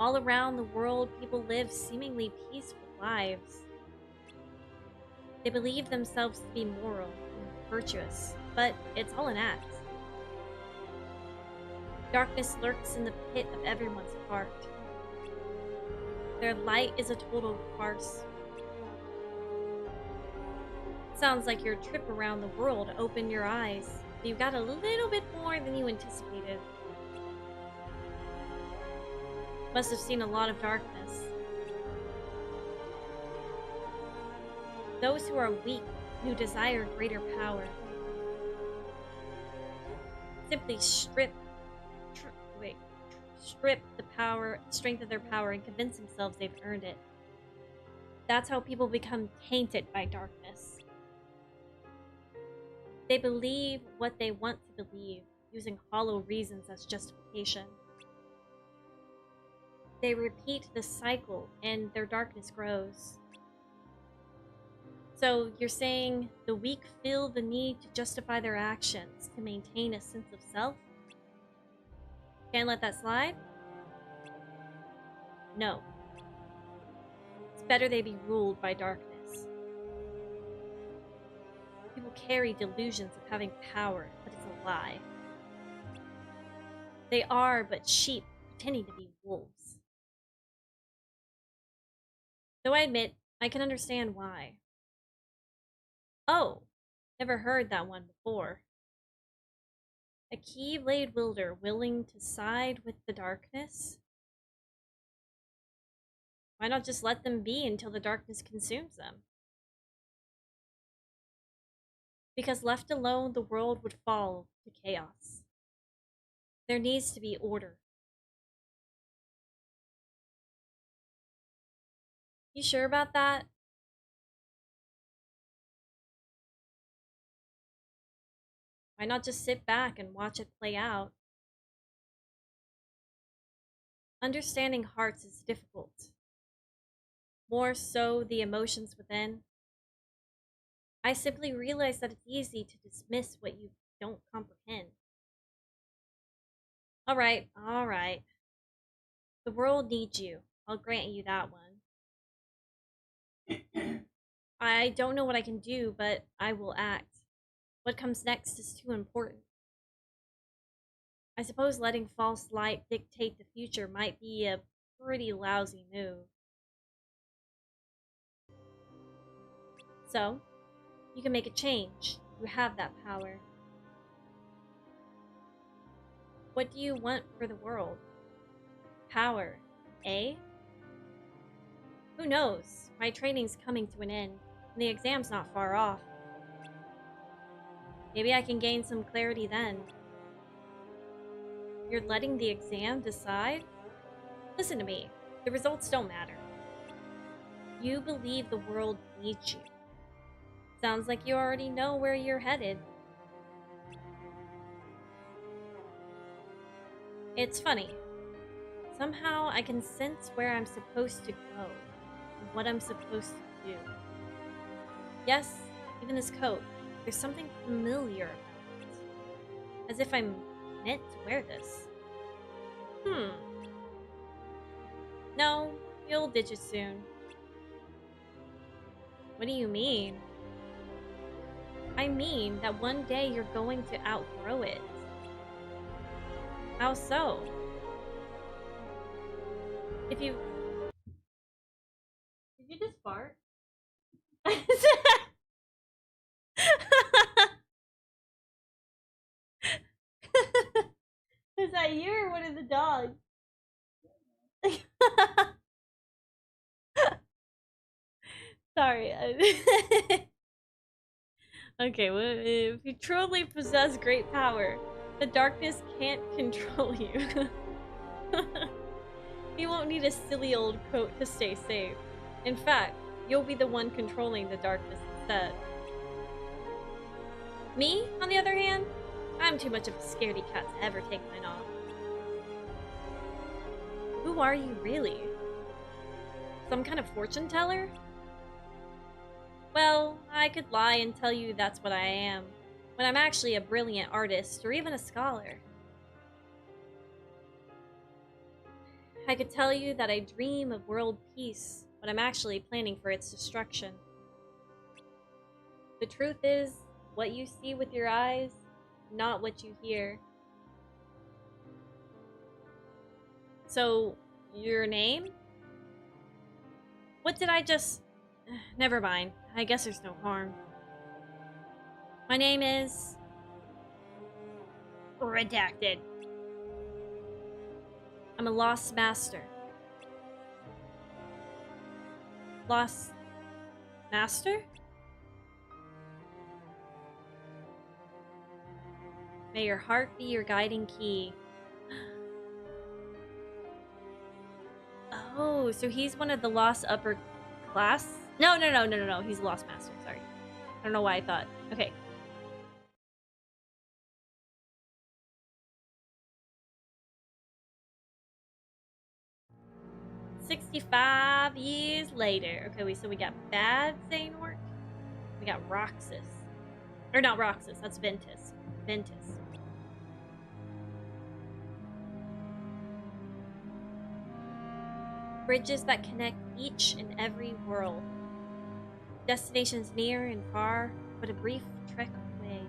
All around the world, people live seemingly peaceful lives. They believe themselves to be moral and virtuous, but it's all an act. Darkness lurks in the pit of everyone's heart. Their light is a total farce. Sounds like your trip around the world opened your eyes. You got a little bit more than you anticipated. Must have seen a lot of darkness. Those who are weak, who desire greater power, simply strip the strength of their power and convince themselves they've earned it. That's how people become tainted by darkness. They believe what they want to believe, using hollow reasons as justification. They repeat the cycle and their darkness grows. So you're saying the weak feel the need to justify their actions to maintain a sense of self? Can't let that slide? No. It's better they be ruled by darkness. People carry delusions of having power, but it's a lie. They are but sheep pretending to be wolves. Though I admit, I can understand why. Oh, never heard that one before. A Keyblade wielder willing to side with the darkness? Why not just let them be until the darkness consumes them? Because left alone, the world would fall to chaos. There needs to be order. You sure about that? Why not just sit back and watch it play out? Understanding hearts is difficult. More so the emotions within. I simply realize that it's easy to dismiss what you don't comprehend. Alright, alright. The world needs you. I'll grant you that one. I don't know what I can do, but I will act. What comes next is too important. I suppose letting false light dictate the future might be a pretty lousy move. So, you can make a change. You have that power. What do you want for the world? Power, eh? Who knows? My training's coming to an end, and the exam's not far off. Maybe I can gain some clarity then. You're letting the exam decide? Listen to me. The results don't matter. You believe the world needs you. Sounds like you already know where you're headed. It's funny. Somehow I can sense where I'm supposed to go and what I'm supposed to do. Yes, even this coat. There's something familiar about it. As if I'm meant to wear this. No, you'll ditch it soon. What do you mean? I mean that one day you're going to outgrow it. How so? If you... Did you just fart? Was that you or one of the dogs? Sorry. Okay, well, if you truly possess great power, the darkness can't control you. You won't need a silly old coat to stay safe. In fact, you'll be the one controlling the darkness instead. Me, on the other hand, I'm too much of a scaredy cat to ever take mine off. Who are you really? Some kind of fortune teller? Well, I could lie and tell you that's what I am, when I'm actually a brilliant artist or even a scholar. I could tell you that I dream of world peace, but I'm actually planning for its destruction. The truth is, what you see with your eyes, not what you hear. So, your name? What did I just... Never mind. I guess there's no harm. My name is... Redacted. I'm a lost master. Lost... master? May your heart be your guiding key. Oh, so he's one of the lost upper class? No. He's a lost master. Sorry. I don't know why I thought. Okay. $65 later. Okay, so we got Bad Xehanort. We got Roxas. Or not Roxas, that's Ventus. Ventus. Bridges that connect each and every world. Destinations near and far, but a brief trek away.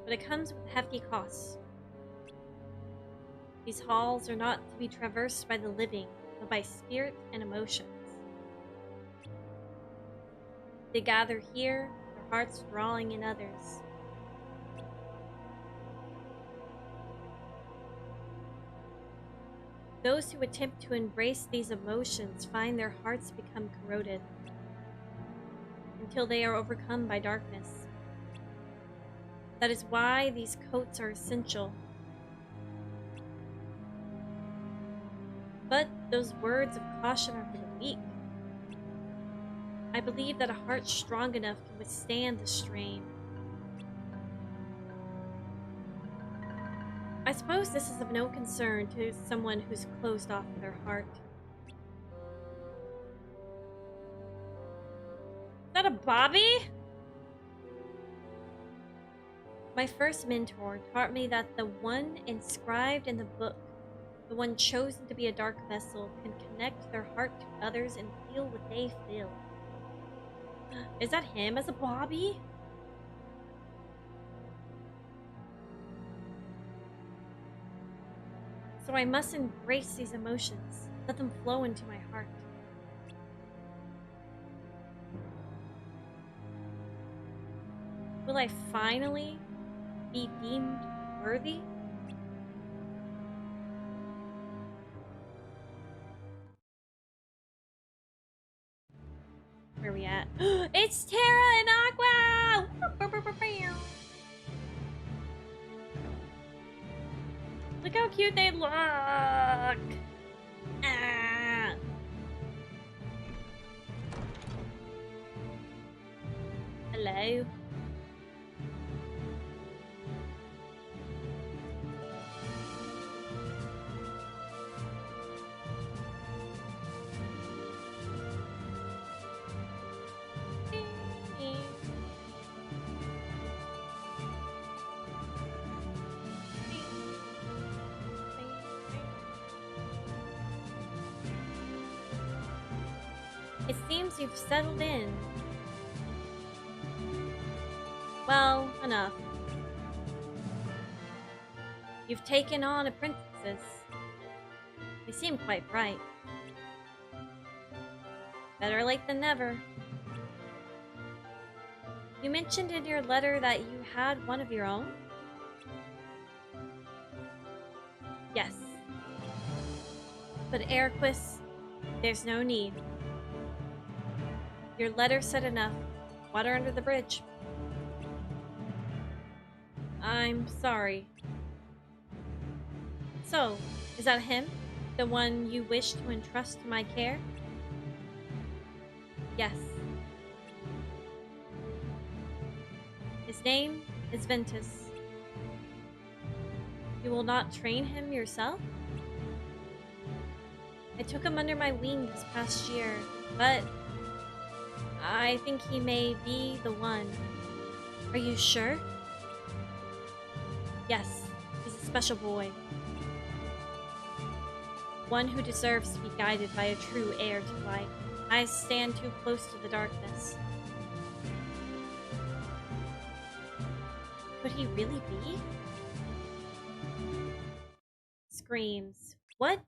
But it comes with hefty costs. These halls are not to be traversed by the living, but by spirit and emotions. They gather here, their hearts drawing in others. Those who attempt to embrace these emotions find their hearts become corroded until they are overcome by darkness. That is why these coats are essential. But those words of caution are for the weak. I believe that a heart strong enough can withstand the strain. I suppose this is of no concern to someone who's closed off their heart. Is that a Bobby? My first mentor taught me that the one inscribed in the book, the one chosen to be a dark vessel, can connect their heart to others and feel what they feel. Is that him as a Bobby? So I must embrace these emotions, let them flow into my heart. Will I finally be deemed worthy? Where are we at? It's Terra and Aqua! Look how cute they look! Ah. Hello? It seems you've settled in. Well, enough. You've taken on apprentices. They seem quite bright. Better late than never. You mentioned in your letter that you had one of your own? Yes. But Erquis, there's no need. Your letter said enough. Water under the bridge. I'm sorry. So, is that him? The one you wish to entrust to my care? Yes. His name is Ventus. You will not train him yourself? I took him under my wing this past year, but I think he may be the one. Are you sure? Yes, he's a special boy. One who deserves to be guided by a true heir to light. I stand too close to the darkness. Could he really be? Screams. What?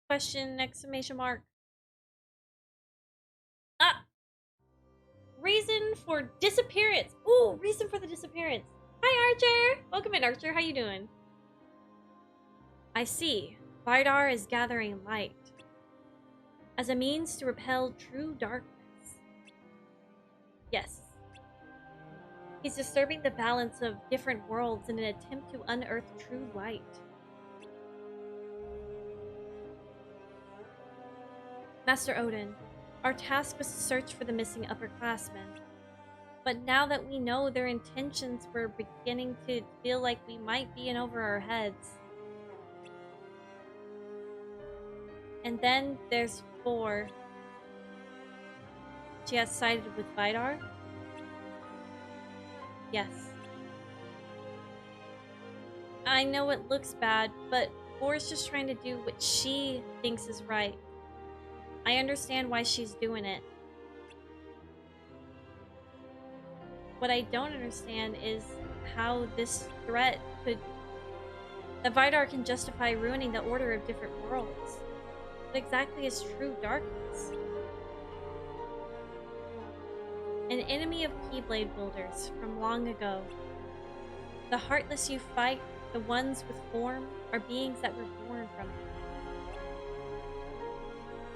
Question, exclamation mark. Ah! Reason for disappearance. Ooh, reason for the disappearance. Hi, Archer! Welcome in, Archer. How you doing? I see. Vidar is gathering light as a means to repel true darkness. Yes. He's disturbing the balance of different worlds in an attempt to unearth true light. Master Odin, our task was to search for the missing upperclassmen. But now that we know their intentions, we're beginning to feel like we might be in over our heads. And then there's 4. She has sided with Vidar? Yes. I know it looks bad, but 4 is just trying to do what she thinks is right. I understand why she's doing it. What I don't understand is how this threat could... that Vidar can justify ruining the order of different worlds. What exactly is true darkness? An enemy of Keyblade builders from long ago. The heartless you fight, the ones with form, are beings that were born from it.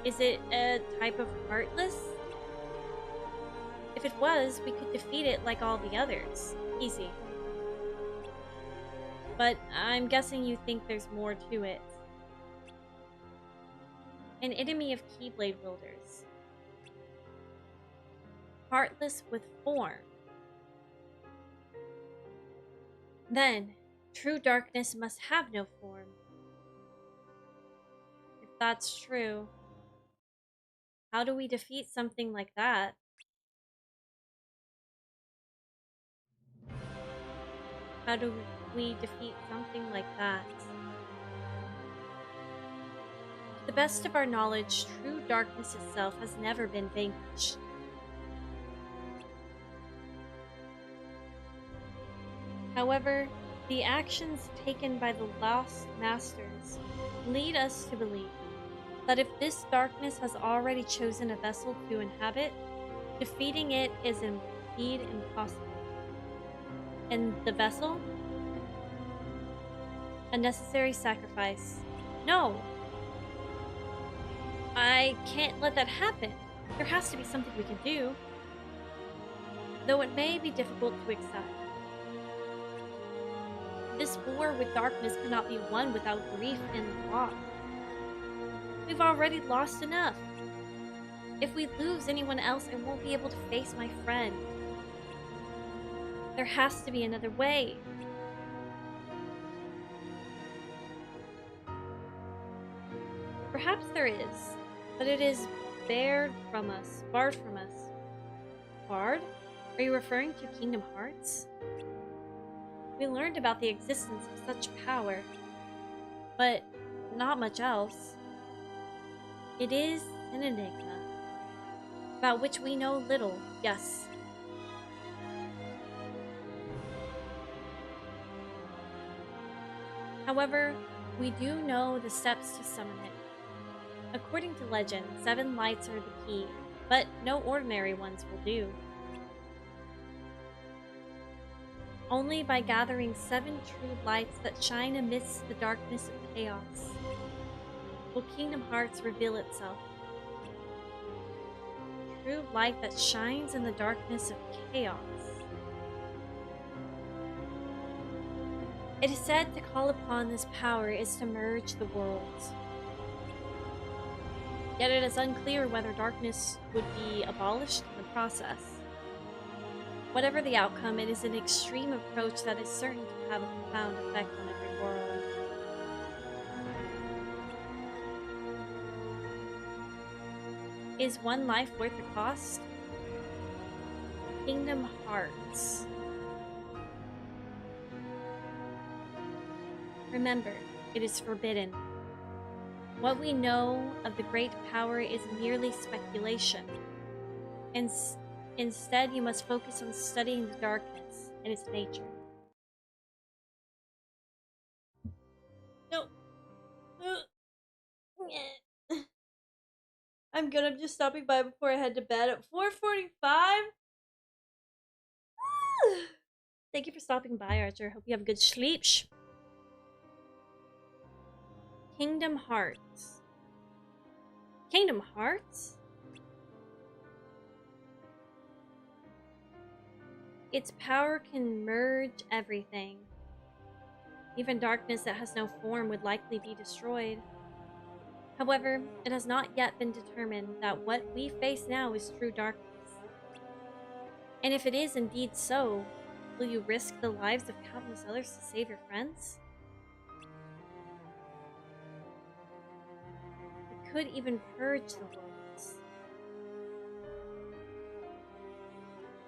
Is it a type of heartless? If it was, we could defeat it like all the others. Easy. But I'm guessing you think there's more to it. An enemy of Keyblade builders. Heartless with form. Then, true darkness must have no form. If that's true, how do we defeat something like that? How do we defeat something like that? To the best of our knowledge, true darkness itself has never been vanquished. However, the actions taken by the lost masters lead us to believe that if this darkness has already chosen a vessel to inhabit, defeating it is indeed impossible. And the vessel? A necessary sacrifice. No! I can't let that happen. There has to be something we can do. Though it may be difficult to accept. This war with darkness cannot be won without grief and loss. We've already lost enough. If we lose anyone else, I won't be able to face my friend. There has to be another way. Perhaps there is, but it is barred from us. Barred? Are you referring to Kingdom Hearts? We learned about the existence of such power, but not much else. It is an enigma. about which we know little, yes. However, we do know the steps to summon it. According to legend, 7 lights are the key, but no ordinary ones will do. Only by gathering 7 true lights that shine amidst the darkness of chaos will Kingdom Hearts reveal itself. True light that shines in the darkness of chaos. It is said to call upon this power is to merge the worlds. Yet it is unclear whether darkness would be abolished in the process. Whatever the outcome, it is an extreme approach that is certain to have a profound effect on every world. Is one life worth the cost? Kingdom Hearts. Remember, it is forbidden. What we know of the great power is merely speculation. Instead, you must focus on studying the darkness and its nature. No. I'm good. I'm just stopping by before I head to bed at 4:45. Thank you for stopping by, Archer. Hope you have good sleep. Kingdom Hearts. Kingdom Hearts? Its power can merge everything. Even darkness that has no form would likely be destroyed. However, it has not yet been determined that what we face now is true darkness. And if it is indeed so, will you risk the lives of countless others to save your friends? It could even purge the worlds.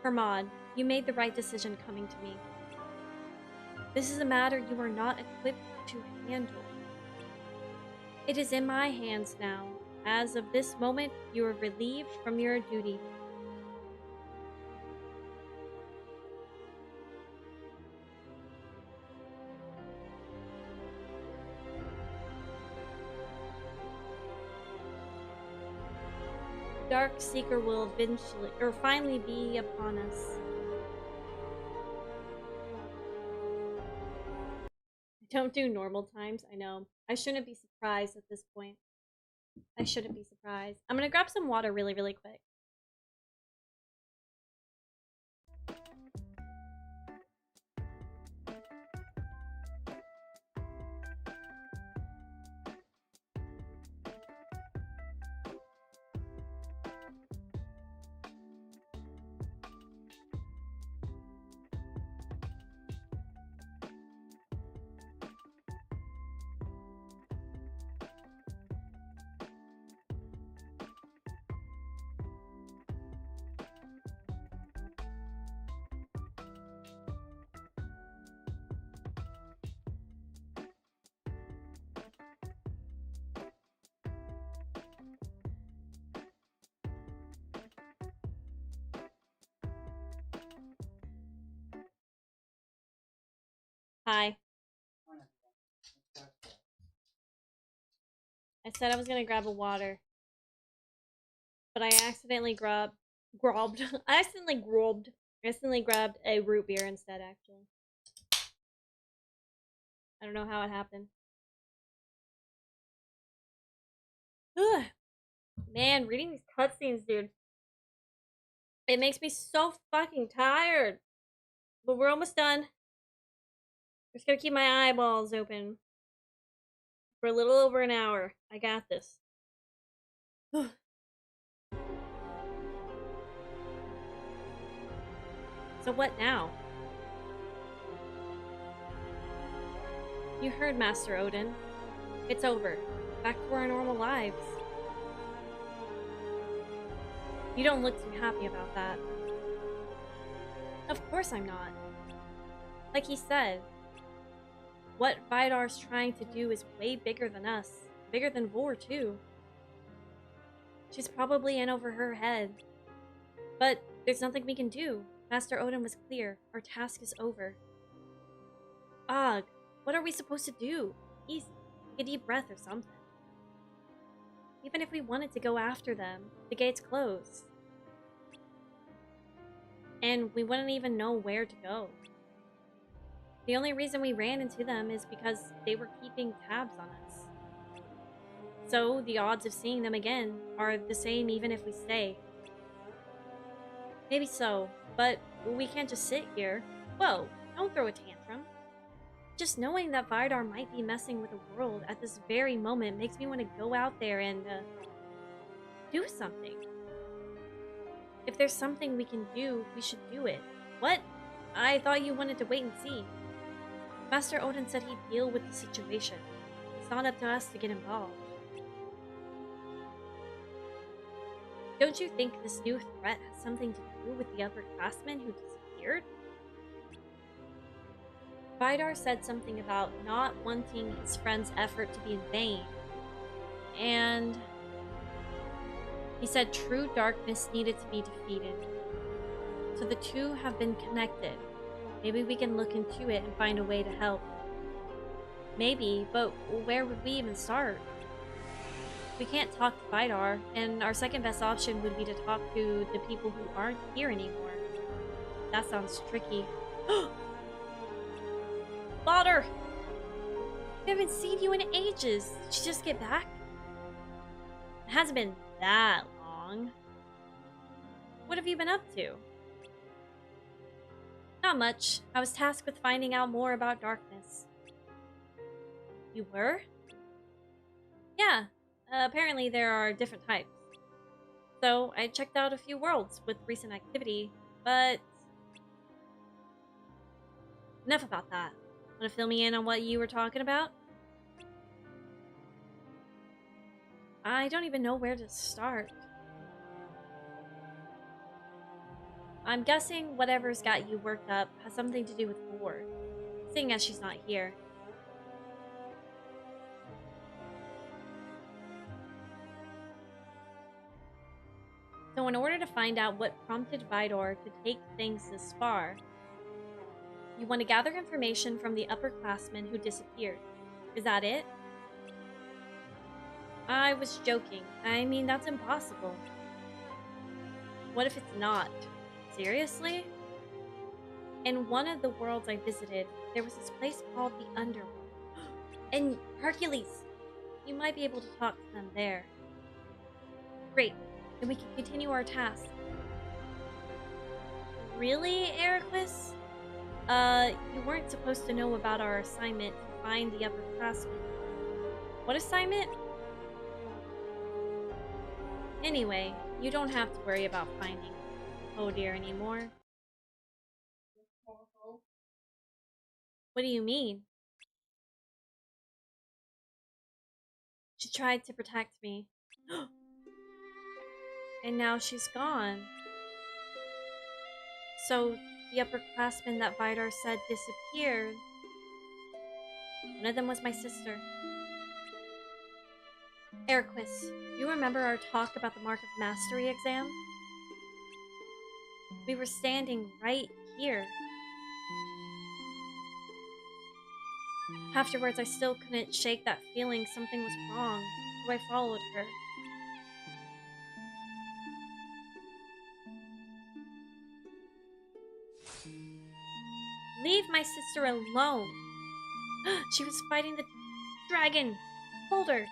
Hermod, you made the right decision coming to me. This is a matter you are not equipped to handle. It is in my hands now. As of this moment, you are relieved from your duty. Dark Seeker will eventually, or finally be upon us. I don't do normal times, I know. I shouldn't be surprised at this point. I shouldn't be surprised. I'm gonna grab some water really, really quick. Hi. I said I was gonna grab a water, but I accidentally grabbed. I accidentally grabbed a root beer instead, actually. I don't know how it happened. Ugh. Man, reading these cutscenes, dude. It makes me so fucking tired. But we're almost done. Just gotta keep my eyeballs open for a little over an hour. I got this. So what now? You heard Master Odin. It's over. Back to our normal lives. You don't look too happy about that. Of course I'm not. Like he said, what Vidar's trying to do is way bigger than us. Bigger than Vor, too. She's probably in over her head. But there's nothing we can do. Master Odin was clear. Our task is over. Ugh, what are we supposed to do? Easy. Take a deep breath or something. Even if we wanted to go after them, the gate's closed. And we wouldn't even know where to go. The only reason we ran into them is because they were keeping tabs on us. So the odds of seeing them again are the same even if we stay. Maybe so, but we can't just sit here. Whoa, don't throw a tantrum. Just knowing that Vidar might be messing with the world at this very moment makes me want to go out there and do something. If there's something we can do, we should do it. What? I thought you wanted to wait and see. Master Odin said he'd deal with the situation. It's not up to us to get involved. Don't you think this new threat has something to do with the upperclassmen who disappeared? Vidar said something about not wanting his friend's effort to be in vain. And he said true darkness needed to be defeated. So the two have been connected. Maybe we can look into it and find a way to help. Maybe, but where would we even start? We can't talk to Vidar, and our second best option would be to talk to the people who aren't here anymore. That sounds tricky. Balder! I haven't seen you in ages. Did you just get back? It hasn't been that long. What have you been up to? Not much. I was tasked with finding out more about darkness. You were? Yeah. Apparently there are different types. So I checked out a few worlds with recent activity, but enough about that. Want to fill me in on what you were talking about? I don't even know where to start. I'm guessing whatever's got you worked up has something to do with Ward, seeing as she's not here. So in order to find out what prompted Vidar to take things this far, you want to gather information from the upperclassmen who disappeared. Is that it? I was joking. I mean, that's impossible. What if it's not? Seriously? In one of the worlds I visited, there was this place called the Underworld. And Hercules! You might be able to talk to them there. Great. Then we can continue our task. Really, Ericus? You weren't supposed to know about our assignment to find the upperclassmen. What assignment? Anyway, you don't have to worry about finding Carmanderr anymore. What do you mean? She tried to protect me. And now she's gone. So, the upperclassmen that Vidar said disappeared. One of them was my sister. Erquis, you remember our talk about the Mark of Mastery exam? We were standing right here. Afterwards, I still couldn't shake that feeling something was wrong, so I followed her. Leave my sister alone! She was fighting the dragon! Boulder,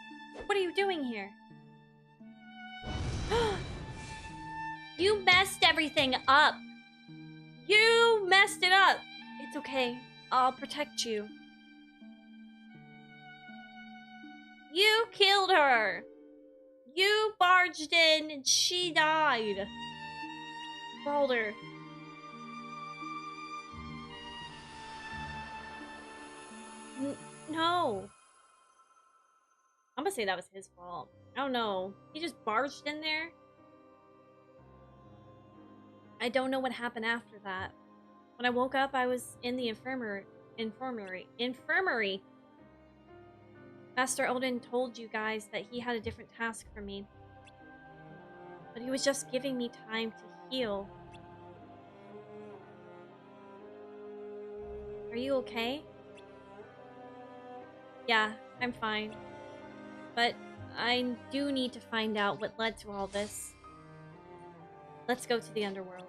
what are you doing here? You messed everything up! You messed it up! It's okay. I'll protect you. You killed her! You barged in and she died! Balder. No. I'm gonna say that was his fault. I don't know. He just barged in there. I don't know what happened after that. When I woke up, I was in the infirmary. Master Odin told you guys that he had a different task for me. But he was just giving me time to heal. Are you okay? Yeah, I'm fine. But I do need to find out what led to all this. Let's go to the underworld.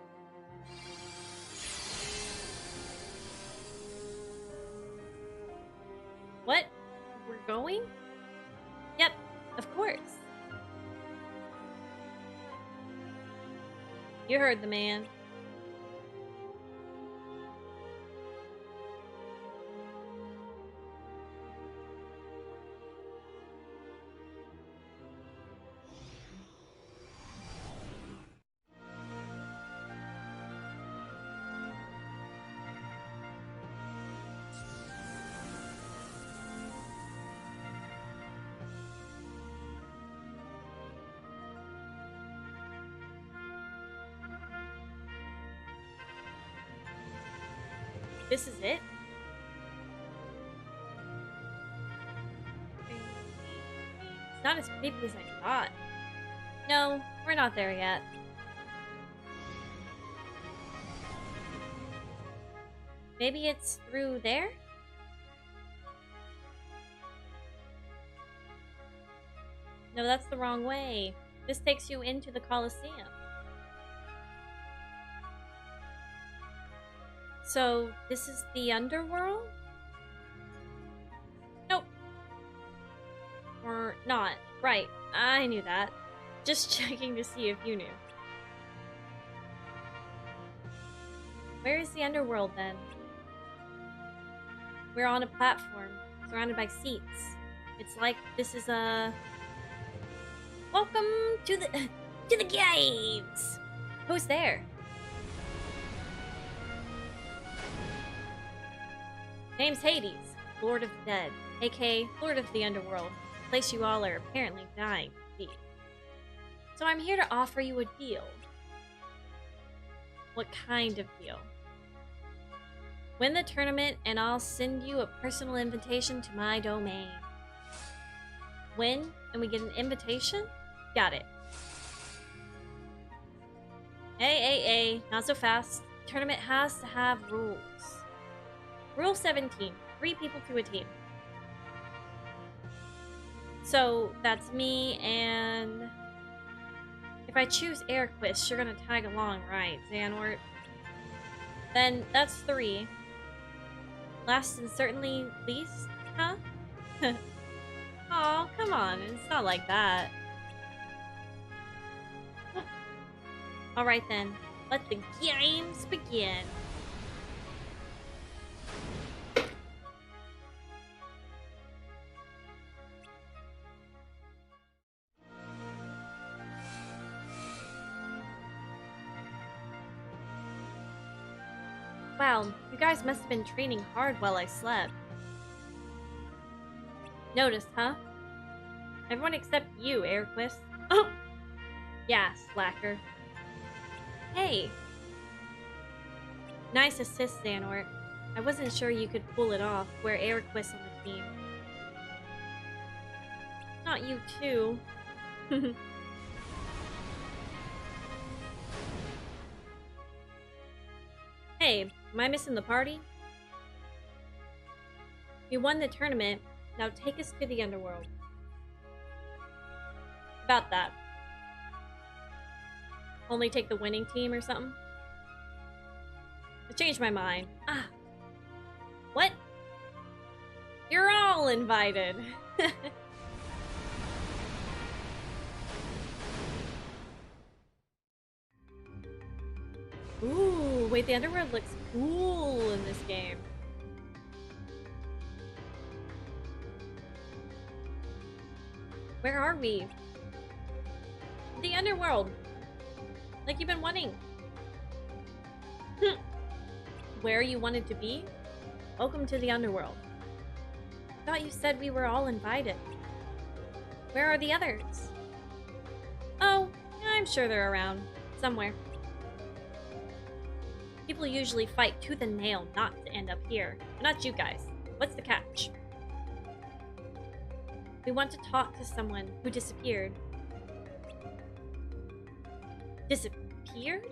What? We're going? Yep, of course. You heard the man. This is it? It's not as creepy as I thought. No, we're not there yet. Maybe it's through there? No, that's the wrong way. This takes you into the Colosseum. So, this is the underworld? Nope. Or not. Right, I knew that. Just checking to see if you knew. Where is the underworld then? We're on a platform, surrounded by seats. It's like this is a... Welcome to the caves! Who's there? Name's Hades, Lord of the Dead, aka Lord of the Underworld, a place you all are apparently dying to be. So I'm here to offer you a deal. What kind of deal? Win the tournament and I'll send you a personal invitation to my domain. Win and we get an invitation? Got it. Hey, not so fast. The tournament has to have rules. Rule 17, 3 people to a team. So that's me, and if I choose Airquist, you're gonna tag along, right, Xanort? Then that's 3. Last and certainly least, huh? Aw, come on, it's not like that. Alright then, let the games begin. Wow, you guys must have been training hard while I slept. Noticed, huh? Everyone except you, Airquist. Oh! Yeah, slacker. Hey! Nice assist, Xanort. I wasn't sure you could pull it off, wear Airquist on the team. Not you too. Hey, am I missing the party? You won the tournament, now take us to the underworld. About that. Only take the winning team or something? I changed my mind. Ah. What? You're all invited. Ooh, wait, the underworld looks cool in this game. Where are we? The underworld. Like you've been wanting. Where you wanted to be? Welcome to the underworld. I thought you said we were all invited. Where are the others? Oh, I'm sure they're around. Somewhere. People usually fight tooth and nail not to end up here. But not you guys. What's the catch? We want to talk to someone who disappeared. Disappeared?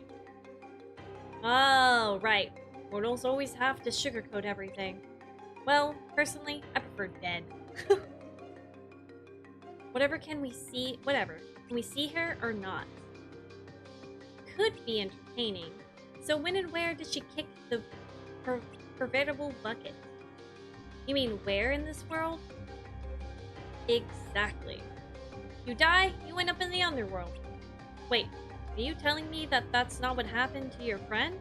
Oh, right. Mortals always have to sugarcoat everything. Well, personally, I prefer dead. Whatever can we see? Whatever. Can we see her or not? Could be entertaining. So when and where did she kick the pervertible bucket? You mean where in this world? Exactly. You die, you end up in the underworld. Wait, are you telling me that that's not what happened to your friend?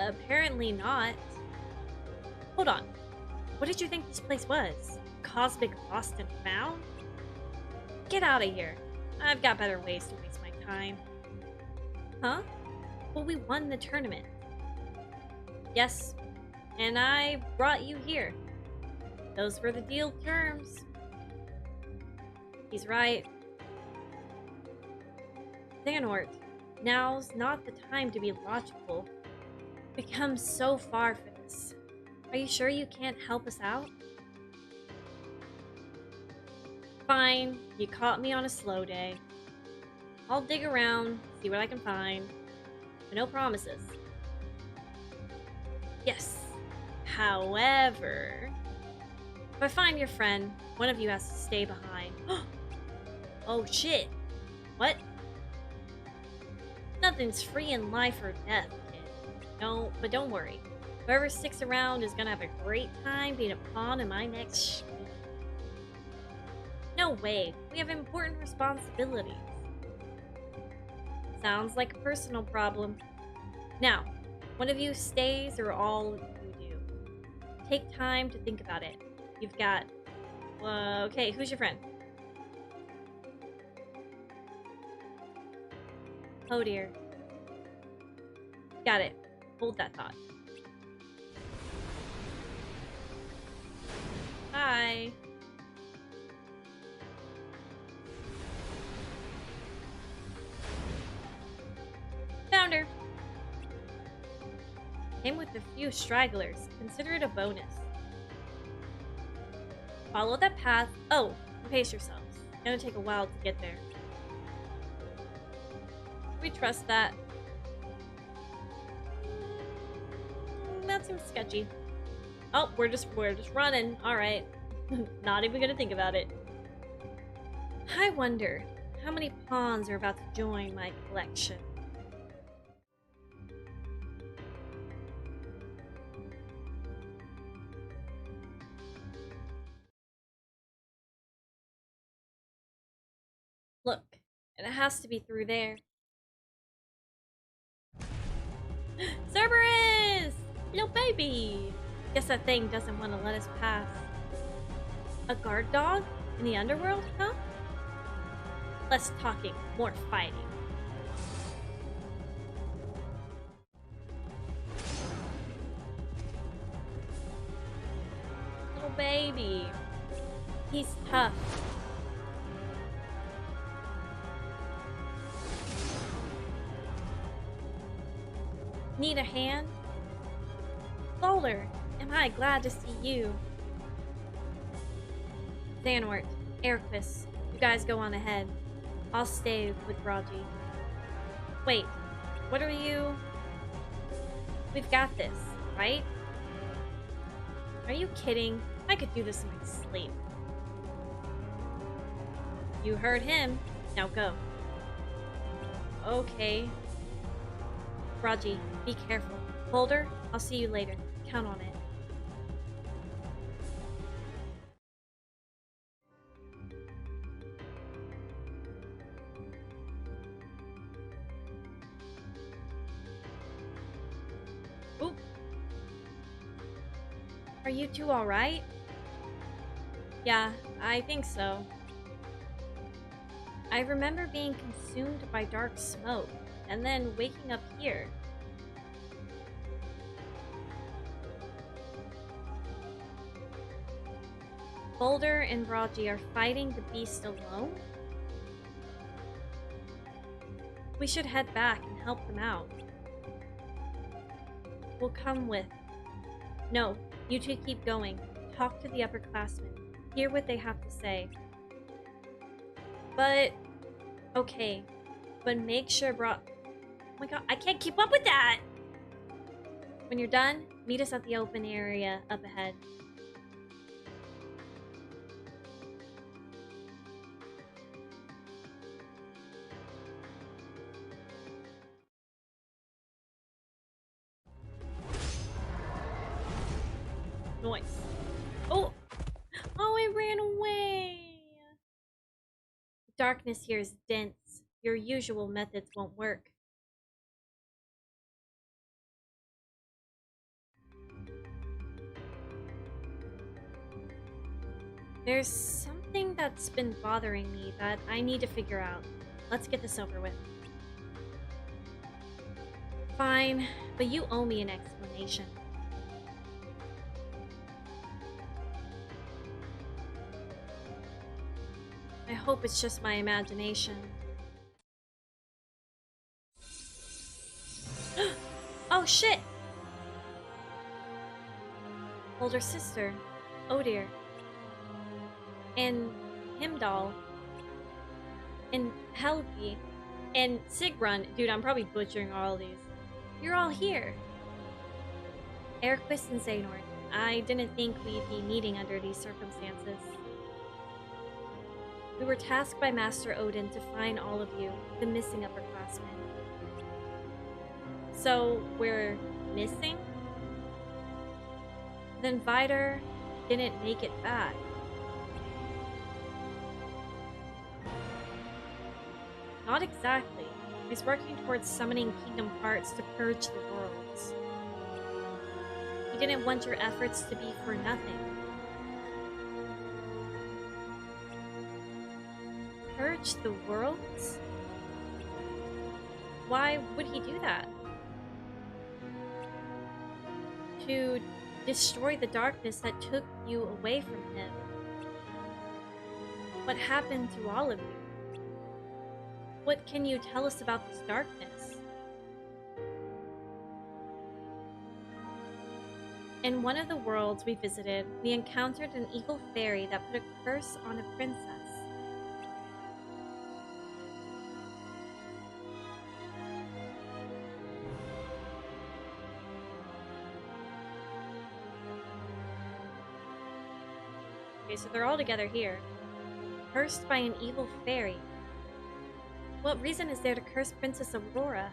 Apparently not. Hold on. What did you think this place was? Cosmic Lost and Found? Get out of here. I've got better ways to waste my time. Huh? Well, we won the tournament. Yes, and I brought you here. Those were the deal terms. He's right. Xehanort, now's not the time to be logical. We've come so far for this. Are you sure you can't help us out? Fine, you caught me on a slow day. I'll dig around, see what I can find. But no promises. Yes. However, if I find your friend, one of you has to stay behind. Oh shit. What? Nothing's free in life or death, kid. But don't worry. Whoever sticks around is gonna have a great time being a pawn in my next scheme. No way. We have important responsibilities. Sounds like a personal problem. Now, one of you stays or all you do. Take time to think about it. You've got... okay, who's your friend? Oh dear. Got it. Hold that thought. Bye. Found her. Came with a few stragglers. Consider it a bonus. Follow that path. Oh, pace yourselves. It's gonna take a while to get there. We trust that. That seems sketchy. Oh, we're just running. All right. Not even gonna think about it. I wonder how many pawns are about to join my collection. Look, and it has to be through there. Cerberus! Little baby! Guess that thing doesn't want to let us pass. A guard dog? In the underworld, huh? Less talking, more fighting. Little baby. He's tough. Need a hand? Bowler, am I glad to see you. Xehanort, Erquis, you guys go on ahead. I'll stay with Raji. Wait, what are you... We've got this, right? Are you kidding? I could do this in my sleep. You heard him. Now go. Okay. Raji, be careful. Boulder, I'll see you later. Count on it. Oop. Are you two alright? Yeah, I think so. I remember being consumed by dark smoke, and then waking up here. Boulder and Raji are fighting the beast alone? We should head back and help them out. We'll come with... No, you two keep going. Talk to the upperclassmen. Hear what they have to say. But... Okay, but make sure Oh my god, I can't keep up with that! When you're done, meet us at the open area up ahead. Noise. Oh! Oh, it ran away! The darkness here is dense. Your usual methods won't work. There's something that's been bothering me that I need to figure out. Let's get this over with. Fine, but you owe me an explanation. I hope it's just my imagination. Oh shit! Older sister. Oh dear. And Himdall. And Helgi. And Sigrun. Dude, I'm probably butchering all these. You're all here. Erquist and Xehanort. I didn't think we'd be meeting under these circumstances. We were tasked by Master Odin to find all of you, the missing upperclassmen. So, we're missing? Then Vidar didn't make it back. Not exactly. He's working towards summoning kingdom parts to purge the worlds. He didn't want your efforts to be for nothing. Purge the worlds? Why would he do that? To destroy the darkness that took you away from him. What happened to all of you? What can you tell us about this darkness? In one of the worlds we visited, we encountered an evil fairy that put a curse on a princess. Okay, so they're all together here. Cursed by an evil fairy. What reason is there to curse Princess Aurora?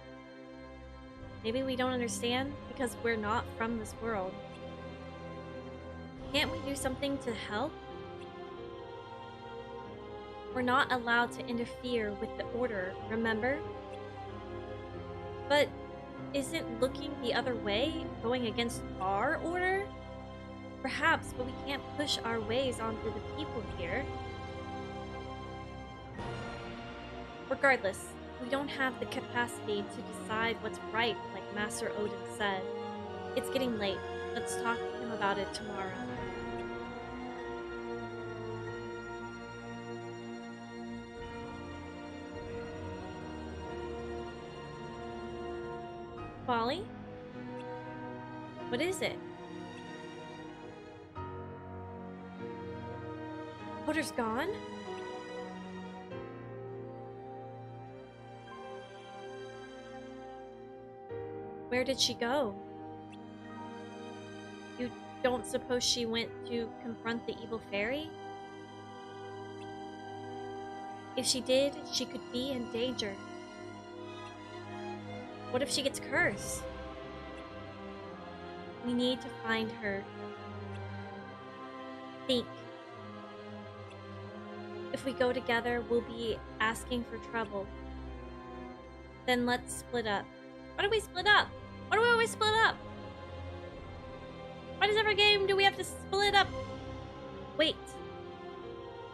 Maybe we don't understand because we're not from this world. Can't we do something to help? We're not allowed to interfere with the order, remember? But isn't looking the other way going against our order? Perhaps, but we can't push our ways onto the people here. Regardless, we don't have the capacity to decide what's right, like Master Odin said. It's getting late. Let's talk to him about it tomorrow. Polly? What is it? Hoder's gone? Where did she go? You don't suppose she went to confront the evil fairy? If she did, she could be in danger. What if she gets cursed? We need to find her. Think. If we go together, we'll be asking for trouble. Then let's split up. Why do we split up? Why do we always split up? Why does every game do we have to split up? Wait.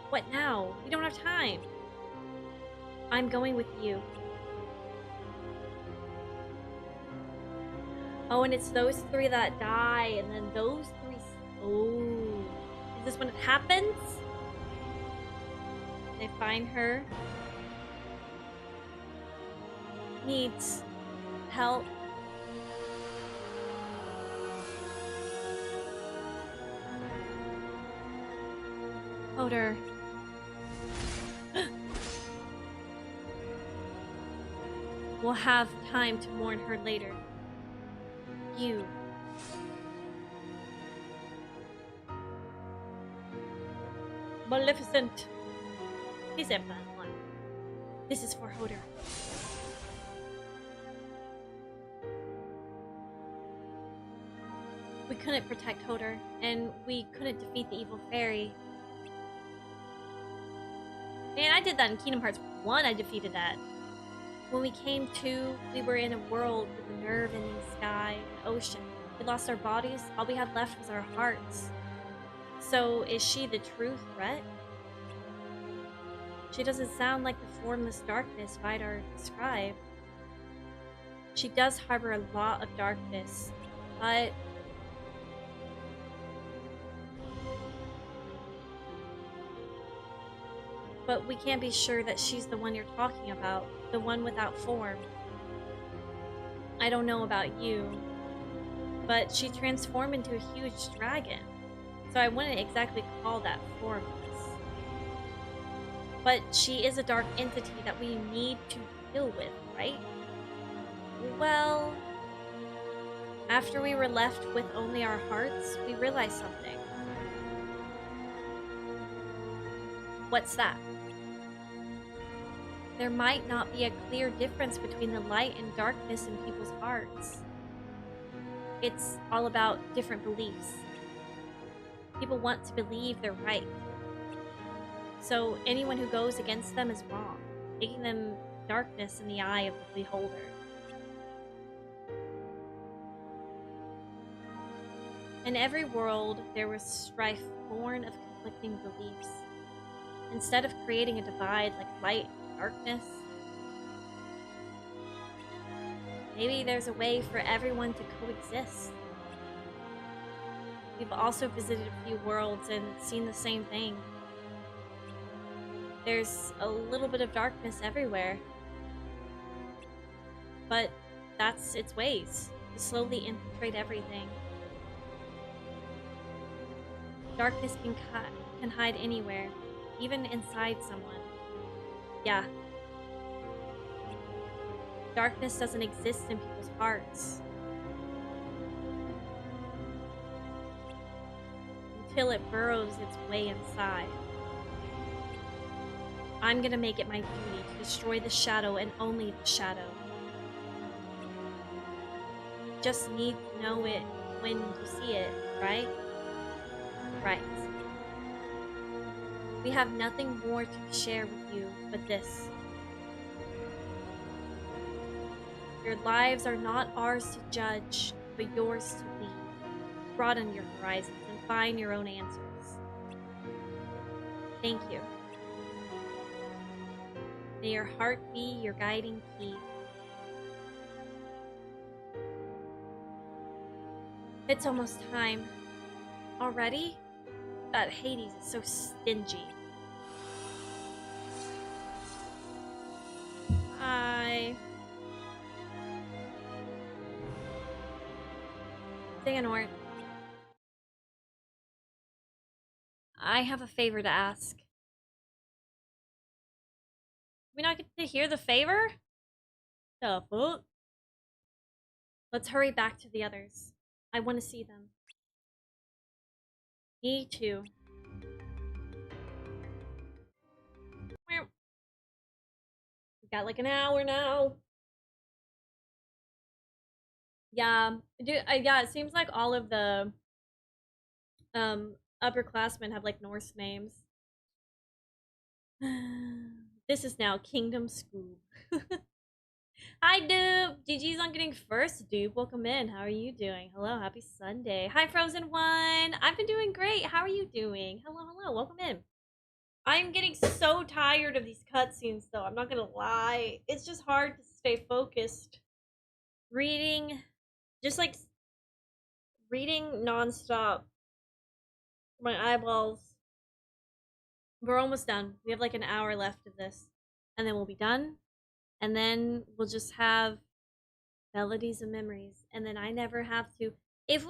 What now? We don't have time. I'm going with you. Oh, and it's those three that die, and then those three... Oh. Is this when it happens? They find her. Needs help. Oder. We'll have time to mourn her later. You. Maleficent. Please have that one. This is for Hodor. We couldn't protect Hodor, and we couldn't defeat the evil fairy. Man, I did that in Kingdom Hearts 1, I defeated that. When we came to, we were in a world with a nerve-ending sky and ocean. We lost our bodies, all we had left was our hearts. So, is she the true threat? She doesn't sound like the formless darkness Vidar described. She does harbor a lot of darkness, but we can't be sure that she's the one you're talking about, the one without form. I don't know about you, but she transformed into a huge dragon, so I wouldn't exactly call that formless. But she is a dark entity that we need to deal with, right? Well, after we were left with only our hearts, we realized something. What's that? There might not be a clear difference between the light and darkness in people's hearts. It's all about different beliefs. People want to believe they're right. So anyone who goes against them is wrong, making them darkness in the eye of the beholder. In every world, there was strife born of conflicting beliefs. Instead of creating a divide like light and darkness, maybe there's a way for everyone to coexist. We've also visited a few worlds and seen the same thing. There's a little bit of darkness everywhere. But that's its ways, to slowly infiltrate everything. Darkness can hide anywhere, even inside someone. Yeah. Darkness doesn't exist in people's hearts. Until it burrows its way inside. I'm gonna make it my duty to destroy the shadow and only the shadow. Just need to know it when you see it, right? Right. We have nothing more to share with you but this. Your lives are not ours to judge, but yours to lead. Broaden your horizons and find your own answers. Thank you. May your heart be your guiding key. It's almost time. Already? That Hades is so stingy. Xehanort, I have a favor to ask. We not get to hear the favor? The fuck? Let's hurry back to the others. I want to see them. Me too. We got like an hour now. Yeah, yeah. It seems like all of the upperclassmen have like Norse names. This is now Kingdom School. Hi, Dupe. GG's on getting first, Dupe. Welcome in. How are you doing? Hello, happy Sunday. Hi, Frozen One. I've been doing great. How are you doing? Hello, hello. Welcome in. I'm getting so tired of these cutscenes, though. I'm not gonna lie. It's just hard to stay focused. Reading, just like reading nonstop. My eyeballs. We're almost done. We have like an hour left of this, and then we'll be done. And then we'll just have melodies and memories, and then I never have to. If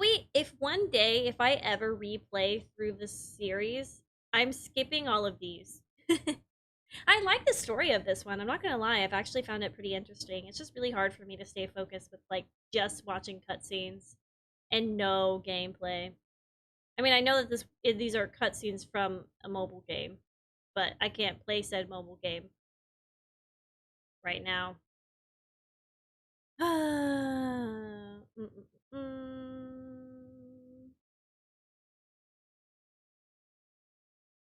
one day, if I ever replay through this series, I'm skipping all of these. I like the story of this one. I'm not gonna lie. I've actually found it pretty interesting. It's just really hard for me to stay focused with like just watching cutscenes and no gameplay. I mean, I know that these are cutscenes from a mobile game, but I can't play said mobile game right now.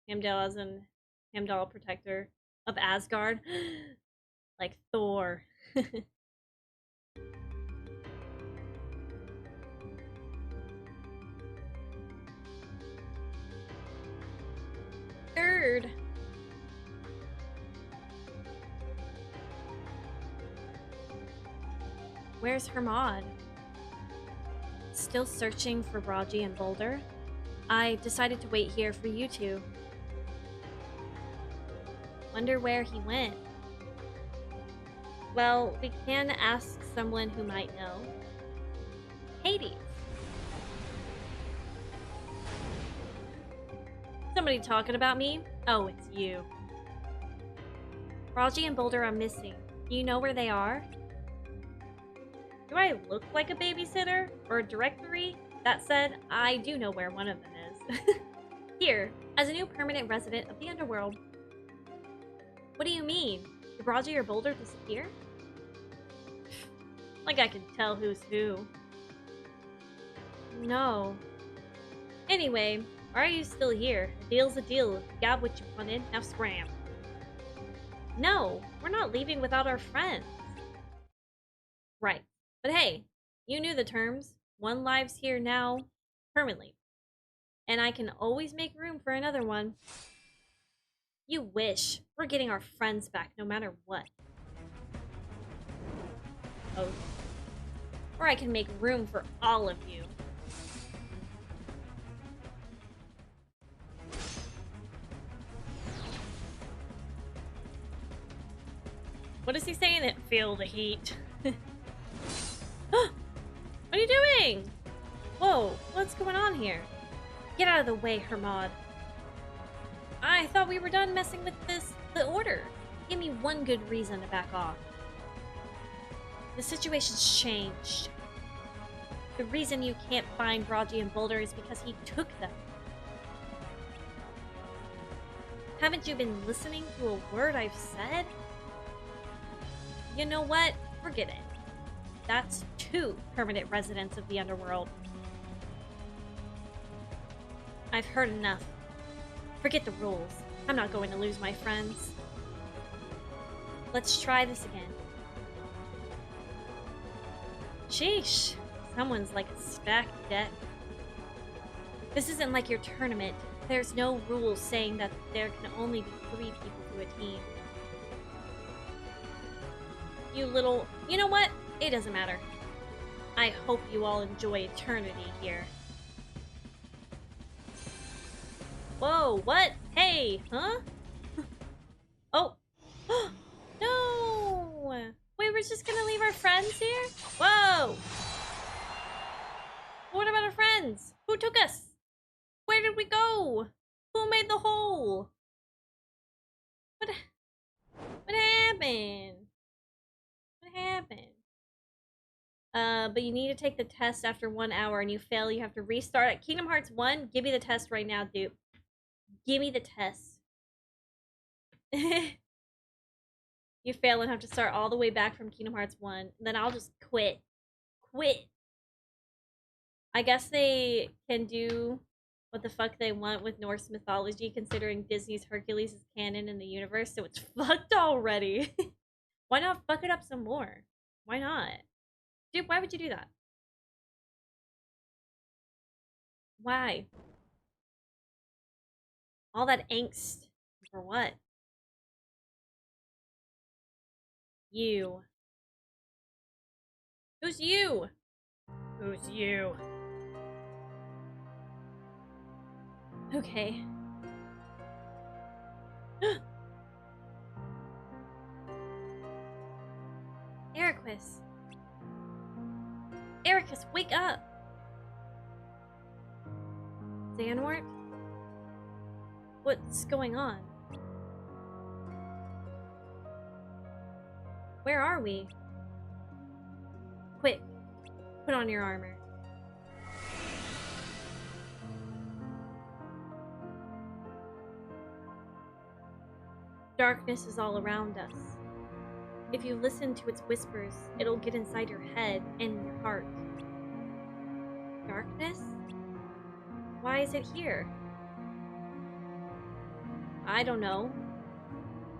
Hamdall as an Hamdall protector of Asgard, like Thor. Third. Where's Hermod? Still searching for Raji and Boulder? I decided to wait here for you two. Wonder where he went. Well, we can ask someone who might know. Hades. Somebody talking about me? Oh, it's you. Raji and Boulder are missing. Do you know where they are? Do I look like a babysitter or a directory? That said, I do know where one of them is. Here, as a new permanent resident of the underworld. What do you mean? Did Raji or Boulder disappear? Like I can tell who's who. No. Anyway, why are you still here? A deal's a deal. If you got what you wanted, now scram. No, we're not leaving without our friends. Right. But hey, you knew the terms. One lives here now, permanently. And I can always make room for another one. You wish. We're getting our friends back no matter what. Oh. Or I can make room for all of you. What is he saying? Feel the heat. What are you doing? Whoa, what's going on here? Get out of the way, Hermod. I thought we were done messing with the order. Give me one good reason to back off. The situation's changed. The reason you can't find Raji and Boulder is because he took them. Haven't you been listening to a word I've said? You know what? Forget it. That's 2 permanent residents of the underworld. I've heard enough. Forget the rules. I'm not going to lose my friends. Let's try this again. Sheesh. Someone's like a stacked deck. This isn't like your tournament. There's no rules saying that there can only be 3 people to a team. You know what? It doesn't matter. I hope you all enjoy eternity here. Whoa, what? Hey, huh? Oh. No! Wait, we're just gonna leave our friends here? Whoa! What about our friends? Who took us? Where did we go? Who made the hole? What happened? What happened? But you need to take the test after 1 hour and you fail, you have to restart at Kingdom Hearts 1. Give me the test right now, dude. Give me the test. You fail and have to start all the way back from Kingdom Hearts 1. Then I'll just quit. Quit. I guess they can do what the fuck they want with Norse mythology, considering Disney's Hercules is canon in the universe, so it's fucked already. Why not fuck it up some more? Why not? Dude, why would you do that? Why? All that angst. For what? You. Who's you? Who's you? Okay. Ericus. Ericus, wake up! Xehanort? What's going on? Where are we? Quick, put on your armor. Darkness is all around us. If you listen to its whispers, it'll get inside your head and your heart. Darkness? Why is it here? I don't know.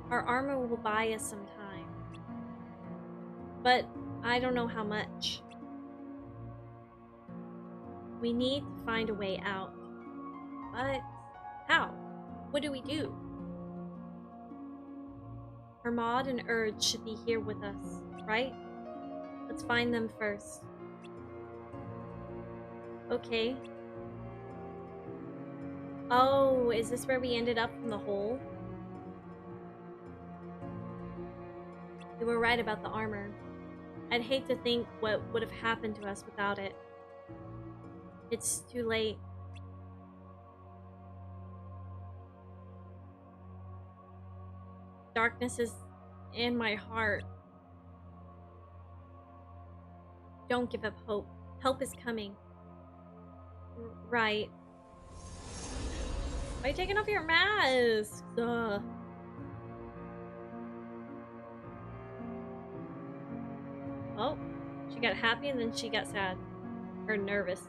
Our armor will buy us some time. But I don't know how much. We need to find a way out. But how? What do we do? Hermod and Urge should be here with us, right? Let's find them first. Okay. Oh, is this where we ended up from the hole? You were right about the armor. I'd hate to think what would have happened to us without it. It's too late. Darkness is in my heart. Don't give up hope. Help is coming. Right. Why are you taking off your mask? Ugh. Oh, she got happy and then she got sad. Or nervous.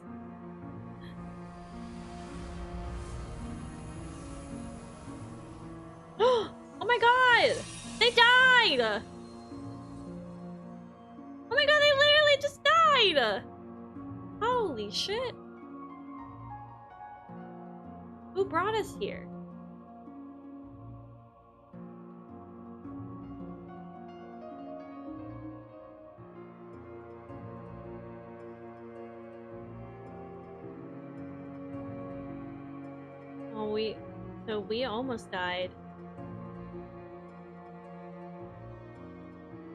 Oh my god! They died! Oh my god, they literally just died! Holy shit. Who brought us here? Oh, we almost died.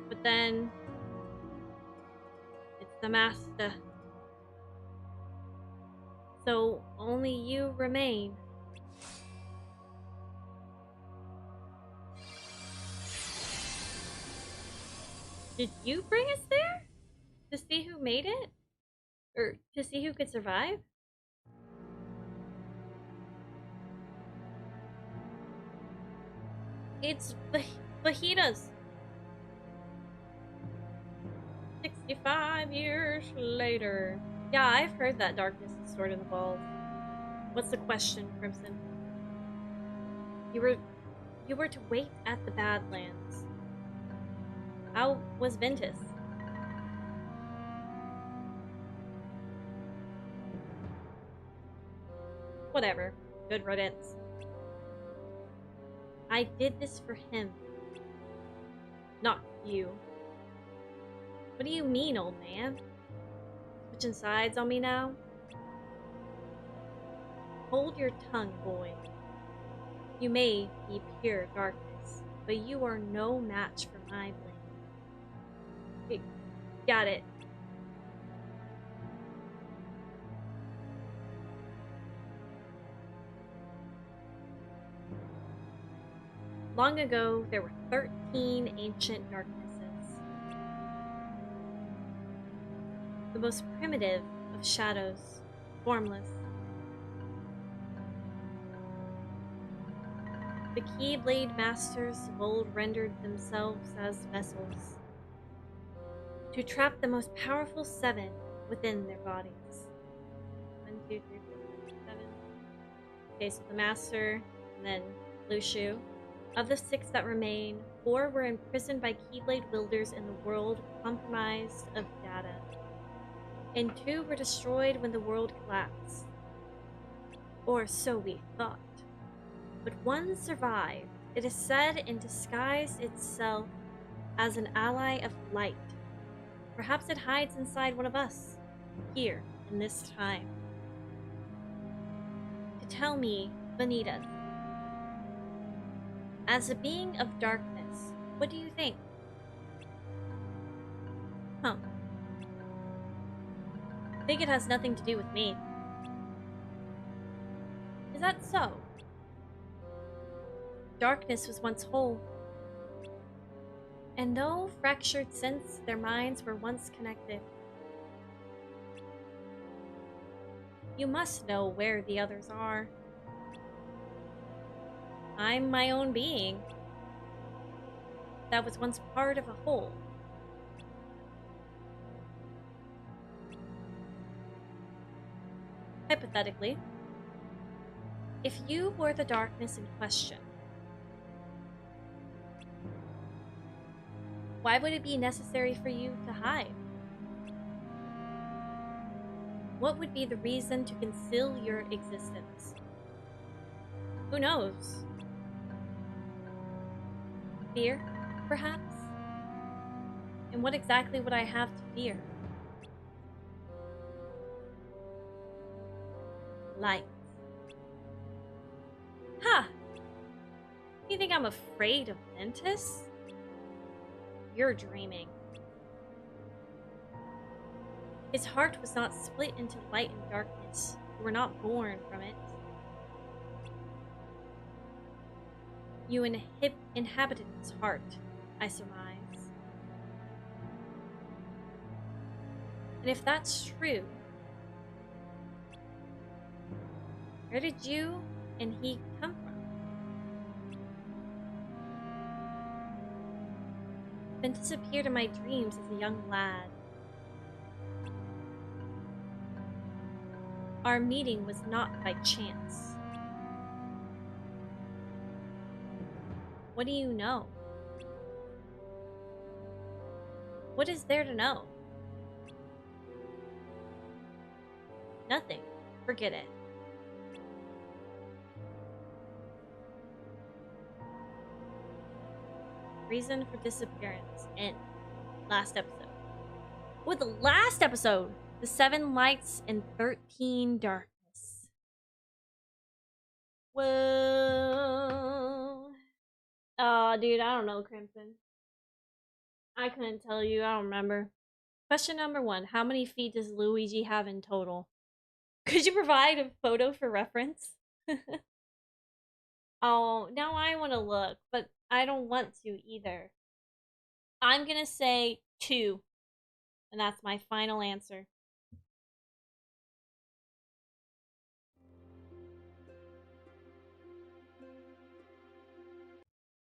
But then it's the master. So only you remain. Did you bring us there? To see who made it? Or to see who could survive? It's fajitas. 65 years later. Yeah, I've heard that darkness is stored in the vault. What's the question, Crimson? You were to wait at the Badlands. How was Ventus? Whatever. Good riddance. I did this for him. Not you. What do you mean, old man? Switching sides on me now? Hold your tongue, boy. You may be pure darkness, but you are no match for my blade. Got it. Long ago, there were 13 ancient darknesses. The most primitive of shadows, formless. The Keyblade Masters of old rendered themselves as vessels to trap the most powerful 7 within their bodies. 1, 2, 3, 4, 5, 7. Okay, so the Master, and then Lushu. Of the 6 that remain, 4 were imprisoned by Keyblade wielders in the world compromised of data, and 2 were destroyed when the world collapsed. Or so we thought. But one survived, it is said, and disguised itself as an ally of light. Perhaps it hides inside one of us, here, in this time. To tell me, Vanita, as a being of darkness, what do you think? Huh. I think it has nothing to do with me. Is that so? Darkness was once whole. And though fractured since their minds were once connected, you must know where the others are. I'm my own being that was once part of a whole. Hypothetically, if you were the darkness in question, why would it be necessary for you to hide? What would be the reason to conceal your existence? Who knows? Fear, perhaps? And what exactly would I have to fear? Light. Ha! You think I'm afraid of Ventus? You're dreaming. His heart was not split into light and darkness. You were not born from it. You inhabited his heart, I surmise. And if that's true, where did you and he come from? Ventus appeared in my dreams as a young lad. Our meeting was not by chance. What do you know? What is there to know? Nothing. Forget it. Reason for disappearance. End. Last episode. With the last episode! The 7 lights and 13 darkness. Whoa. Oh, dude, I don't know, Crimson. I couldn't tell you. I don't remember. Question number 1. How many feet does Luigi have in total? Could you provide a photo for reference? Oh, now I want to look, but I don't want to either. I'm gonna say 2. And that's my final answer.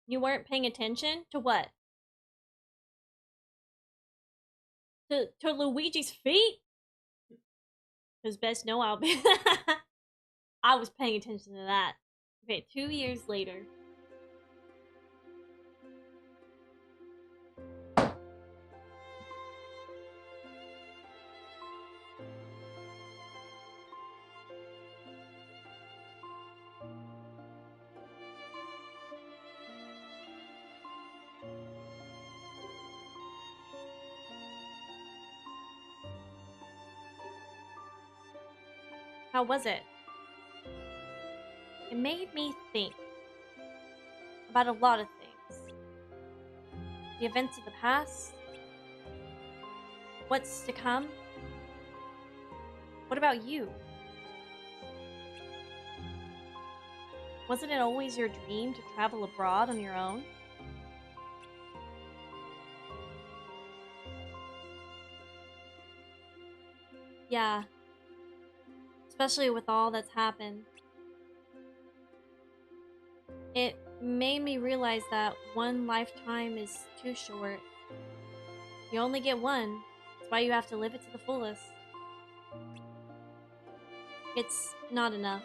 You weren't paying attention? To what? To Luigi's feet? Because best know I'll be. I was paying attention to that. Okay, 2 years later. How was it? It made me think about a lot of things. The events of the past. What's to come. What about you? Wasn't it always your dream to travel abroad on your own? Yeah. Especially with all that's happened. It made me realize that one lifetime is too short. You only get one. That's why you have to live it to the fullest. It's not enough.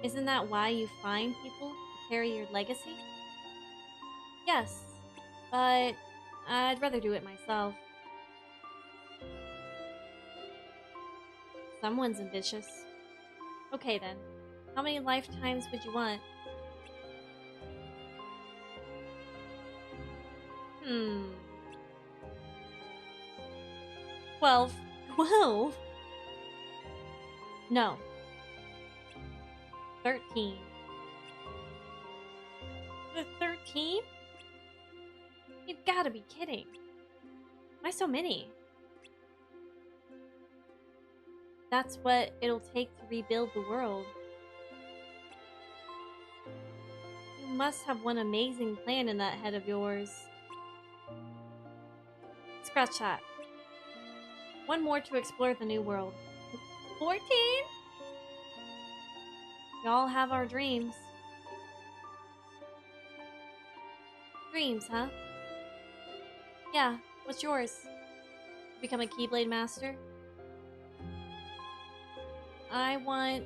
Isn't that why you find people to carry your legacy? Yes, but I'd rather do it myself. Someone's ambitious. Okay then, how many lifetimes would you want? 12. 12? No. 13. 13? You've gotta be kidding. Why so many? That's what it'll take to rebuild the world. You must have one amazing plan in that head of yours. Scratch that. One more to explore the new world. 14? We all have our dreams. Dreams, huh? Yeah, what's yours? Become a Keyblade Master? I want...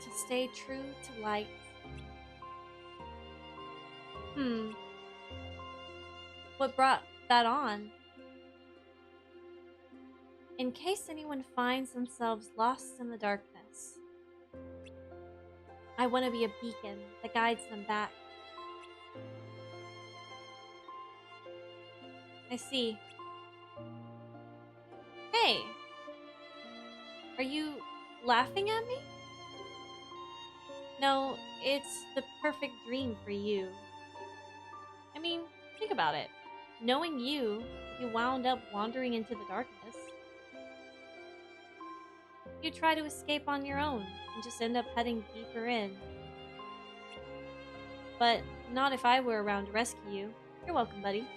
to stay true to light. What brought that on? In case anyone finds themselves lost in the darkness, I want to be a beacon that guides them back. I see. Hey! Are you laughing at me? No, it's the perfect dream for you. I mean, think about it. Knowing you wound up wandering into the darkness. You try to escape on your own and just end up heading deeper in. But not if I were around to rescue you. You're welcome, buddy.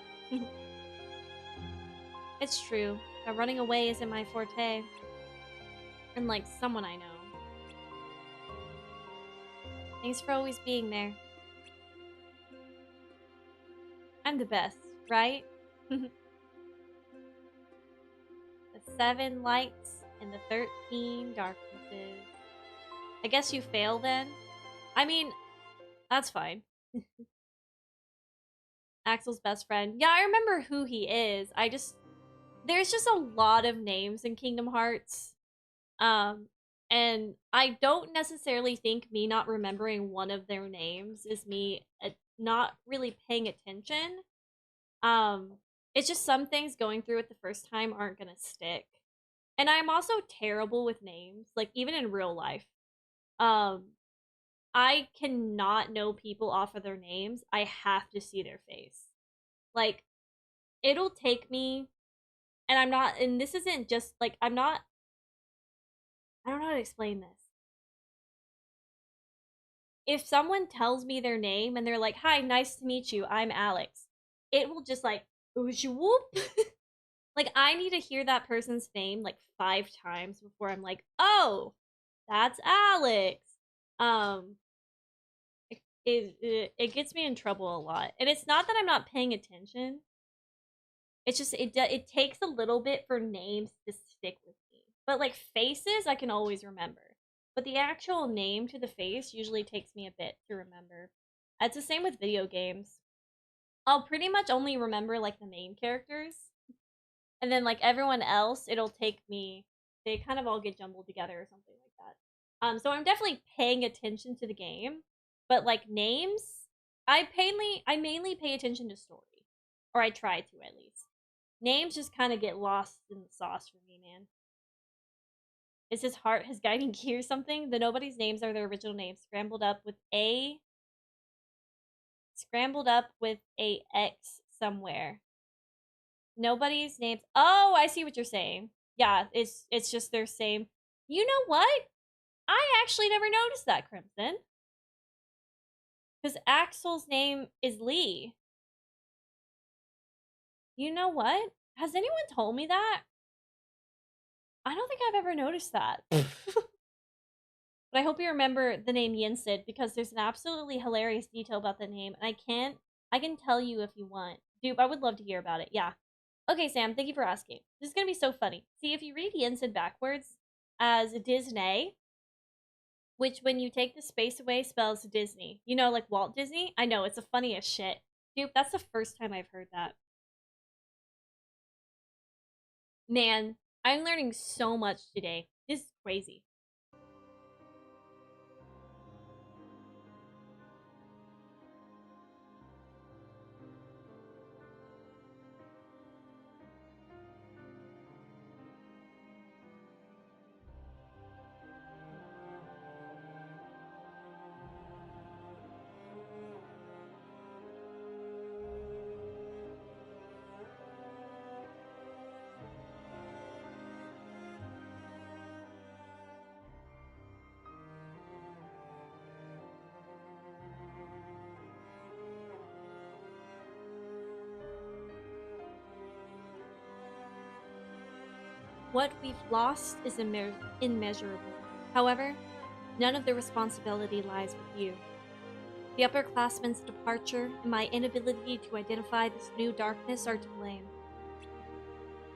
It's true. Running away isn't my forte. Unlike someone I know. Thanks for always being there. I'm the best, right? The 7 lights and the 13 darknesses. I guess you fail then? I mean, that's fine. Axel's best friend. Yeah, I remember who he is. There's just a lot of names in Kingdom Hearts. And I don't necessarily think me not remembering one of their names is me not really paying attention. It's just some things going through it the first time aren't gonna stick. And I'm also terrible with names, like even in real life. I cannot know people off of their names. I have to see their face. Like, it'll take me, and I'm not, and this isn't just, like, I don't know how to explain this. If someone tells me their name and they're like, hi, nice to meet you, I'm Alex, it will just, like, whoop. Like, I need to hear that person's name, like, 5 times before I'm like, oh, that's Alex. It gets me in trouble a lot. And it's not that I'm not paying attention. It's just, it takes a little bit for names to stick with me. But, like, faces, I can always remember. But the actual name to the face usually takes me a bit to remember. It's the same with video games. I'll pretty much only remember, like, the main characters. And then, like, everyone else, it'll take me... They kind of all get jumbled together or something like that. So I'm definitely paying attention to the game. But, like, names, I mainly pay attention to story. Or I try to, at least. Names just kind of get lost in the sauce for me, man. Is his heart his guiding key or something? The nobody's names are their original names, scrambled up with a X somewhere. Nobody's names. Oh, I see what you're saying. Yeah, it's just their same. You know what? I actually never noticed that, Crimson. Because Axel's name is Lee. You know what? Has anyone told me that? I don't think I've ever noticed that. But I hope you remember the name Yensid, because there's an absolutely hilarious detail about the name, and I can tell you if you want. Dupe, I would love to hear about it. Yeah. Okay, Sam, thank you for asking. This is gonna be so funny. See, if you read Yensid backwards as Disney, which when you take the space away spells Disney. You know, like Walt Disney? I know, it's the funniest shit. Dupe, that's the first time I've heard that. Man, I'm learning so much today. This is crazy. What we've lost is immeasurable. However, none of the responsibility lies with you. The upperclassmen's departure and my inability to identify this new darkness are to blame.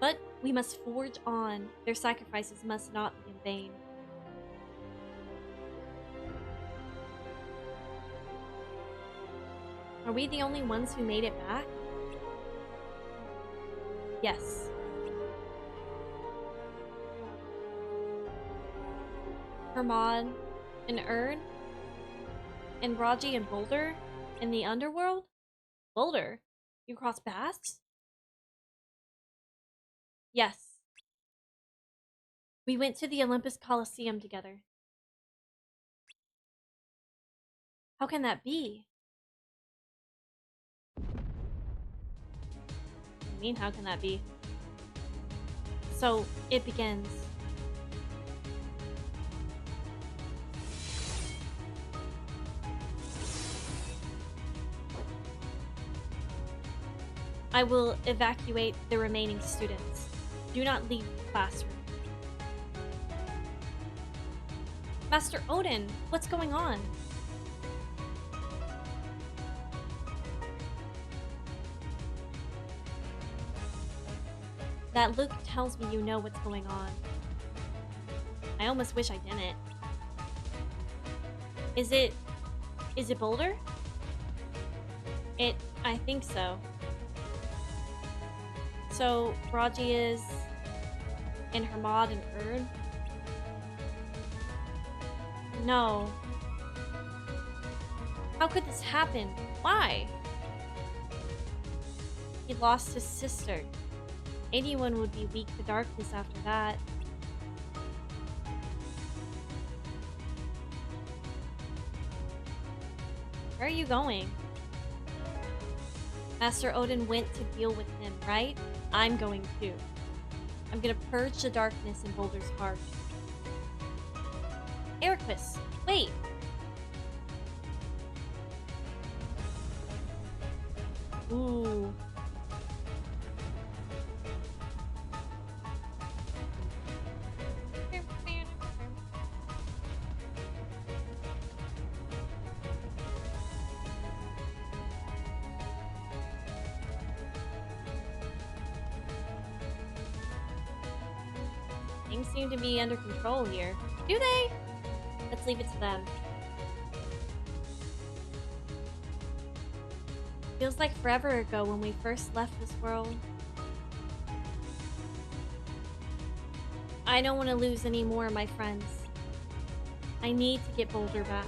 But we must forge on. Their sacrifices must not be in vain. Are we the only ones who made it back? Yes. Hermod and Ern and Raji and Boulder in the underworld? Boulder? You cross paths? Yes. We went to the Olympus Coliseum together. How can that be? I mean, how can that be? So, it begins. I will evacuate the remaining students. Do not leave the classroom. Master Odin, what's going on? That look tells me you know what's going on. I almost wish I didn't. Is it Boulder? I think so. So, Raji is in Hermod and Erd? No. How could this happen? Why? He lost his sister. Anyone would be weak to darkness after that. Where are you going? Master Odin went to deal with him, right? I'm going too. I'm gonna purge the darkness in Boulder's heart. Ericus, wait! Ooh. Things seem to be under control here. Do they? Let's leave it to them. Feels like forever ago when we first left this world. I don't want to lose any more of my friends. I need to get Boulder back.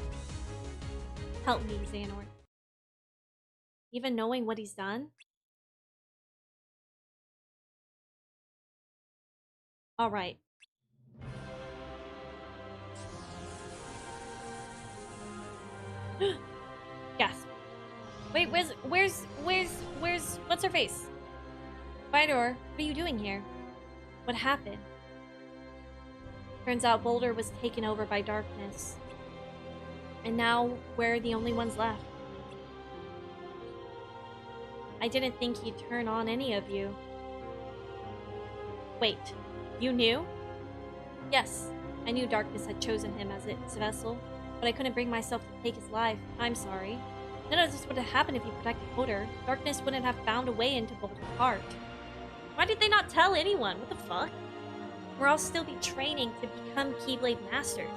Help me, Xehanort. Even knowing what he's done? Alright. Gasp. Wait, where's what's her face? Vidor, what are you doing here? What happened? Turns out Boulder was taken over by darkness. And now we're the only ones left. I didn't think he'd turn on any of you. Wait, you knew? Yes, I knew darkness had chosen him as its vessel, but I couldn't bring myself to take his life. I'm sorry. None of this would have happened if you protected Boulder. Darkness wouldn't have found a way into Boulder's heart. Why did they not tell anyone? What the fuck? We'll all still be training to become Keyblade Masters.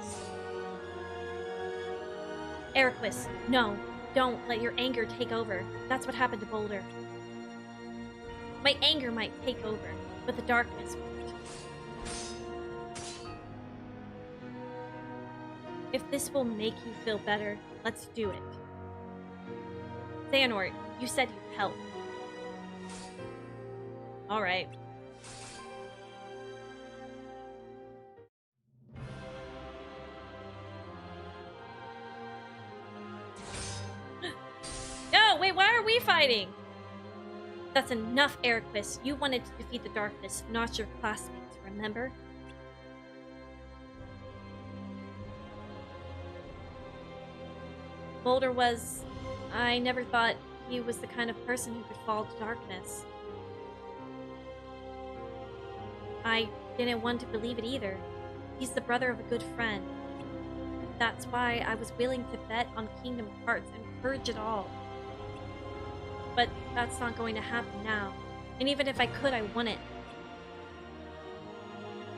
Ericus, no. Don't let your anger take over. That's what happened to Boulder. My anger might take over, but the darkness won't. If this will make you feel better, let's do it. Xehanort, you said you'd help. Alright. No, wait, why are we fighting? That's enough, Ericus. You wanted to defeat the darkness, not your classmates, remember? Boulder was... I never thought he was the kind of person who could fall to darkness. I didn't want to believe it either. He's the brother of a good friend. That's why I was willing to bet on Kingdom Hearts and purge it all. But that's not going to happen now. And even if I could, I wouldn't.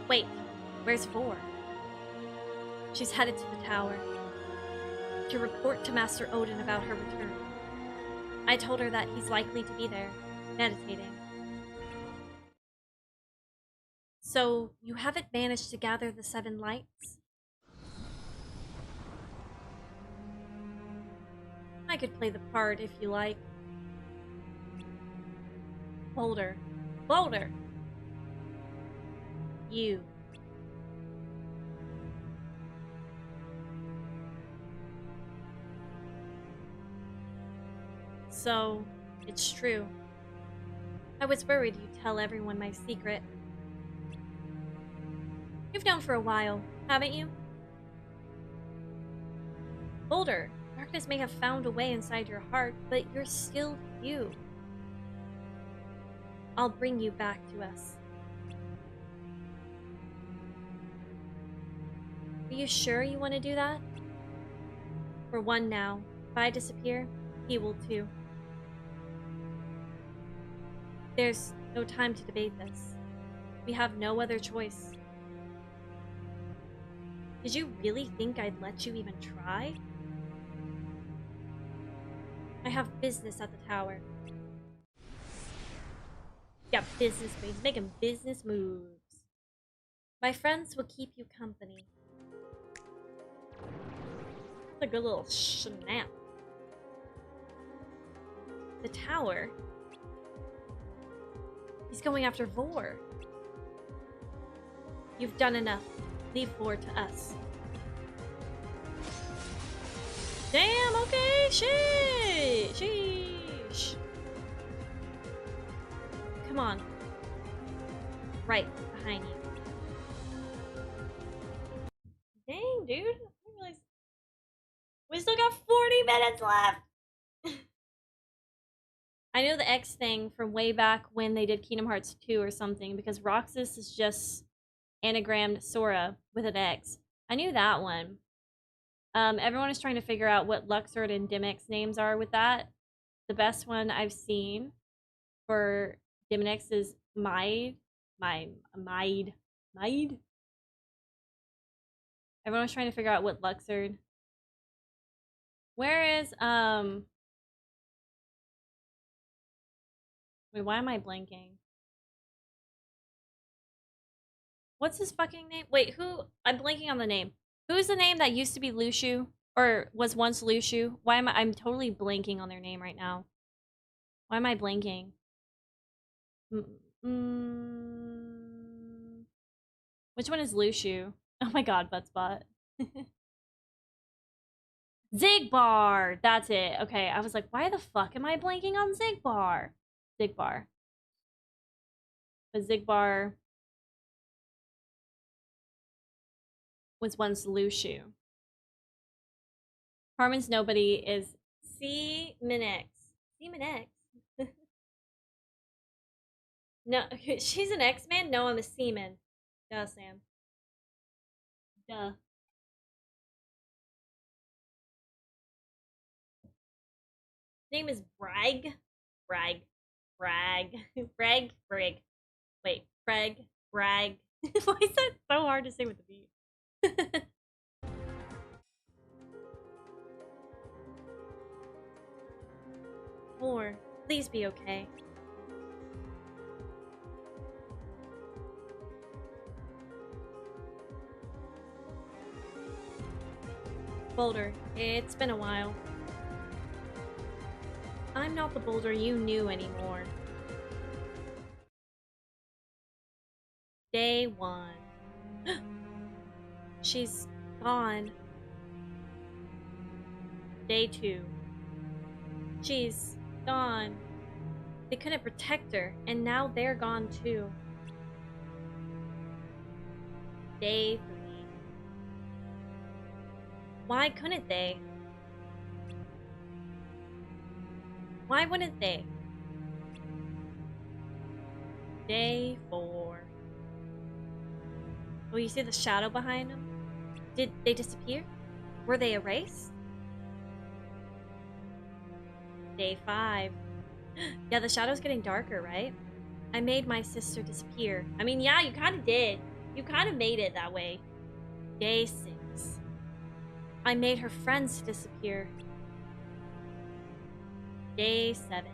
Wait, where's Vor? She's headed to the tower to report to Master Odin about her return. I told her that he's likely to be there, meditating. So, you haven't managed to gather the 7 lights? I could play the part if you like. Boulder. Boulder! You. So, it's true. I was worried you'd tell everyone my secret. You've known for a while, haven't you? Boulder, darkness may have found a way inside your heart, but you're still you. I'll bring you back to us. Are you sure you want to do that? For one now, if I disappear, he will too. There's no time to debate this. We have no other choice. Did you really think I'd let you even try? I have business at the tower. Yeah, business moves. Making business moves. My friends will keep you company. That's a good little snap. The tower? He's going after Vor. You've done enough. Leave Vor to us. Damn, okay, sheesh. Come on. Right behind you. Dang, dude. I didn't realize we still got 40 minutes left. I know the X thing from way back when they did Kingdom Hearts 2 or something, because Roxas is just anagrammed Sora with an X. I knew that one. Everyone is trying to figure out what Luxord and Dimix names are with that. The best one I've seen for Dimix is Maid. Everyone's trying to figure out what Luxord. Where is wait, why am I blanking? What's his fucking name? Wait, who? I'm blanking on the name. Who's the name that used to be Lushu? Or was once Lushu? Why am I'm totally blanking on their name right now. Why am I blanking? Which one is Lushu? Oh my god, Buttspot. Zigbar! That's it. Okay, I was like, why the fuck am I blanking on Zigbar? Zigbar. But Zigbar was once Lushu. Carmen's nobody is C-Min-X. C-Min-X? No, she's an X-Man? No, I'm a seaman. Duh, Sam. Duh. Name is Bragg? Bragg. Bragg. Bragg? Brig. Wait, Bragg. Bragg. Why is that so hard to say with the B? Or, please be okay. Boulder, it's been a while. I'm not the Boulder you knew anymore. Day 1. She's gone. Day 2. She's gone. They couldn't protect her, and now they're gone too. Day 3. Why couldn't they? Why wouldn't they? Day 4. Oh, you see the shadow behind them? Did they disappear? Were they erased? Day 5. Yeah, the shadow's getting darker, right? I made my sister disappear. I mean, yeah, you kind of did. You kind of made it that way. Day 6. I made her friends disappear. Day 7.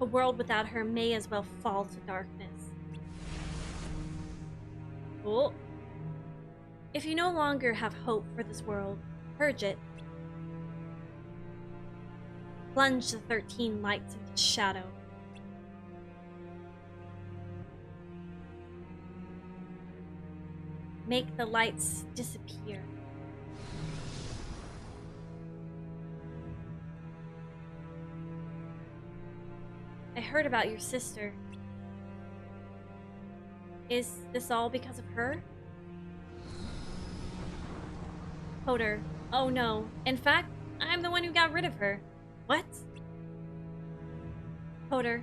A world without her may as well fall to darkness. Oh. If you no longer have hope for this world, purge it. Plunge the 13 lights into shadow. Make the lights disappear. I heard about your sister. Is this all because of her? Hoder. Oh no. In fact, I'm the one who got rid of her. What? Hoder.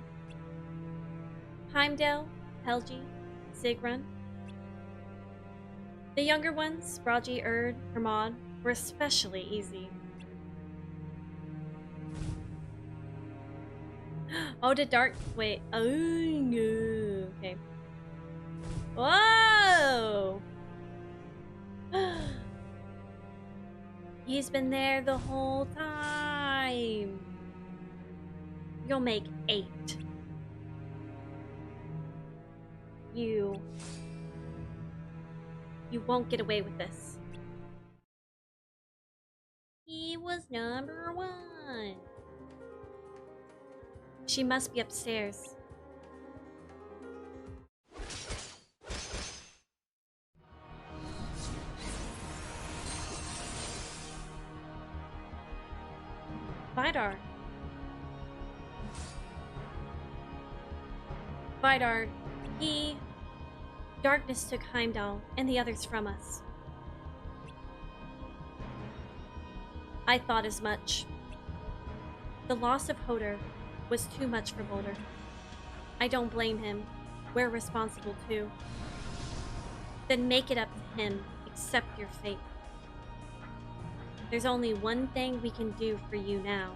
Heimdall, Helgi, Sigrun. The younger ones, Braji, Erd, Hermod, were especially easy. Oh, the dark. Wait. Oh, no. Okay. Whoa! He's been there the whole time. You'll make 8. You won't get away with this. He was number 1. She must be upstairs. Vidar. Vidar, Darkness took Heimdall and the others from us. I thought as much. The loss of Hoder was too much for Boulder. I don't blame him. We're responsible too. Then make it up to him. Accept your fate. There's only one thing we can do for you now.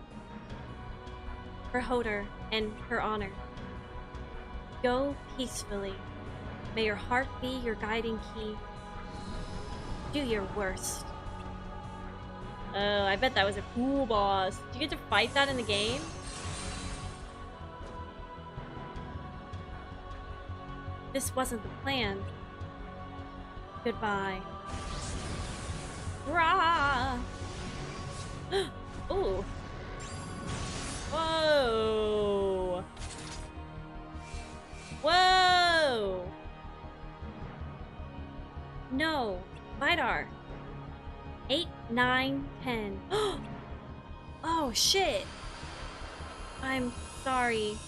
For Hoder and her honor. Go peacefully. May your heart be your guiding key. Do your worst. Oh, I bet that was a cool boss. Did you get to fight that in the game? This wasn't the plan. Goodbye. Rah! Ooh. Whoa! Whoa! No, Vidar. 8, 9, 10. Oh shit! I'm sorry.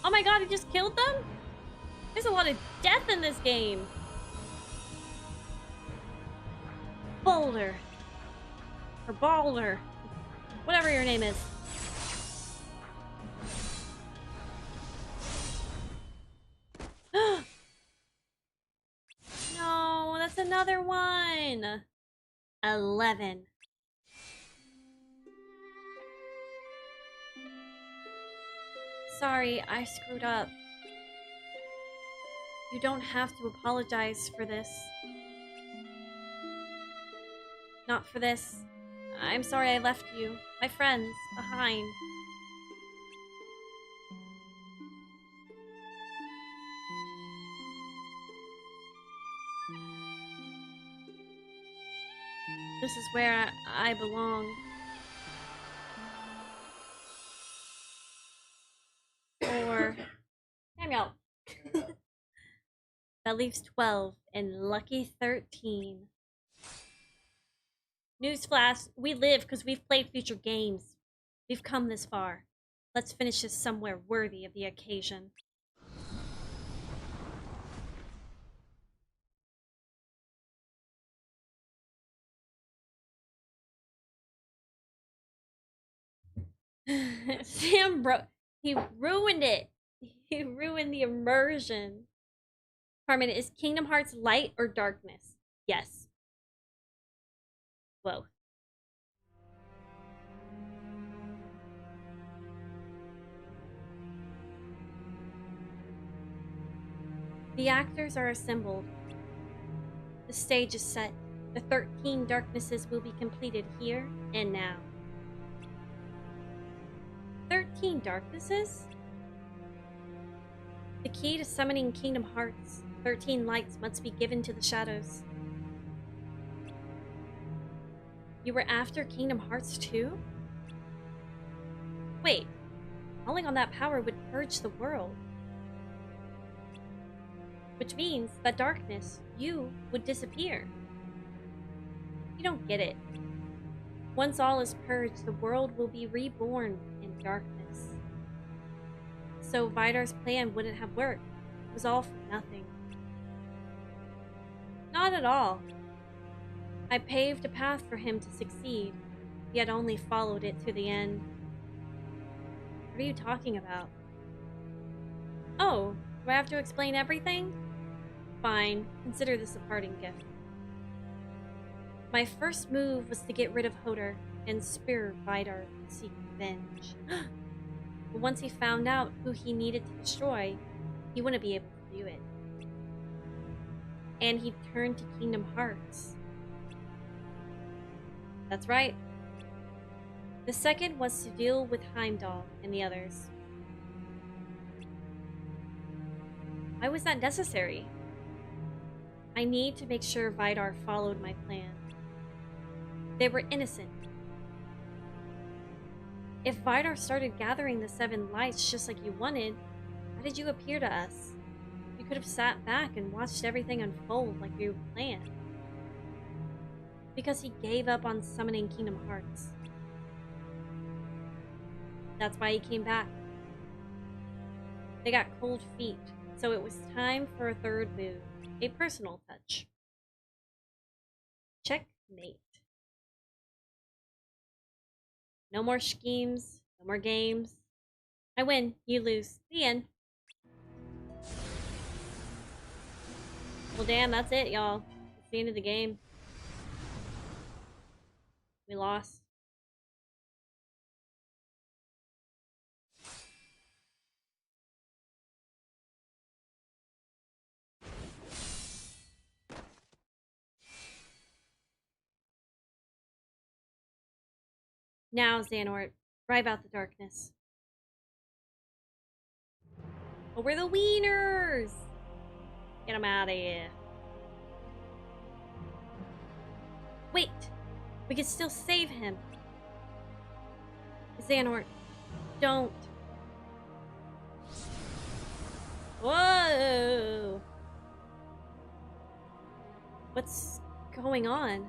Oh my god, he just killed them? There's a lot of death in this game. Boulder. Or Balder. Whatever your name is. No, that's another one. 11. Sorry, I screwed up. You don't have to apologize for this. Not for this. I'm sorry I left you, my friends, behind. This is where I belong. Or Samuel. That leaves 12 and lucky 13. Newsflash, we live because we've played future games. We've come this far. Let's finish this somewhere worthy of the occasion. Sam he ruined it. He ruined the immersion. Carmen, is Kingdom Hearts light or darkness? Yes. Both. The actors are assembled. The stage is set. The 13 darknesses will be completed here and now. 13 darknesses? The key to summoning Kingdom Hearts. 13 lights must be given to the shadows. You were after Kingdom Hearts 2? Wait, calling on that power would purge the world. Which means that darkness, you, would disappear. You don't get it. Once all is purged, the world will be reborn in darkness. So Vidar's plan wouldn't have worked. It was all for nothing. Not at all. I paved a path for him to succeed, yet only followed it to the end. What are you talking about? Oh, do I have to explain everything? Fine, consider this a parting gift. My first move was to get rid of Hodor and spur Vidar to seek revenge. But once he found out who he needed to destroy, he wouldn't be able to do it. And he turned to Kingdom Hearts. That's right. The second was to deal with Heimdall and the others. Why was that necessary? I need to make sure Vidar followed my plan. They were innocent. If Vidar started gathering the 7 lights just like you wanted, why did you appear to us? You could have sat back and watched everything unfold like you planned. Because he gave up on summoning Kingdom Hearts. That's why he came back. They got cold feet, so it was time for a third move. A personal touch. Checkmate. No more schemes, no more games. I win, you lose. The end. Well, damn, that's it, y'all. It's the end of the game. We lost. Now, Xehanort, drive out the darkness. Oh, we're the wieners! Get them out of here. Wait! We can still save him. Xehanort, don't. Whoa! What's going on?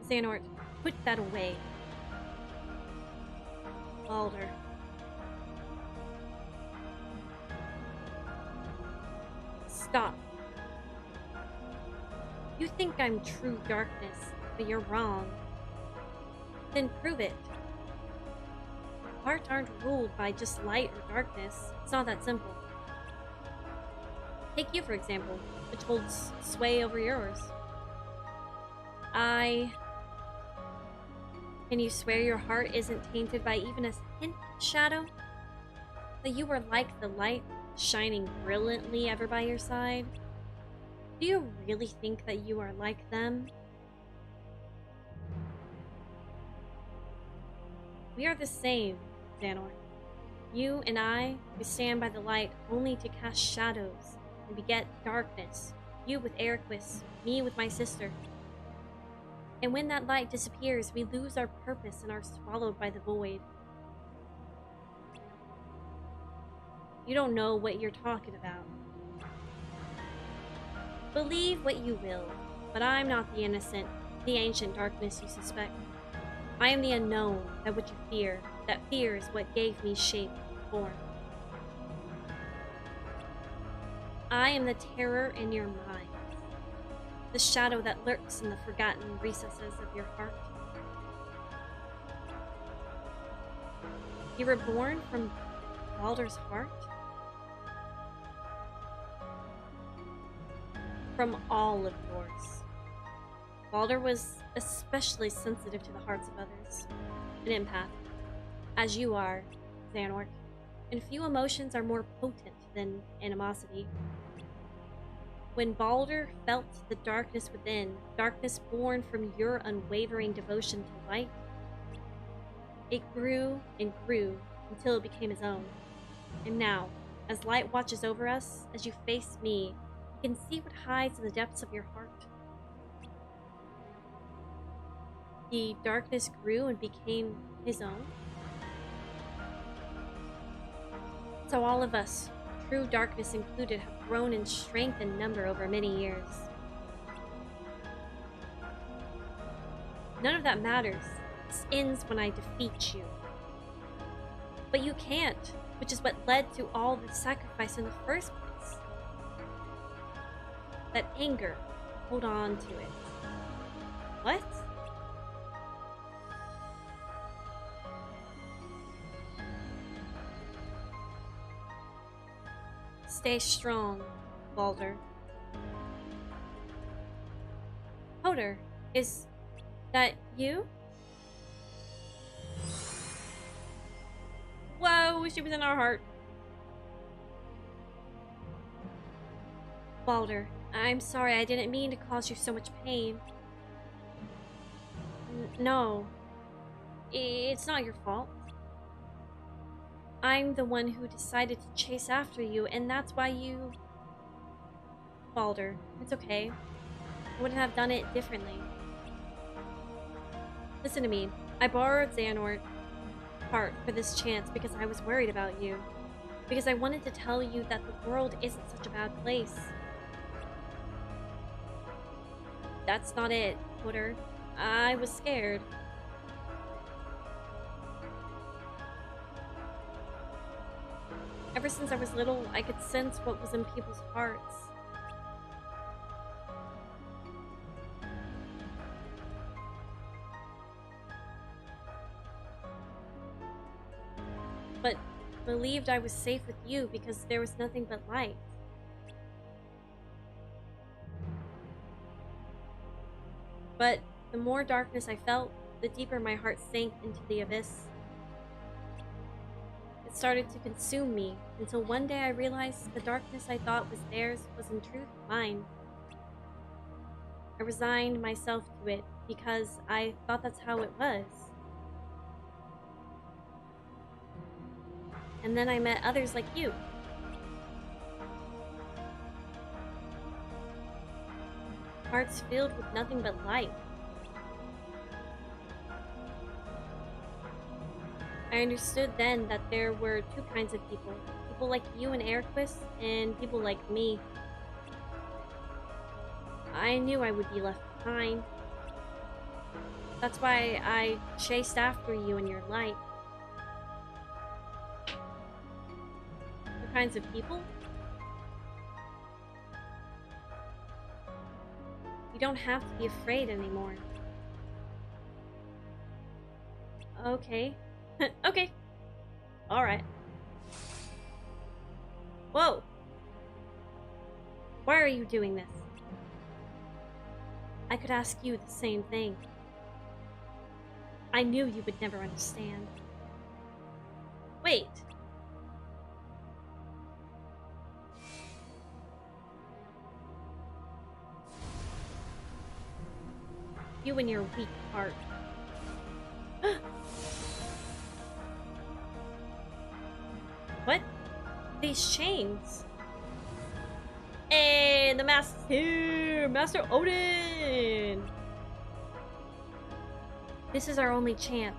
Xehanort, put that away. Baldur. Stop. You think I'm true darkness, but you're wrong. Then prove it. Hearts aren't ruled by just light or darkness. It's not that simple. Take you, for example, which holds sway over yours. Can you swear your heart isn't tainted by even a hint of shadow? That you are like the light shining brilliantly ever by your side? Do you really think that you are like them? We are the same, Xehanort. You and I, we stand by the light only to cast shadows and beget darkness. You with Eriquis, me with my sister. And when that light disappears, we lose our purpose and are swallowed by the void. You don't know what you're talking about. Believe what you will, but I'm not the innocent, the ancient darkness you suspect. I am the unknown, that which you fear. That fear is what gave me shape and form. I am the terror in your mind. The shadow that lurks in the forgotten recesses of your heart. You were born from Baldur's heart? from all of yours. Baldur was especially sensitive to the hearts of others, an empath, as you are, Xehanort, and few emotions are more potent than animosity. When Baldur felt the darkness within, darkness born from your unwavering devotion to light, it grew and grew until it became his own. And now, as light watches over us, as you face me, you can see what hides in the depths of your heart. The darkness grew and became his own. So all of us, true darkness included, have grown in strength and number over many years. None of that matters. This ends when I defeat you. But you can't, which is what led to all the sacrifice in the first place. That anger, hold on to it. What? Stay strong, Baldur. Hoder, is that you? Whoa, she was in our heart. Baldur, I'm sorry, I didn't mean to cause you so much pain. No, it's not your fault. I'm the one who decided to chase after you, and that's why you... Baldur, it's okay. I wouldn't have done it differently. Listen to me. I borrowed Xehanort's heart for this chance because I was worried about you. Because I wanted to tell you that the world isn't such a bad place. That's not it, Hoder. I was scared. Ever since I was little, I could sense what was in people's hearts. But believed I was safe with you because there was nothing but light. But the more darkness I felt, the deeper my heart sank into the abyss. It started to consume me, until one day I realized the darkness I thought was theirs was in truth mine. I resigned myself to it because I thought that's how it was. And then I met others like you. Hearts filled with nothing but light. I understood then that there were two kinds of people. People like you and Erquist, and people like me. I knew I would be left behind. That's why I chased after you in your light. Two kinds of people? You don't have to be afraid anymore. Okay. Okay. Alright. Whoa! Why are you doing this? I could ask you the same thing. I knew you would never understand. Wait. You and your weak heart. What? These chains. And the master's here! Master Odin! This is our only chance.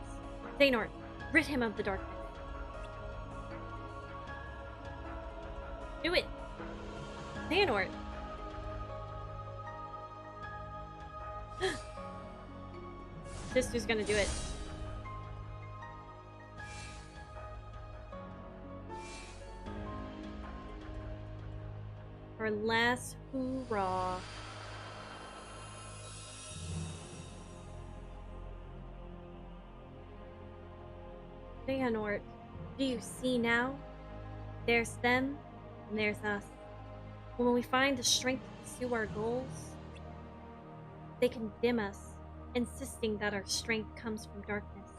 Xehanort, rid him of the darkness. Do it! Xehanort! Sister's gonna do it. Our last hoorah. Xehanort, do you see now? There's them, and there's us. But when we find the strength to pursue our goals, they condemn us, insisting that our strength comes from darkness.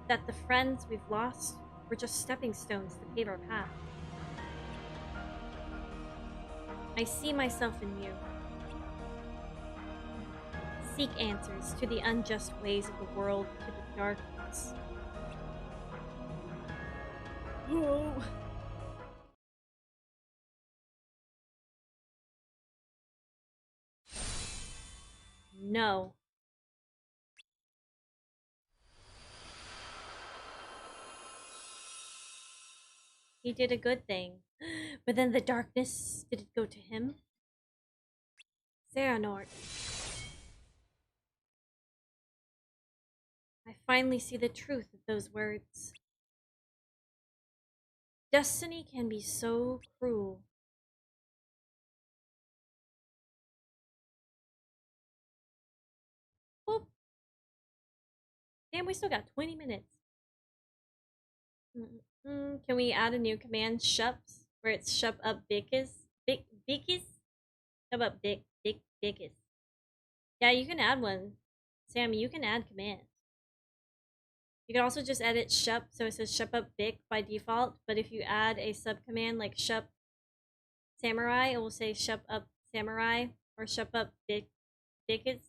That the friends we've lost were just stepping stones to pave our path. I see myself in you. Seek answers to the unjust ways of the world, to the darkness. Oh. No. He did a good thing. But then the darkness, did it go to him? Xehanort. I finally see the truth of those words. Destiny can be so cruel. Whoop. Damn, we still got 20 minutes. Can we add a new command, shups, where it's shup up bickus? Bickus? Shup up bickus. Yeah, you can add one. Sam, you can add commands. You can also just edit shup, so it says shup up bic by default, but if you add a subcommand like shup samurai, it will say shup up samurai, or shup up bickus.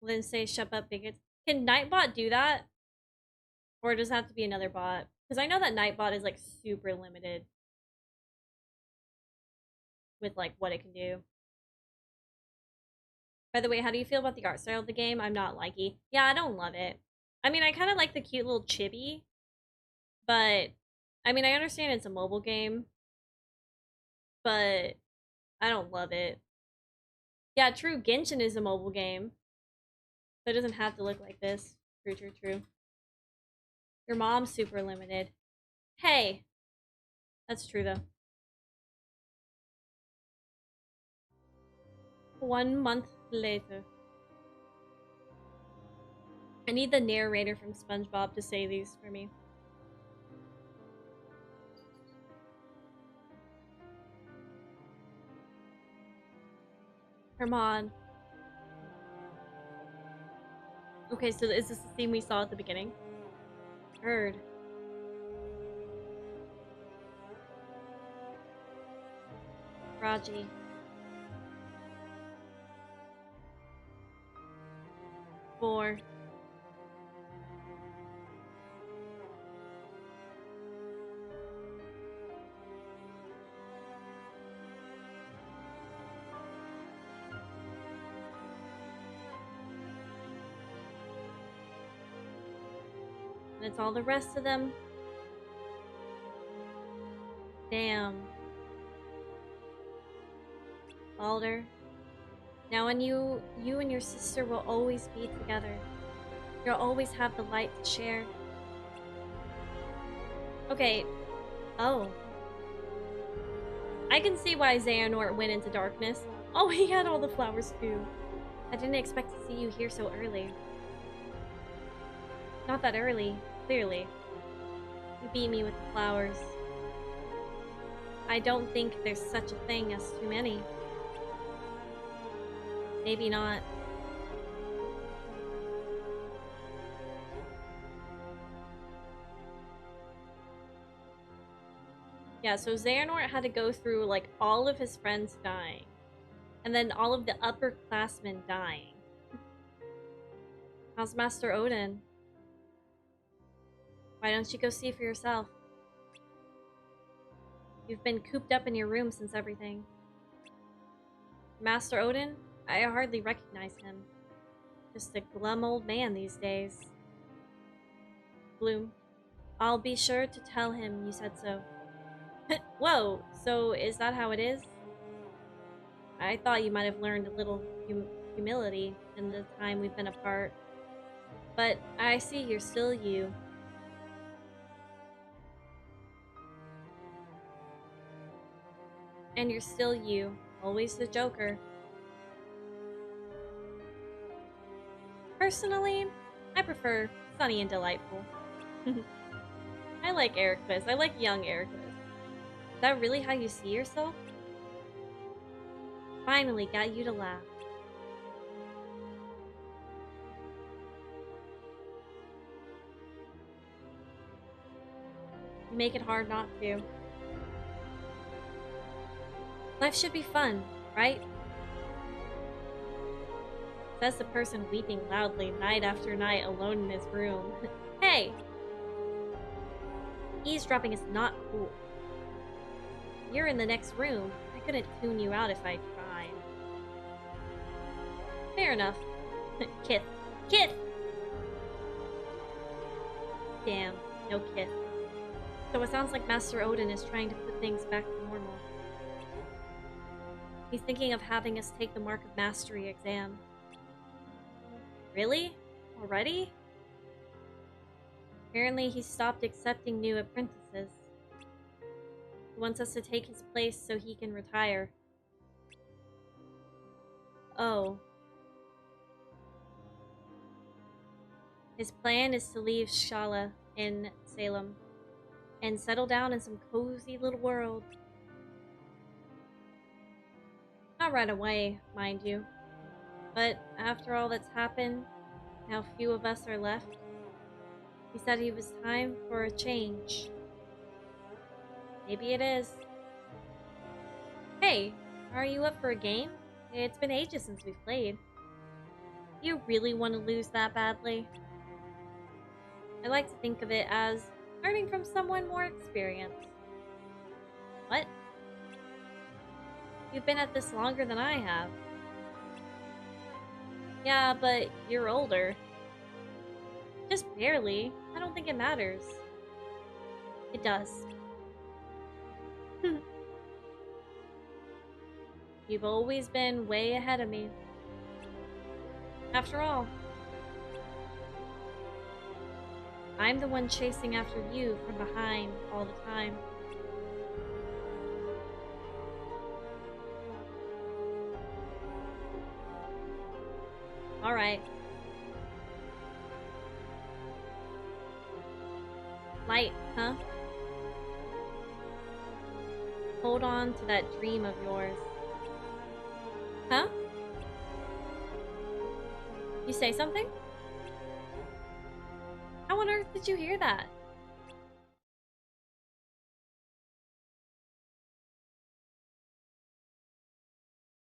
Will then say shup up bickus. Can Nightbot do that? Or does it have to be another bot? Because I know that Nightbot is like super limited with like what it can do. By the way, how do you feel about the art style of the game? I'm not likey. Yeah, I don't love it. I mean, I kind of like the cute little chibi, but I mean, I understand it's a mobile game, but I don't love it. Yeah, true, Genshin is a mobile game, so it doesn't have to look like this. True. Your mom's super limited. Hey! That's true, though. 1 month later. I need the narrator from SpongeBob to say these for me. Herman. Okay, so is this the theme we saw at the beginning? Heard. Raji. Four. And it's all the rest of them. Damn. Balder. Now and you and your sister will always be together. You'll always have the light to share. Okay. Oh. I can see why Xehanort went into darkness. Oh, he had all the flowers too. I didn't expect to see you here so early. Not that early, clearly. You beat me with the flowers. I don't think there's such a thing as too many. Maybe not. Yeah, so Xehanort had to go through, like, all of his friends dying. And then all of the upperclassmen dying. How's Master Odin? Why don't you go see for yourself? You've been cooped up in your room since everything. Master Odin? I hardly recognize him. Just a glum old man these days. Bloom. I'll be sure to tell him you said so. Whoa, so is that how it is? I thought you might have learned a little humility in the time we've been apart. But I see you're still you. And you're still you. Always the Joker. Personally, I prefer Sunny and Delightful. I like Ericus. I like young Ericus. Is that really how you see yourself? Finally got you to laugh. You make it hard not to. Life should be fun, right? Says the person weeping loudly night after night alone in his room. Hey! Eavesdropping is not cool. You're in the next room. I couldn't tune you out if I tried. Fair enough. Kith. Kith! Damn, no Kith. So it sounds like Master Odin is trying to put things back to normal. He's thinking of having us take the Mark of Mastery exam. Really? Already? Apparently he stopped accepting new apprentices. He wants us to take his place so he can retire. Oh. His plan is to leave Shala in Salem and settle down in some cozy little world. Not right away, mind you. But after all that's happened, how few of us are left, he said it was time for a change. Maybe it is. Hey, are you up for a game? It's been ages since we've played. Do you really want to lose that badly? I like to think of it as learning from someone more experienced. What? You've been at this longer than I have. Yeah, but you're older. Just barely. I don't think it matters. It does. You've always been way ahead of me. After all, I'm the one chasing after you from behind all the time. Alright. Light, huh? Hold on to that dream of yours. Huh? You say something? How on earth did you hear that?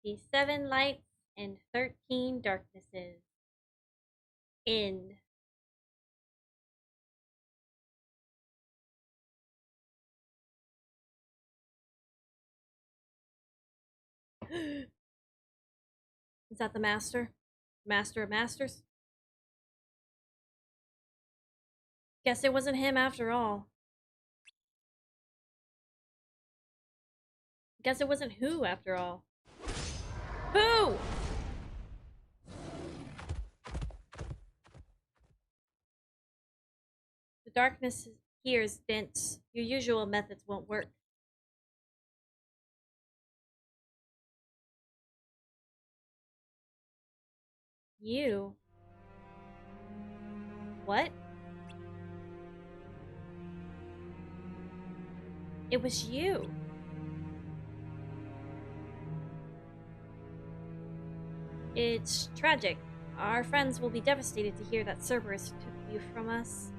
The 7 lights and 13 darknesses. End. Is that the master? Master of masters? Guess it wasn't him after all. Guess it wasn't who after all. Who? The darkness here is dense. Your usual methods won't work. You? What? It was you. It's tragic. Our friends will be devastated to hear that Cerberus took you from us.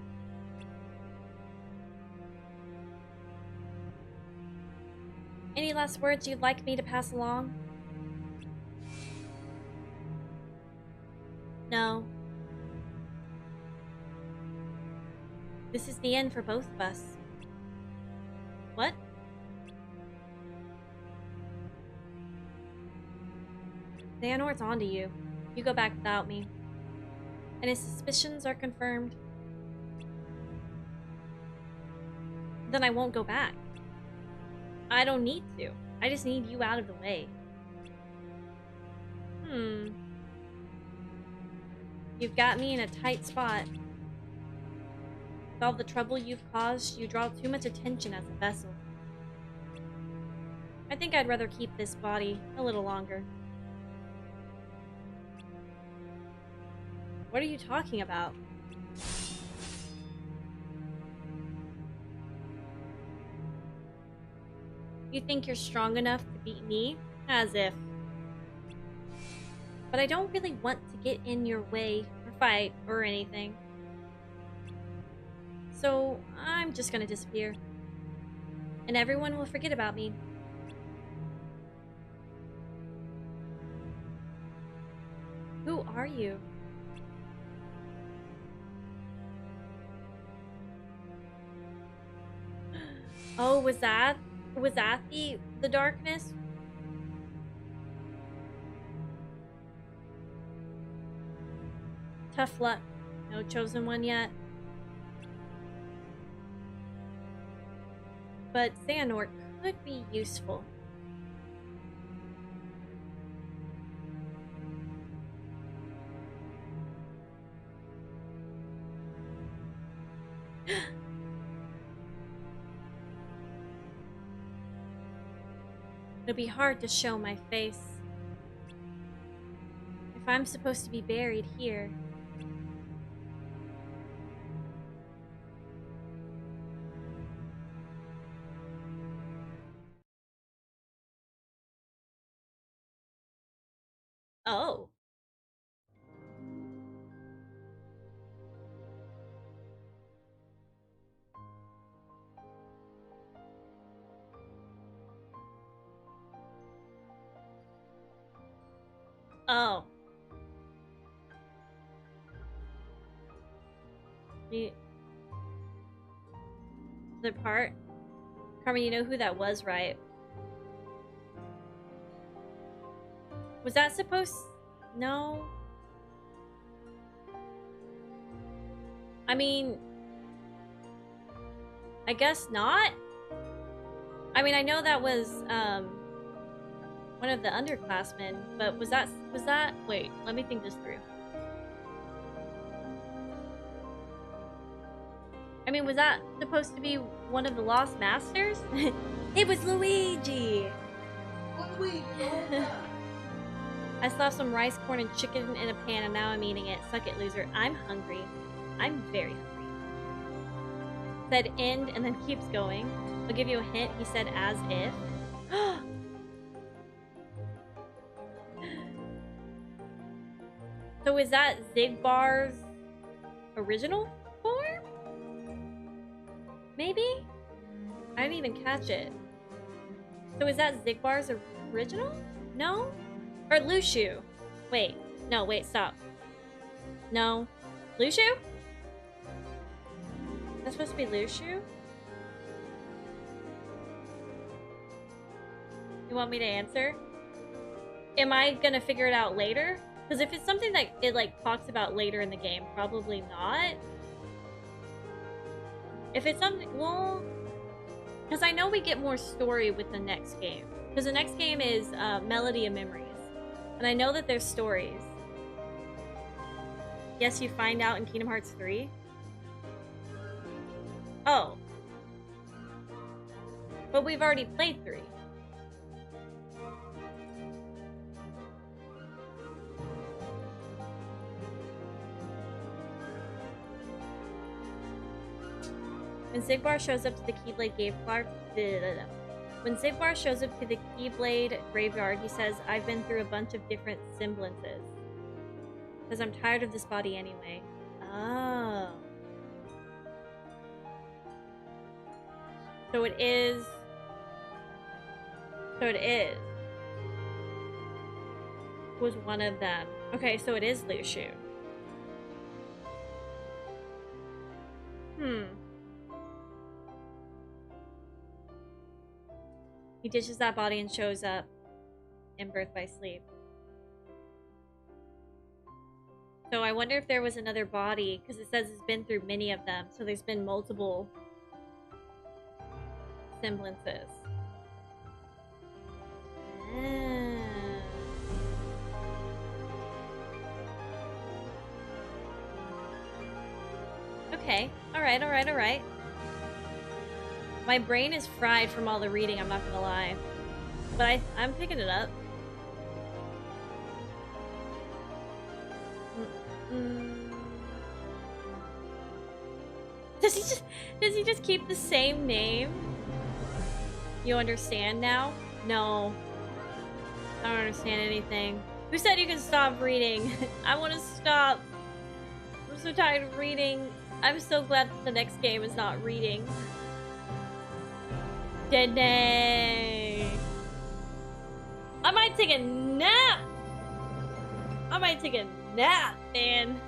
Any last words you'd like me to pass along? No. This is the end for both of us. What? Xehanort's onto you. You go back without me. And his suspicions are confirmed. Then I won't go back. I don't need to. I just need you out of the way. You've got me in a tight spot. With all the trouble you've caused, you draw too much attention as a vessel. I think I'd rather keep this body a little longer. What are you talking about? You think you're strong enough to beat me? As if. But I don't really want to get in your way or fight or anything. So I'm just gonna disappear. And everyone will forget about me. Who are you? Oh, was that the darkness? Tough luck. No chosen one yet. But Xehanort could be useful. It'll be hard to show my face. If I'm supposed to be buried here. Oh. Oh. The part? Carmen, you know who that was, right? Was that supposed... No. I mean... I guess not? I mean, I know that was, one of the underclassmen, but was that... Wait, let me think this through. I mean, was that supposed to be one of the Lost Masters? It was Luigi! Luigi! I slapped some rice, corn, and chicken in a pan, and now I'm eating it. Suck it, loser. I'm hungry. I'm very hungry. Said end, and then keeps going. I'll give you a hint. He said as if. So is that Zigbar's original form? Maybe? I didn't even catch it. So is that Zigbar's original? No? Or Lushu? Wait. No, wait, stop. No. Lushu? That's supposed to be Lushu? You want me to answer? Am I gonna figure it out later? Because if it's something that it like talks about later in the game, probably not. If it's something, well, because I know we get more story with the next game. Because the next game is Melody of Memories. And I know that there's stories. Yes, you find out in Kingdom Hearts 3. Oh. But we've already played 3. When Zigbar shows up to the Keyblade graveyard, he says, I've been through a bunch of different semblances. Because I'm tired of this body anyway. Oh. So it is... Was one of them. Okay, so it is Lushu. He ditches that body and shows up in Birth by Sleep. So I wonder if there was another body, because it says it's been through many of them, so there's been multiple semblances. Okay, alright. My brain is fried from all the reading, I'm not gonna lie. But I'm picking it up. Does he just keep the same name? You understand now? No. I don't understand anything. Who said you can stop reading? I want to stop. I'm so tired of reading. I'm so glad that the next game is not reading. Dang. I might take a nap. I might take a nap, man.